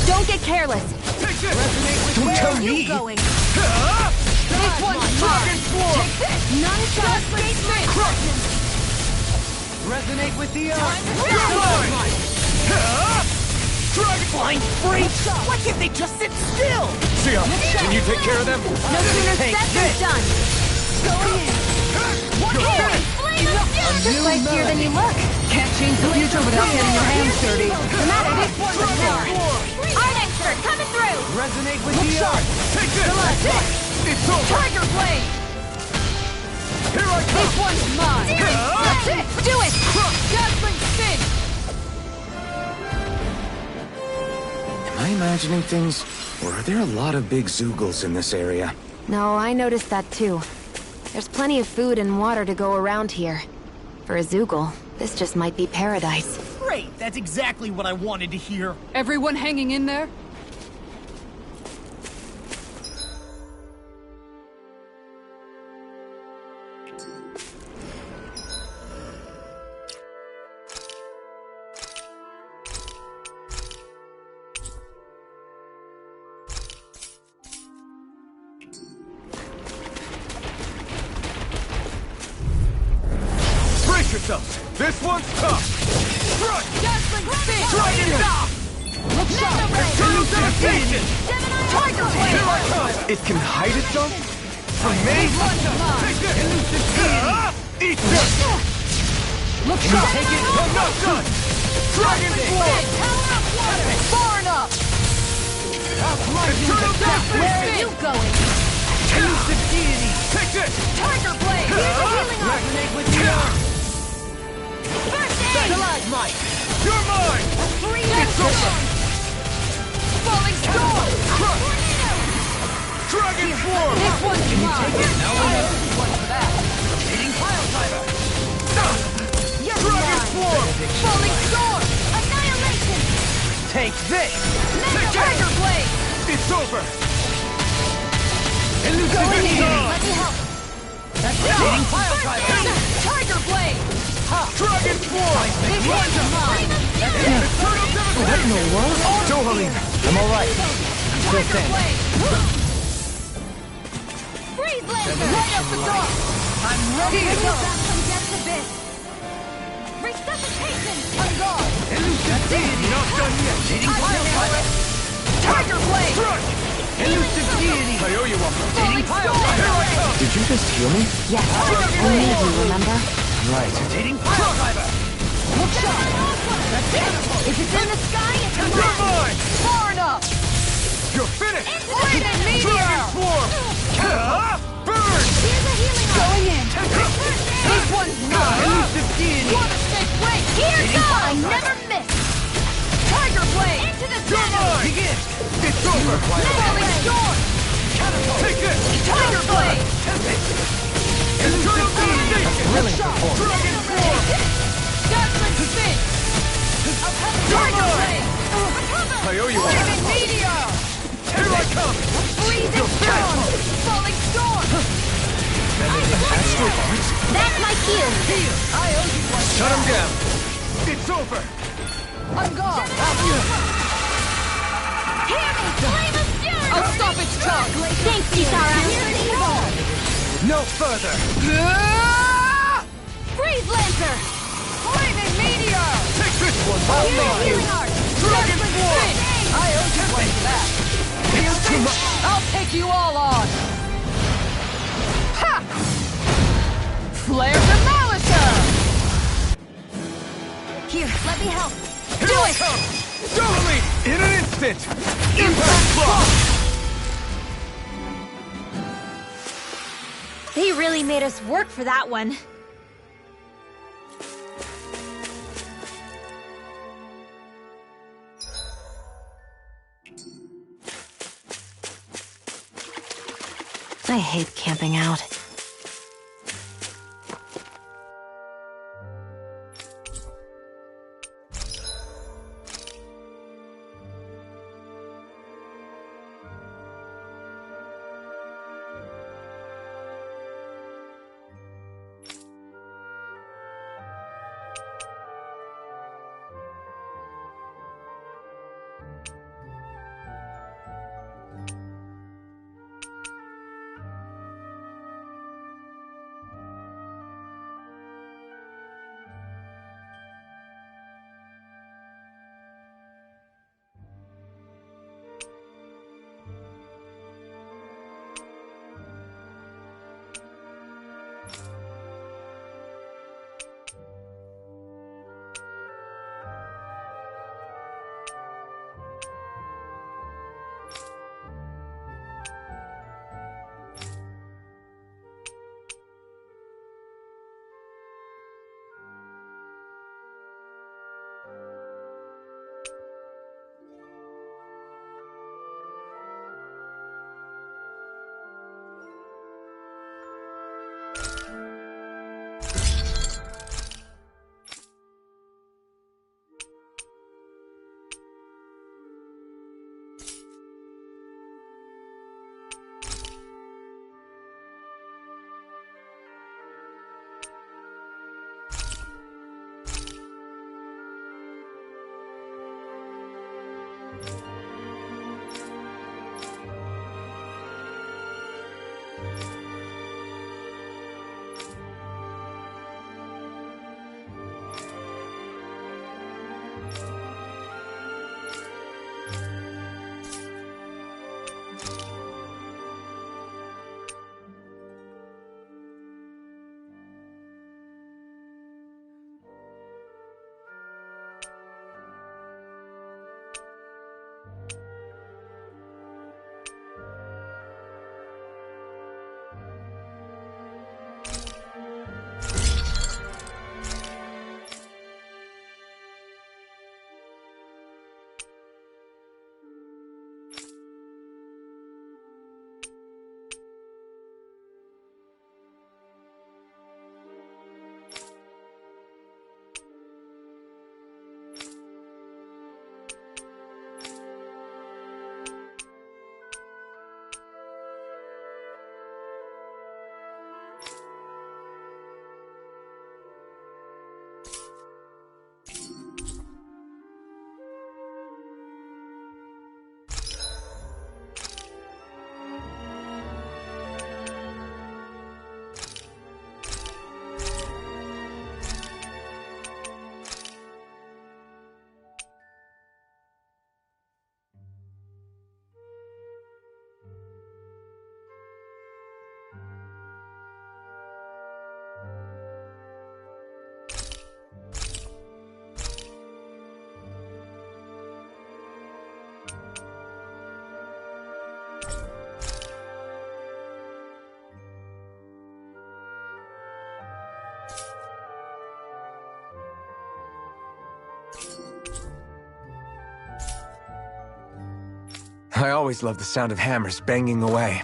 Don't get careless! Take this! Don't Where tell are you me! going? This one's Dragon Swarm! None shall escape me! Resonate with the You're mine! Dragon Blind freak! Why can't they just sit still? Sia, can you take care of them? No sooner said than done! Going in! Flame of Fury! Just spicier than you look. Can't change the future without getting your hands dirty. The matter this one's a fair. Art expert coming through! Resonate with the earth. Take this! It's over! Tiger Blade! Here I come! This one's mine! That's it! Do it! Dazzling Spin! Am I imagining things? Or are there a lot of big Zoogles in this area? No, I noticed that too. There's plenty of food and water to go around here. For a Zoogle, this just might be paradise. Great! That's exactly what I wanted to hear. Everyone hanging in there? Brace yourselves! This one's tough! Strike! Strike it! Look sharp! Eternal devastation! Tiger Blade! Here I come! It can hide itself? From me? Take this! Eat this! Look sharp! Take it! I'm not done! Dragon Form! Far enough! Eternal devastation! Where are you going? Elusive deity! Take this! Tiger Blade! Here's a healing arm! Resonate with the earth! First aid! Stalagmite! You're mine! It's over! Falling storm! Crush! Dragon Form! This one's mine! Now we know this one's for that! Hitting pile driver! Dragon Form! Falling storm! Annihilation! Take this! Mega Tiger Blade! It's over! Go in Elusive here! Dawn! Let me help! Hitting pile driver! Tiger Blade! Dragon Form! This one's mine! Eternal devastation! Don't worry, I'm alright. I'm still Tiger thin. Blade! Freeze Lancer! Right up the door! I'm ready to go! Back from Death's Abyss! Resuscitation! On guard! Elusive deity! Not done yet! Hitting pile driver! Tiger Blade! Strike! Elusive deity! I owe you one. Falling storm! Here I come! Did you just heal me? Yes, I need you, remember? Right. Hitting pile driver! Look sharp! If it's in the sky, it's You're mine! mine! Far enough! You're finished! Lightning meteor! Dragon Form! Burn! Here's a healing arm! Going in! This one's mine! Elusive deity! Wanna stay quick? Here goes! I never miss! Tiger Blade! Into the You're center! mine! Begin! It's over! Falling storm! Take this! Tiger Blade! Eternal devastation! Thrilling performance. Dragon Form! Dazzling spin! Tiger Blade! I owe you one. Lightning meteor! Here I come! Freezing storm! Falling storm! That's my cue! I owe you one. Shut him down! It's over! On guard! Hear me! Flame of fury! I'll stop its tongue! Thanks, Kisara! No further! Freeze Lancer! Lightning meteor! Take this one! I'll Here's make you! healing arm! Dragon Form! I owe you one for that. It's too much! I'll take you all on! Ha! Flare Demolisher! Here, let me help! Here I come! Doubly! In an instant! Impact block! They really made us work for that one. I hate camping out. I always love the sound of hammers banging away.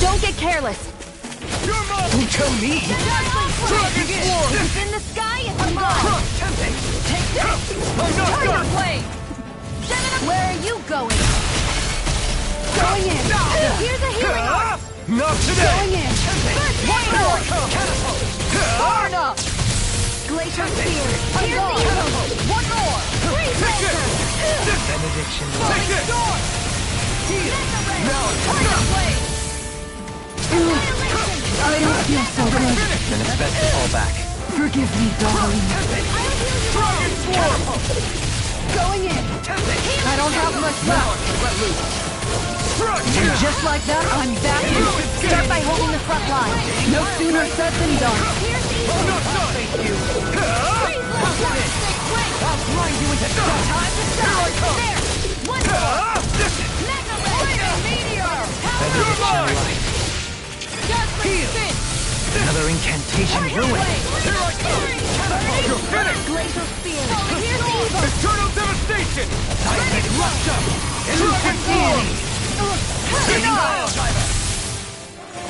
Don't get careless! You're mine! Don't tell me! Dragon Sword! It's in the sky and I'm gone! Take this! I'm not Tiger done! Blade! Where are you going? Going in! Here's a healing art! Not today! Going in! One more! Far enough! Glacier Spear! Here's the evil! One more! Freeze Lancer! Benediction. Take this! Now! Tiger Blade! I don't feel so good. Then it's best to fall back. Forgive me, darling. Dragon Sword! Going in! I don't have much left! And just like that, I'm back in. Start by holding the front line. No sooner said than done. I'm not done! Thank you! I'll grind you into dust. Time to stop. There! One more! Magna Meteor! You're mine! Another incantation ruined. Here I come! You're finished! Glacial Spear! Here's the evil! Eternal Devastation! Seismic rupture. Dragon Sword!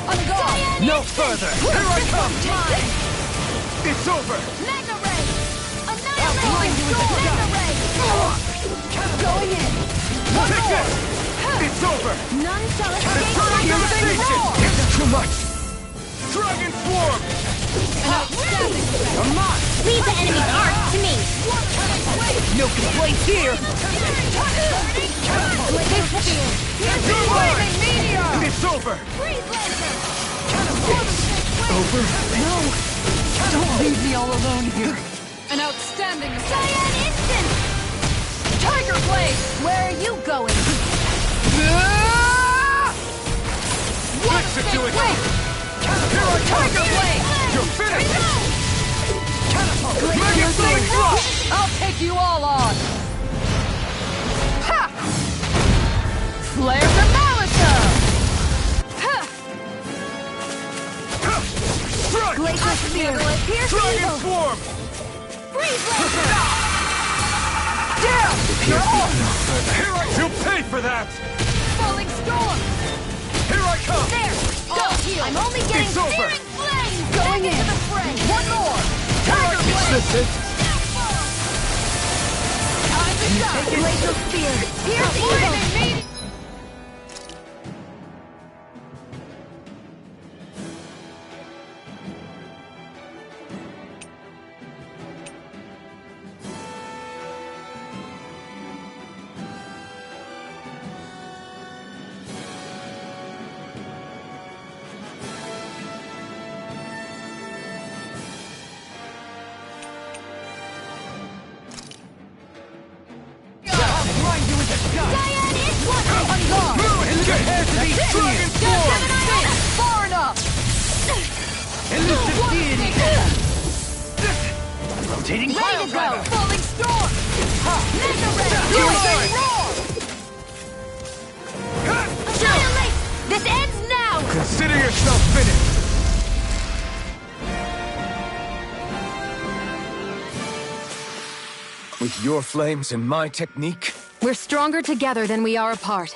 I'm gone! No further. Here I come! It's over! Magna Ray! Annihilate! Magna Ray! Going in! Take this! It's It's over! None shall escape Eternal my devastation! roar! It's too much! Dragon swarm! Come on! Leave the enemy's arc to me! No complaints here! It's over! Over? No! Don't leave me all alone here. An outstanding Cyan Instant! Tiger Blade! Where are you going? Fix it to it! Here I come! Tiger Blade! You're finished! Great Mega thing Flame! rush! I'll take you all on! Ha! Flare to Malika! Ha! Strike! Glacial Spear! Pierce Dragon Eagle! swarm! Freeze Laser! Down! You'll pay for that! Falling Storm! Here I come! There! Go! I'm only getting It's over. searing flames! Going Back in. into the fray! One more! Tiger Blade! This is Time to shine! Glacial Spear! Pierce Eagle! Cyan Influx! On guard! Get to these dragon swarm! Far enough! Elusive deity! Rotating Ready pile to go! driver! Falling Storm! Mega Ray! Piercing Roar! Annihilate! This ends now! Consider yourself finished! With your flames and my technique, We're stronger together than we are apart.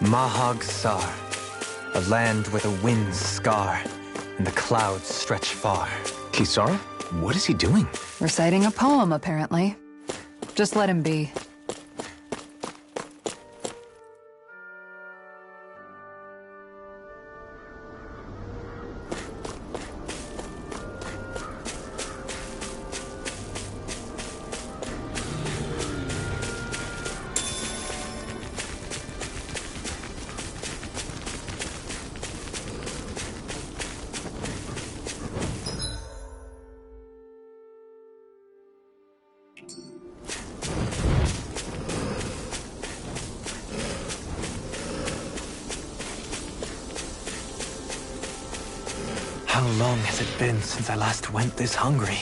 Mahag Sar, a land where the winds scar and the clouds stretch far. Kisara? What is he doing? Reciting a poem, apparently. Just let him be. How long has it been since I last went this hungry?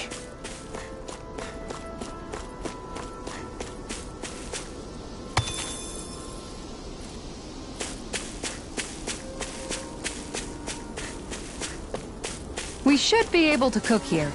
We should be able to cook here.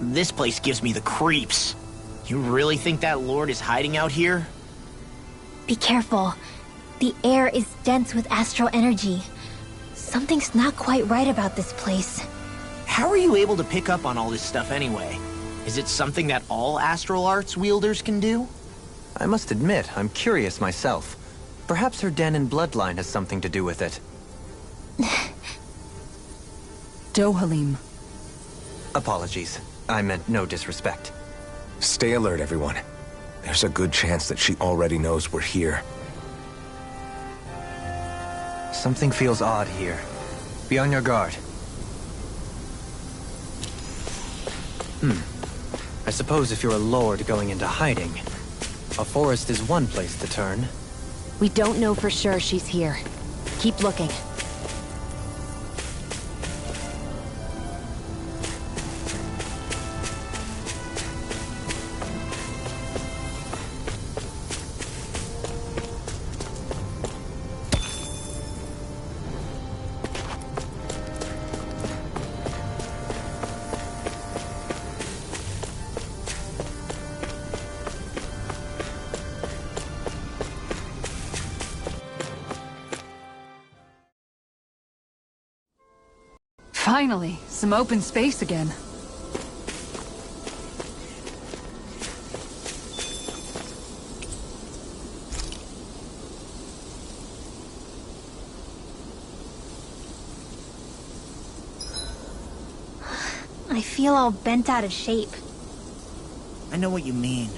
This place gives me the creeps. You really think that lord is hiding out here? Be careful. The air is dense with astral energy. Something's not quite right about this place. How are you able to pick up on all this stuff anyway? Is it something that all astral arts wielders can do? I must admit, I'm curious myself. Perhaps her den and bloodline has something to do with it. Dohalim. Apologies. I meant no disrespect. Stay alert, everyone. There's a good chance that she already knows we're here. Something feels odd here. Be on your guard. I suppose if you're a lord going into hiding, a forest is one place to turn. We don't know for sure she's here. Keep looking. Finally, some open space again. I feel all bent out of shape. I know what you mean.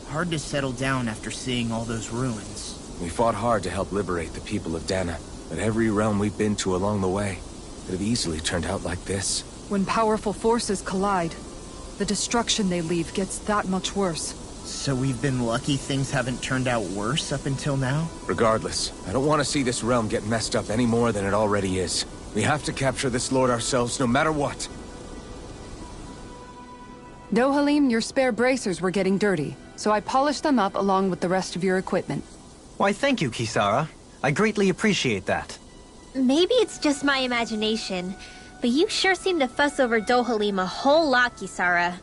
Hard to settle down after seeing all those ruins. We fought hard to help liberate the people of Dana, but every realm we've been to along the way could have easily turned out like this. When powerful forces collide, the destruction they leave gets that much worse. So we've been lucky things haven't turned out worse up until now? Regardless, I don't want to see this realm get messed up any more than it already is. We have to capture this lord ourselves, no matter what. Dohalim, your spare bracers were getting dirty, so I polished them up along with the rest of your equipment. Why, thank you, Kisara. I greatly appreciate that. Maybe it's just my imagination, but you sure seem to fuss over Dohalim a whole lot, Kisara.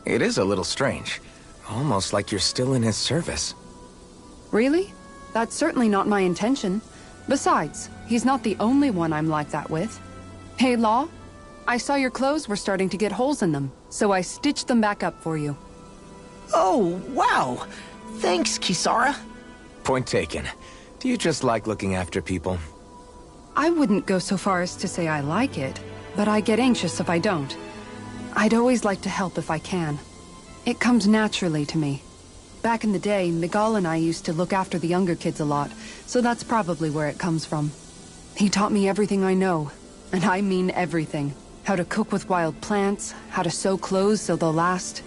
It is a little strange. Almost like you're still in his service. Really? That's certainly not my intention. Besides, he's not the only one I'm like that with. Hey, Law? I saw your clothes were starting to get holes in them, so I stitched them back up for you. Oh, wow! Thanks, Kisara. Point taken. Do you just like looking after people? I wouldn't go so far as to say I like it, but I get anxious if I don't. I'd always like to help if I can. It comes naturally to me. Back in the day, Miguel and I used to look after the younger kids a lot, so that's probably where it comes from. He taught me everything I know, and I mean everything. How to cook with wild plants, how to sew clothes so they'll last.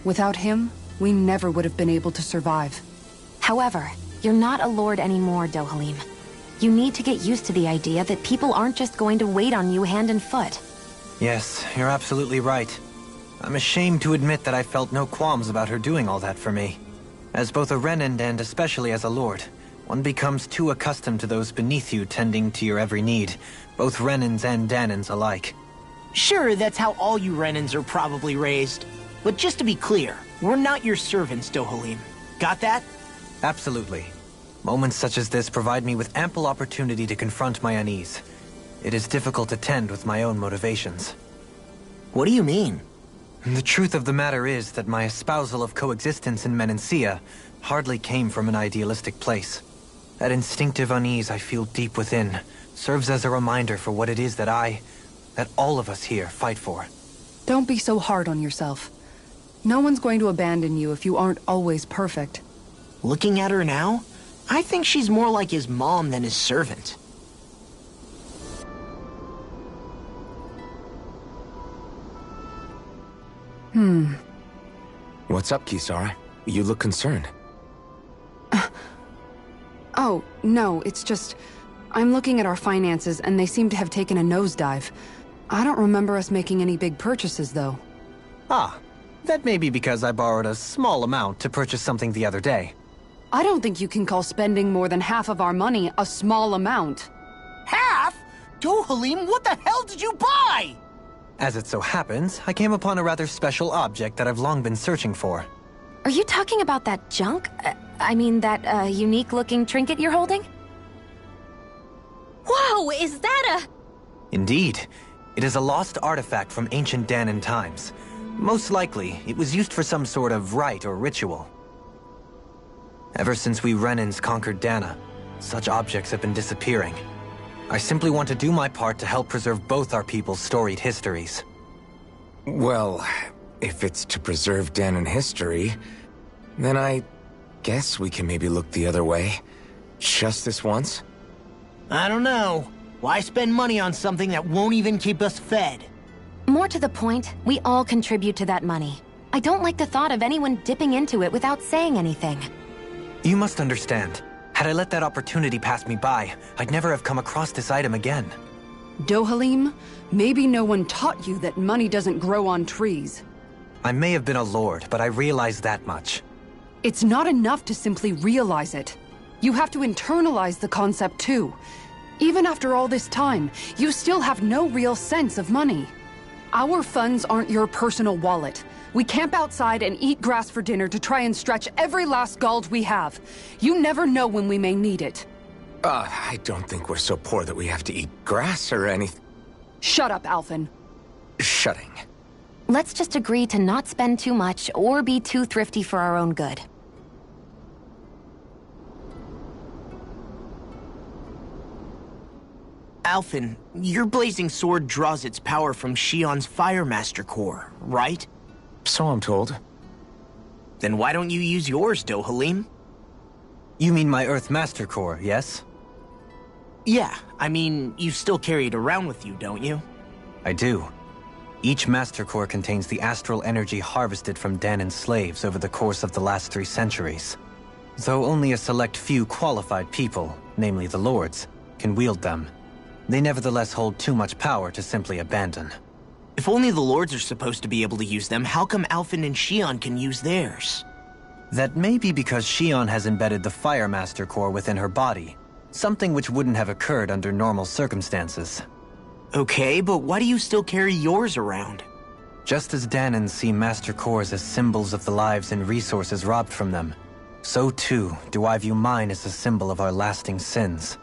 Without him, we never would have been able to survive. However, you're not a lord anymore, Dohalim. You need to get used to the idea that people aren't just going to wait on you hand and foot. Yes, you're absolutely right. I'm ashamed to admit that I felt no qualms about her doing all that for me. As both a Renan and especially as a lord, one becomes too accustomed to those beneath you tending to your every need, both Renans and Danans alike. Sure, that's how all you Renans are probably raised. But just to be clear, we're not your servants, Dohalim. Got that? Absolutely. Moments such as this provide me with ample opportunity to confront my unease. It is difficult to tend with my own motivations. What do you mean? The truth of the matter is that my espousal of coexistence in Menancia hardly came from an idealistic place. That instinctive unease I feel deep within serves as a reminder for what it is that all of us here fight for. Don't be so hard on yourself. No one's going to abandon you if you aren't always perfect. Looking at her now, I think she's more like his mom than his servant. What's up, Kisara? You look concerned. Oh, no, it's just... I'm looking at our finances and they seem to have taken a nosedive. I don't remember us making any big purchases, though. Ah, that may be because I borrowed a small amount to purchase something the other day. I don't think you can call spending more than half of our money a small amount. Half? Dohalim, what the hell did you buy? As it so happens, I came upon a rather special object that I've long been searching for. Are you talking about that junk? That unique-looking trinket you're holding? Whoa, is that a... Indeed. It is a lost artifact from ancient Danan times. Most likely, it was used for some sort of rite or ritual. Ever since we Renans conquered Dana, such objects have been disappearing. I simply want to do my part to help preserve both our people's storied histories. Well, if it's to preserve Danan history, then I guess we can maybe look the other way. Just this once? I don't know. Why spend money on something that won't even keep us fed? More to the point, we all contribute to that money. I don't like the thought of anyone dipping into it without saying anything. You must understand. Had I let that opportunity pass me by, I'd never have come across this item again. Dohalim, maybe no one taught you that money doesn't grow on trees. I may have been a lord, but I realize that much. It's not enough to simply realize it. You have to internalize the concept too. Even after all this time, you still have no real sense of money. Our funds aren't your personal wallet. We camp outside and eat grass for dinner to try and stretch every last gold we have. You never know when we may need it. I don't think we're so poor that we have to eat grass or anything. Shut up, Alphen. Shutting. Let's just agree to not spend too much or be too thrifty for our own good. Alphen, your blazing sword draws its power from Shion's Fire Master Core, right? So I'm told. Then why don't you use yours, Dohalim? You mean my Earth Master Core, yes? Yeah, I mean, you still carry it around with you, don't you? I do. Each Master Core contains the astral energy harvested from Danan's slaves over the course of the last 3 centuries. Though only a select few qualified people, namely the Lords, can wield them, they nevertheless hold too much power to simply abandon. If only the Lords are supposed to be able to use them, how come Alphen and Shion can use theirs? That may be because Shion has embedded the Fire Master Core within her body, something which wouldn't have occurred under normal circumstances. Okay, but why do you still carry yours around? Just as Danans see Master Cores as symbols of the lives and resources robbed from them, so too do I view mine as a symbol of our lasting sins.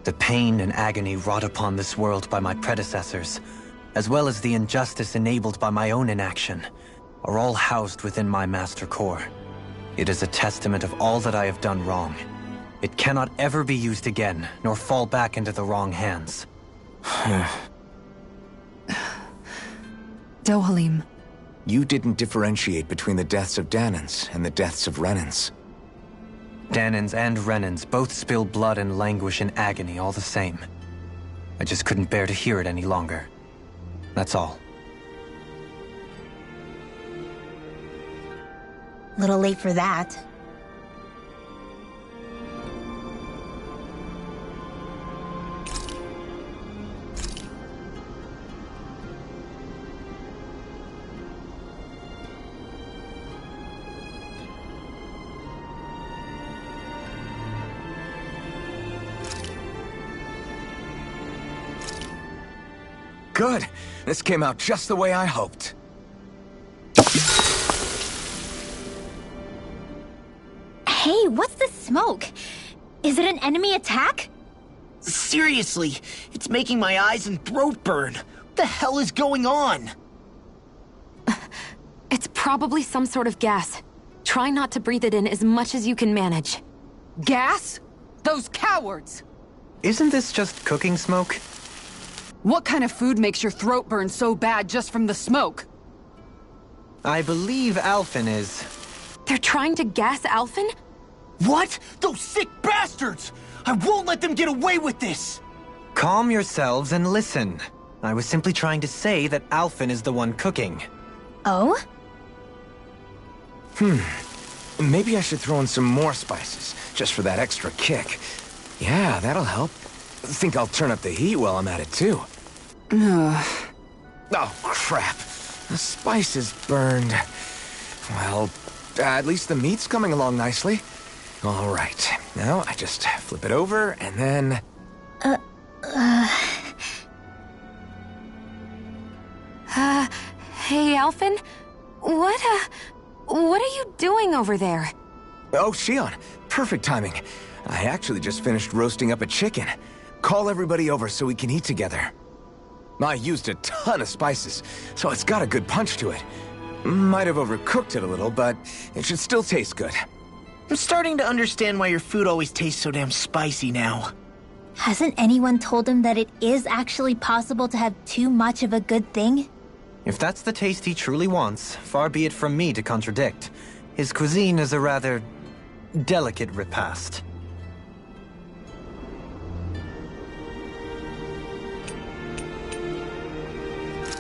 The pain and agony wrought upon this world by my predecessors, as well as the injustice enabled by my own inaction, are all housed within my Master Core. It is a testament of all that I have done wrong. It cannot ever be used again, nor fall back into the wrong hands. Dohalim. You didn't differentiate between the deaths of Danans and the deaths of Renans. Danans and Renans both spill blood and languish in agony all the same. I just couldn't bear to hear it any longer. That's all. Little late for that. Good. This came out just the way I hoped. Hey, what's the smoke? Is it an enemy attack? Seriously, it's making my eyes and throat burn. What the hell is going on? It's probably some sort of gas. Try not to breathe it in as much as you can manage. Gas? Those cowards! Isn't this just cooking smoke? What kind of food makes your throat burn so bad just from the smoke? I believe Alphen is... They're trying to gas Alphen? What? Those sick bastards! I won't let them get away with this! Calm yourselves and listen. I was simply trying to say that Alphen is the one cooking. Oh? Maybe I should throw in some more spices, just for that extra kick. Yeah, that'll help. Think I'll turn up the heat while I'm at it, too. Oh, crap. The spice is burned. Well, at least the meat's coming along nicely. All right. Now, I just flip it over, and then... Hey, Alphen? What are you doing over there? Oh, Shion. Perfect timing. I actually just finished roasting up a chicken. Call everybody over so we can eat together. I used a ton of spices, so it's got a good punch to it. Might have overcooked it a little, but it should still taste good. I'm starting to understand why your food always tastes so damn spicy now. Hasn't anyone told him that it is actually possible to have too much of a good thing? If that's the taste he truly wants, far be it from me to contradict. His cuisine is a rather... delicate repast.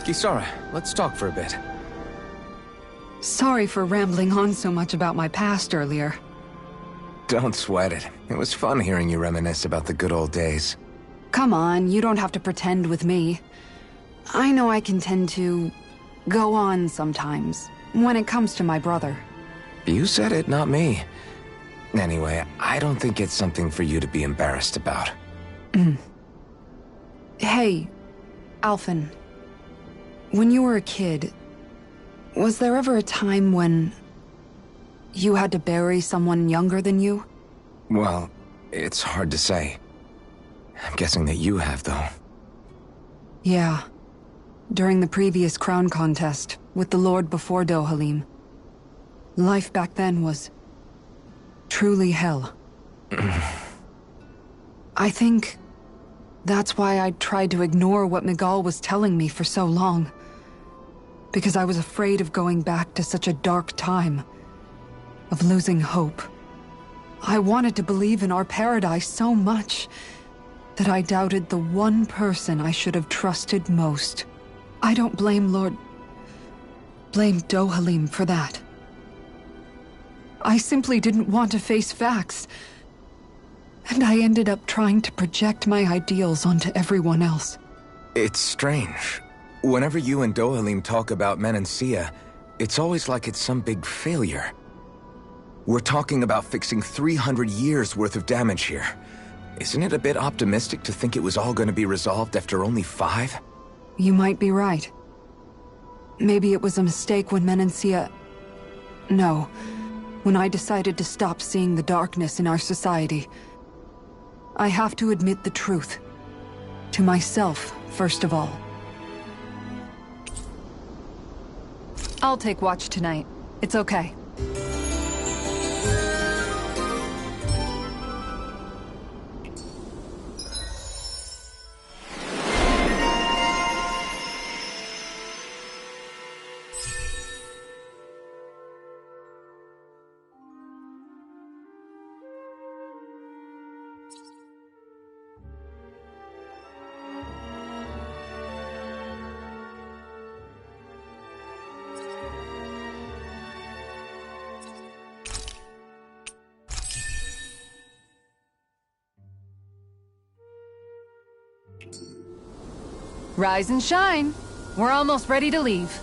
Kisara, let's talk for a bit. Sorry for rambling on so much about my past earlier. Don't sweat it. It was fun hearing you reminisce about the good old days. Come on, you don't have to pretend with me. I know I can tend to go on sometimes, when it comes to my brother. You said it, not me. Anyway, I don't think it's something for you to be embarrassed about. Hey, Alphen. When you were a kid, was there ever a time when you had to bury someone younger than you? Well, it's hard to say. I'm guessing that you have, though. Yeah. During the previous crown contest, with the Lord before Dohalim. Life back then was... truly hell. I think... that's why I tried to ignore what Miguel was telling me for so long. Because I was afraid of going back to such a dark time. Of losing hope. I wanted to believe in our paradise so much that I doubted the one person I should have trusted most. I don't blame blame Dohalim for that. I simply didn't want to face facts. And I ended up trying to project my ideals onto everyone else. It's strange. Whenever you and Dohalim talk about Menancia, it's always like it's some big failure. We're talking about fixing 300 years worth of damage here. Isn't it a bit optimistic to think it was all going to be resolved after only 5? You might be right. Maybe it was a mistake when Menancia... No. When I decided to stop seeing the darkness in our society. I have to admit the truth. To myself, first of all. I'll take watch tonight. It's okay. Rise and shine. We're almost ready to leave.